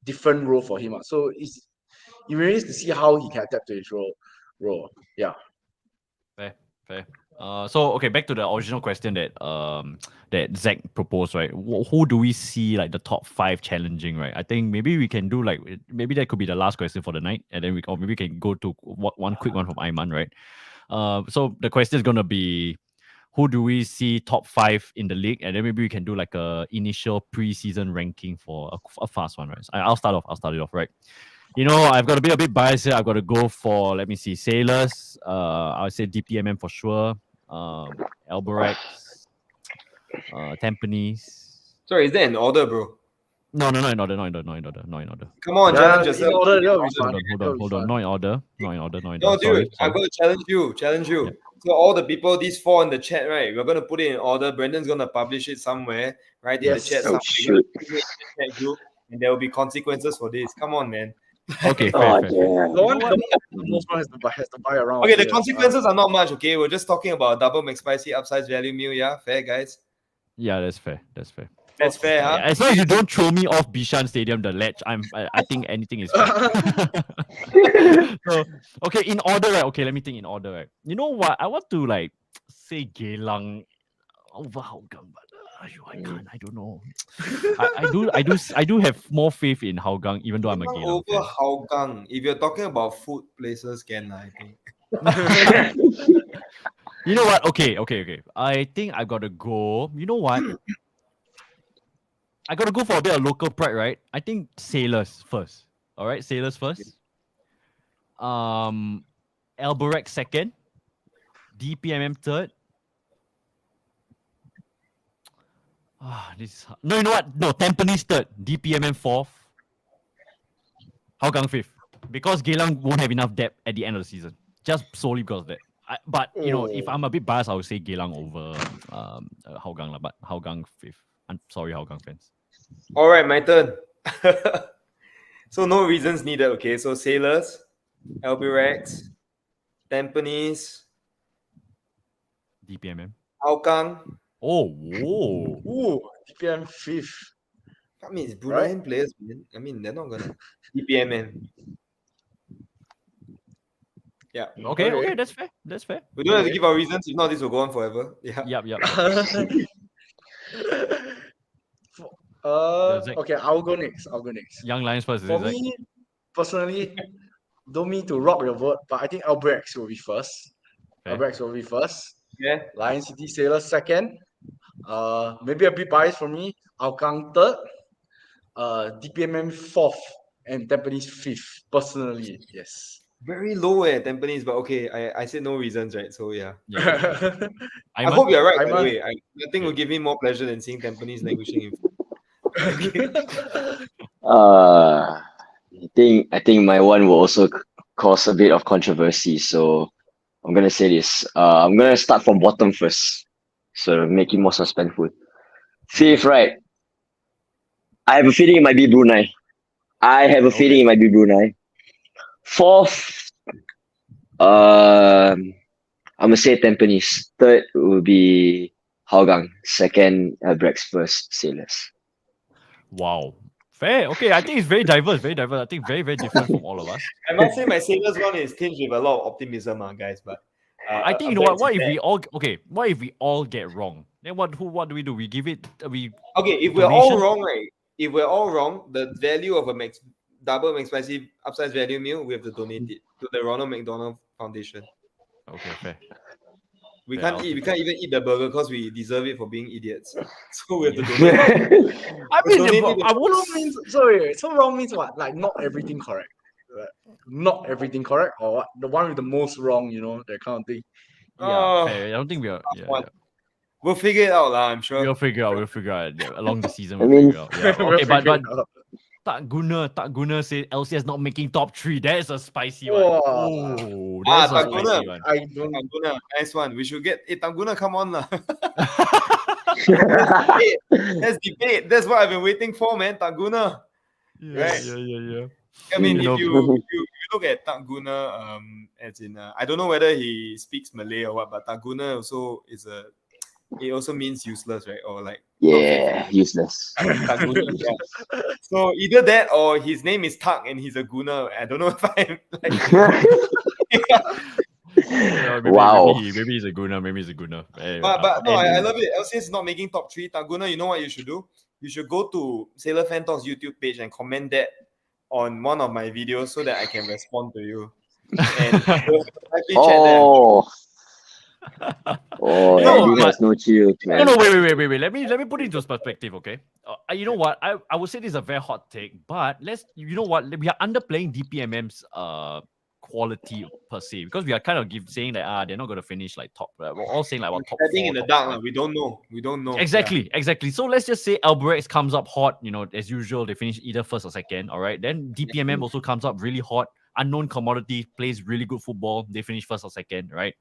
different role for him. So it remains to see how he can adapt to his role. Yeah. Fair. So okay, back to the original question that that Zach proposed, right? Who do we see like the top 5 challenging, right? I think maybe we can do maybe that could be the last question for the night, and then maybe we can go to one quick one from Ayman, right? So the question is gonna be, who do we see top 5 in the league, and then maybe we can do like a initial pre-season ranking for a fast one, right? So I'll start it off, right? I've got to be a bit biased here. I've got to go for, let me see, Sailors. I would say DPMM for sure. Alborex, Tampines. Sorry, is that in order, bro? No, in order. Come on, challenge yourself. In order, that'll be fun. Hold on. Not in order. No, dude, Sorry. I'm going to challenge you. Yeah. So all the people, these 4 in the chat, right? We're going to put it in order. Brendan's going to publish it somewhere, right? In the chat somewhere. shoot. And there will be consequences for this. Come on, man. Okay, Oh, fair. damn. The one most one has to buy around. Okay, the consequences are not much, okay? We're just talking about a double McSpicy upsize value meal, yeah? Fair, guys? Yeah, that's fair. That's fair, huh? As long as you don't throw me off Bishan Stadium, the ledge, I think anything is fair. So, okay, in order, right? Okay, let me think in order, right? You know what? I want to say Geylang over Hougang, but I can't. I don't know. I do have more faith in Hougang, even though I'm a Geylang Over fan. Hougang. If you're talking about food places, can I think? You know what? Okay. I think I gotta go. You know what? I gotta go for a bit of local pride, right? I think Sailors first. All right, Sailors first. Alborex second. DPMM third. No, you know what? No, Tampines third. DPMM fourth. Hougang fifth. Because Geylang won't have enough depth at the end of the season. Just solely because of that. But if I'm a bit biased, I would say Geylang over Hougang, but Hougang fifth. I'm sorry, Hougang fans. All right, my turn. So no reasons needed, okay? So Sailors, Albirex, Tampines, DPMM. Hougang. Oh, whoa. Ooh, DPM 5th. I mean, it's Bruneian players, man. I mean, they're not gonna DPMM. Yeah. Okay, that's fair. We don't have to give our reasons. If not, this will go on forever. Yeah. Yep. Okay, I'll go next. Young Lions first. For me, personally, don't mean to rock your vote, but I think Albrecht will be first. Yeah. Lion City Sailors second. Maybe a bit biased for me. Hougang third. DPMM fourth, and Tampines fifth. Personally, yes. Very low Tampines, but okay, I said no reasons, right? So yeah. I Ayman? hope you're right, by the Ayman. way. Nothing will give me more pleasure than seeing Tampines languishing in I think my one will also cause a bit of controversy. So I'm gonna say this. I'm gonna start from bottom first, so to make it more suspenseful. Fifth, right? I have a feeling it might be Brunei. Fourth, I'm gonna say Tampines. Third will be Hougang, second Brex, first Sailors. Wow. Fair. Okay, I think it's very diverse, very diverse. I think very, very different from all of us. I must say my Sailors one is tinged with a lot of optimism, guys. But I think you know what? What if we all What if we all get wrong? Then what do we do? We give it okay, if we're all donation? wrong, right? If we're all wrong, the value of a double McSpicy upsize value meal, we have to donate it to the Ronald McDonald Foundation. Okay, fair. We Fair, can't even eat the burger because we deserve it for being idiots. So we have to Yeah. donate. I mean, donate it to- I wouldn't. Wrong means sorry. So wrong means what? Like not everything correct. Right? Not everything correct, or what? The one with the most wrong, that kind of thing. Yeah, fair. I don't think we are. Yeah, one. yeah. We'll figure it out, I'm sure. We'll figure out. Yeah, along the season. I We'll mean- figure out. Yeah. We'll Okay, but figure it out. Tak Guna said LCS not making top 3. That's a spicy one. Wow. Oh, that's a Tak Guna. spicy one. I don't. Tanguna, nice one. We should get Tanguna, come on lah. Let's debate. That's what I've been waiting for, man. Tanguna. Yeah, Right. yeah. I mean, You know- if you look at Tanguna, as in I don't know whether he speaks Malay or what, but Tanguna also it also means useless, right? Or like Yeah, useless. Tanguna, yeah. So either that or his name is Tak and he's a Guna. I don't know if I'm like Yeah, maybe, Wow. Maybe he's a Guna. Anyway, But no, I love it. LCS is not making top 3. Taguna, you know what you should do? You should go to Sailor Fan Talk's YouTube page and comment that on one of my videos so that I can respond to you. And we'll actually chat there. Oh. Oh, No, Andy has no chill, man. No, wait. Let me put it into perspective, okay? You know what? I would say this is a very hot take, but you know what? We are underplaying DPMM's quality per se because we are kind of saying that they're not going to finish like top. We're all saying like what top. I think 4, in the top dark, 5. we don't know. We don't know. Exactly. So let's just say Albirex comes up hot, as usual. They finish either first or second. All right. Then DPMM also comes up really hot. Unknown commodity, plays really good football. They finish first or second, right?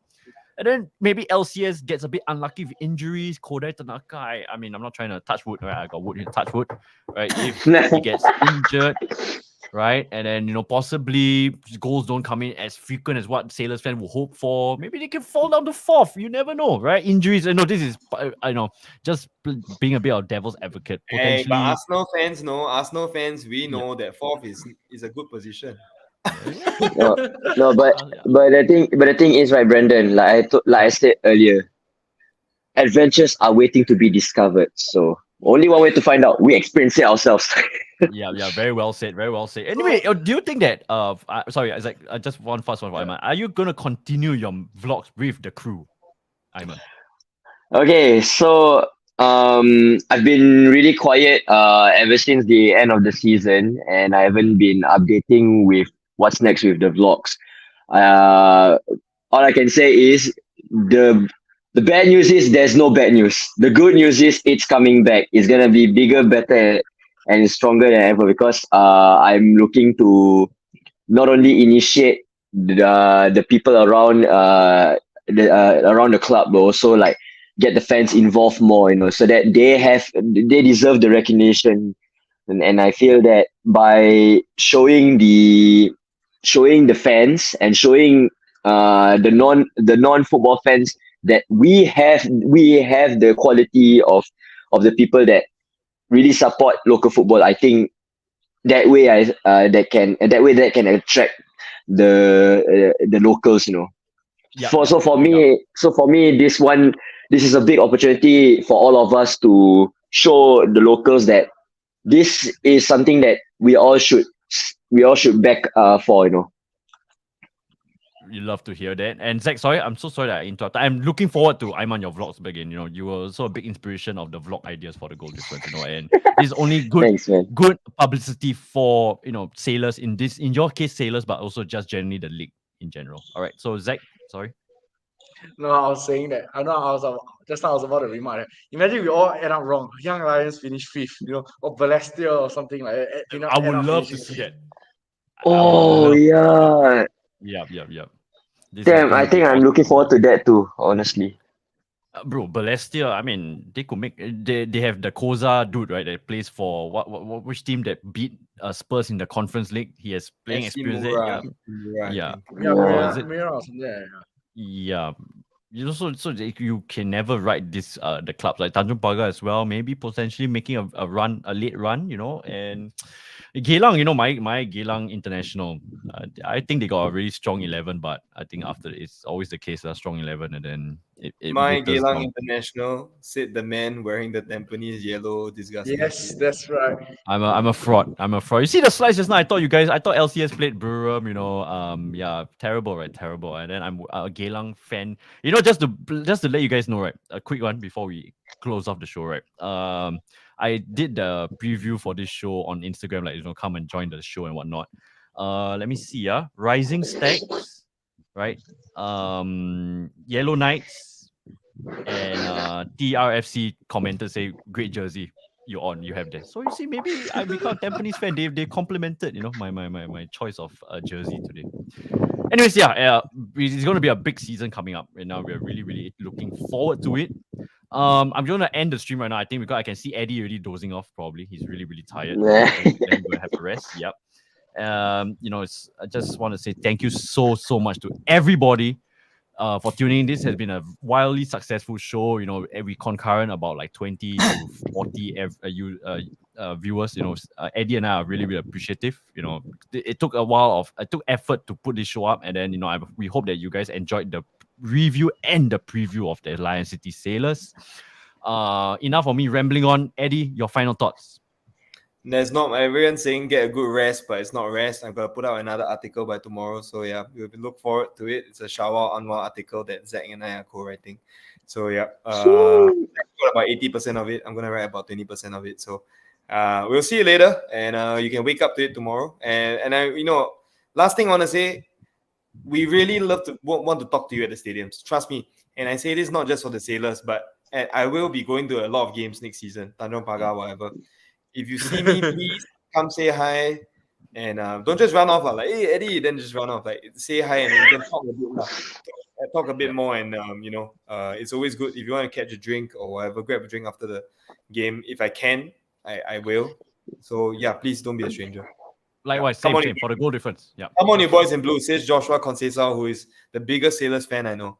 And then maybe LCS gets a bit unlucky with injuries. Kodai Tanaka, I mean, I'm not trying to touch wood, right? I got wood here, touch wood, right? If he gets injured, right? And then, possibly goals don't come in as frequent as what Sailors fans will hope for. Maybe they can fall down to 4th. You never know, right? Injuries. This is, just being a bit of devil's advocate. Hey, Potentially. but Arsenal fans, we know that 4th is a good position. No, but the thing is, right, Brandon, like I said earlier, adventures are waiting to be discovered. So only one way to find out. We experience it ourselves. Yeah, very well said. Anyway, do you think that sorry, Isaac, just one fast one for Aiman. Are you gonna continue your vlogs with the crew, Aiman? Okay, so I've been really quiet ever since the end of the season, and I haven't been updating with what's next with the vlogs. All I can say is the bad news is there's no bad news. The good news is it's coming back. It's gonna be bigger, better, and stronger than ever because I'm looking to not only initiate the people around around the club, but also like get the fans involved more, so that they deserve the recognition. And I feel that by showing the fans and showing the non football fans that we have the quality of the people that really support local football, I think that way that can attract the locals, Yeah. So for me, this is a big opportunity for all of us to show the locals that this is something that we all should back for, You love to hear that. And Zach, sorry, I'm so sorry that I interrupted. I'm looking forward to Aiman your vlogs again. You were also a big inspiration of the vlog ideas for the goal difference. And it's only good Thanks, man. good publicity for Sailors in your case Sailors, but also just generally the league in general. All right. So Zach, sorry. No, I was saying that. I was about to remark that. Imagine we all end up wrong. Young Lions finish 5th, or Balestier or something like that. I would love to see that. Oh yeah. Yep. This is Damn, gonna I think be I'm awesome. looking forward to that too, honestly. Bro, Balestier, I mean, they could make. They have the Koza dude, right? That plays for which team that beat Spurs in the Conference League? He has playing FC experience. Mura, Yeah. Yeah, Is it? Mira or something. Yeah. Yeah. You know, so you can never ride this the clubs like Tanjung Pagar as well. Maybe potentially making a late run, you know, and Geylang, you know, my Geylang International. I think they got a really strong 11, but I think after it's always the case, a strong 11, and then it My withers Geylang down. International, said the man wearing the Tampines yellow disgusting. Yes, that's right. I'm a fraud. I'm a fraud. You see the slides just now? I thought LCS played Burham, you know. Yeah, terrible, right? Terrible. And then I'm a Geylang fan. You know, just to let you guys know, right? A quick one before we close off the show, right? I did the preview for this show on Instagram, like, you know, come and join the show and whatnot. Let me see, Rising Stacks, right? Yellow Knights and TRFC commented say great jersey. You have this. So you see, maybe I become a Tampines fan. They complimented, you know, my choice of jersey today. Anyways, it's going to be a big season coming up, and now we're really looking forward to it. I'm going to end the stream right now. I think because I can see Eddie already dozing off. Probably he's really tired. Nah. Then we're gonna have a rest. Yep. You know, I just want to say thank you so much to everybody. For tuning in. This has been a wildly successful show. You know, every concurrent about like 20 to 40 viewers. You know, Eddie and I are really appreciative. You know, it took a while it took effort to put this show up, and then, you know, we hope that you guys enjoyed the review and the preview of the Lion City Sailors. Enough of me rambling on. Eddie, your final thoughts. There's not everyone saying get a good rest, but it's not rest. I'm gonna put out another article by tomorrow. So yeah, we'll look forward to it. It's a Shawwal Anwar article that Zach and I are co-writing. So yeah, I got about 80% of it. I'm gonna write about 20% of it. So we'll see you later, and you can wake up to it tomorrow. And I, you know, last thing I want to say, we really want to talk to you at the stadiums. Trust me. And I say this not just for the Sailors, but I will be going to a lot of games next season. Tanjong Pagar, whatever. If you see me, please come say hi, and don't just run off like, hey Eddie, then just run off. Like, say hi and we can talk a bit, talk a bit more. And you know, it's always good if you want to catch a drink or whatever, grab a drink after the game. If I can, I will. So yeah, please don't be a stranger. Likewise, same for the goal difference. Yeah, come on, you boys in blue, says Joshua Conceição, who is the biggest Sailors fan I know.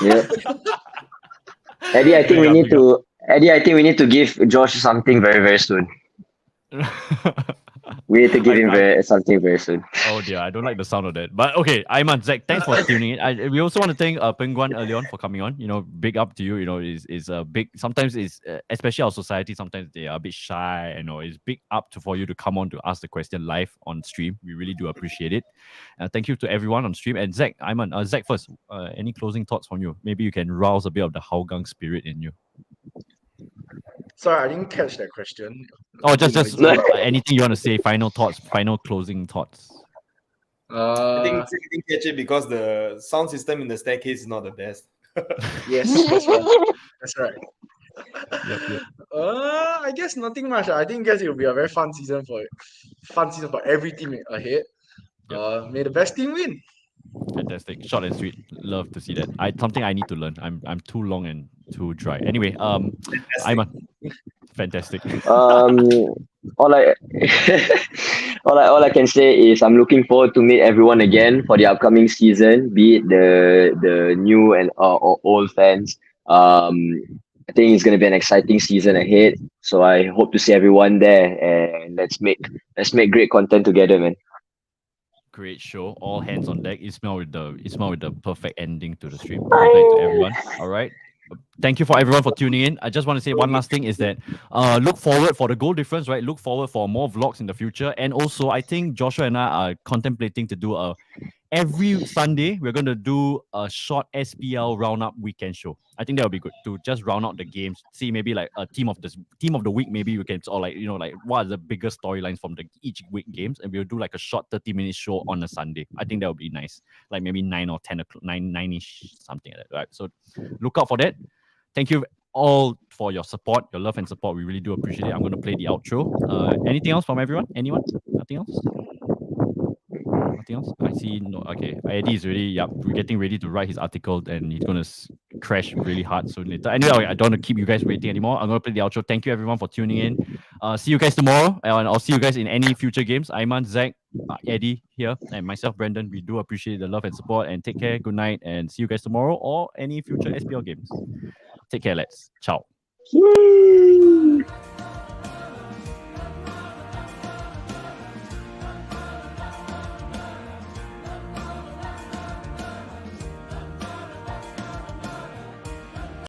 Yeah. Eddie, I think we need to give Josh something very soon. We need to give him something very soon. Oh dear, I don't like the sound of that. But okay, Aiman, Zach, thanks for tuning in. We also want to thank Peng Guan early on for coming on. You know, big up to you. You know, is a big. Sometimes it's especially our society. Sometimes they are a bit shy. You know, it's big up for you to come on to ask the question live on stream. We really do appreciate it. Thank you to everyone on stream. And Zach, Aiman, Zach first. Any closing thoughts from you? Maybe you can rouse a bit of the Hougang spirit in you. Sorry, I didn't catch that question. Oh, just anything you want to say? Final thoughts, final closing thoughts. I think you didn't catch it because the sound system in the staircase is not the best. Yes, that's right. That's right. Yep. I guess nothing much. I think it will be a very fun season for every team ahead. Yep. May the best team win. Fantastic, short and sweet. Love to see that. Something I need to learn. I'm too long and too dry. Anyway, Aiman, fantastic. All I can say is I'm looking forward to meet everyone again for the upcoming season, be it the new and or old fans. I think it's gonna be an exciting season ahead. So I hope to see everyone there, and let's make great content together, man. Great show. All hands on deck. Ismail with the perfect ending to the stream. Good night to everyone. All right. Thank you for everyone for tuning in. I just want to say one last thing is that look forward for the goal difference, right? Look forward for more vlogs in the future. And also, I think Joshua and I are contemplating to do every Sunday, we're going to do a short SPL roundup weekend show. I think that would be good to just round out the games. See maybe like a team of the week. Maybe we can, or like, you know, like what are the biggest storylines from each week games, and we'll do like a short 30-minute show on a Sunday. I think that would be nice. Like maybe 9 or 10 o'clock, 9-ish, something like that. Right. So look out for that. Thank you all for your support, your love and support. We really do appreciate it. I'm going to play the outro. Anything else from everyone? Anyone? Nothing else? Nothing else? I see. No. Okay. Eddie is already. We're getting ready to write his article, and he's gonna crash really hard soon later. Anyway, I don't want to keep you guys waiting anymore. I'm gonna play the outro. Thank you everyone for tuning in. See you guys tomorrow, and I'll see you guys in any future games. Aiman, Zach, Eddie here and myself, Brandon, we do appreciate the love and support, and take care. Good night, and see you guys tomorrow or any future SPL games. Take care, lads. Ciao. Woo!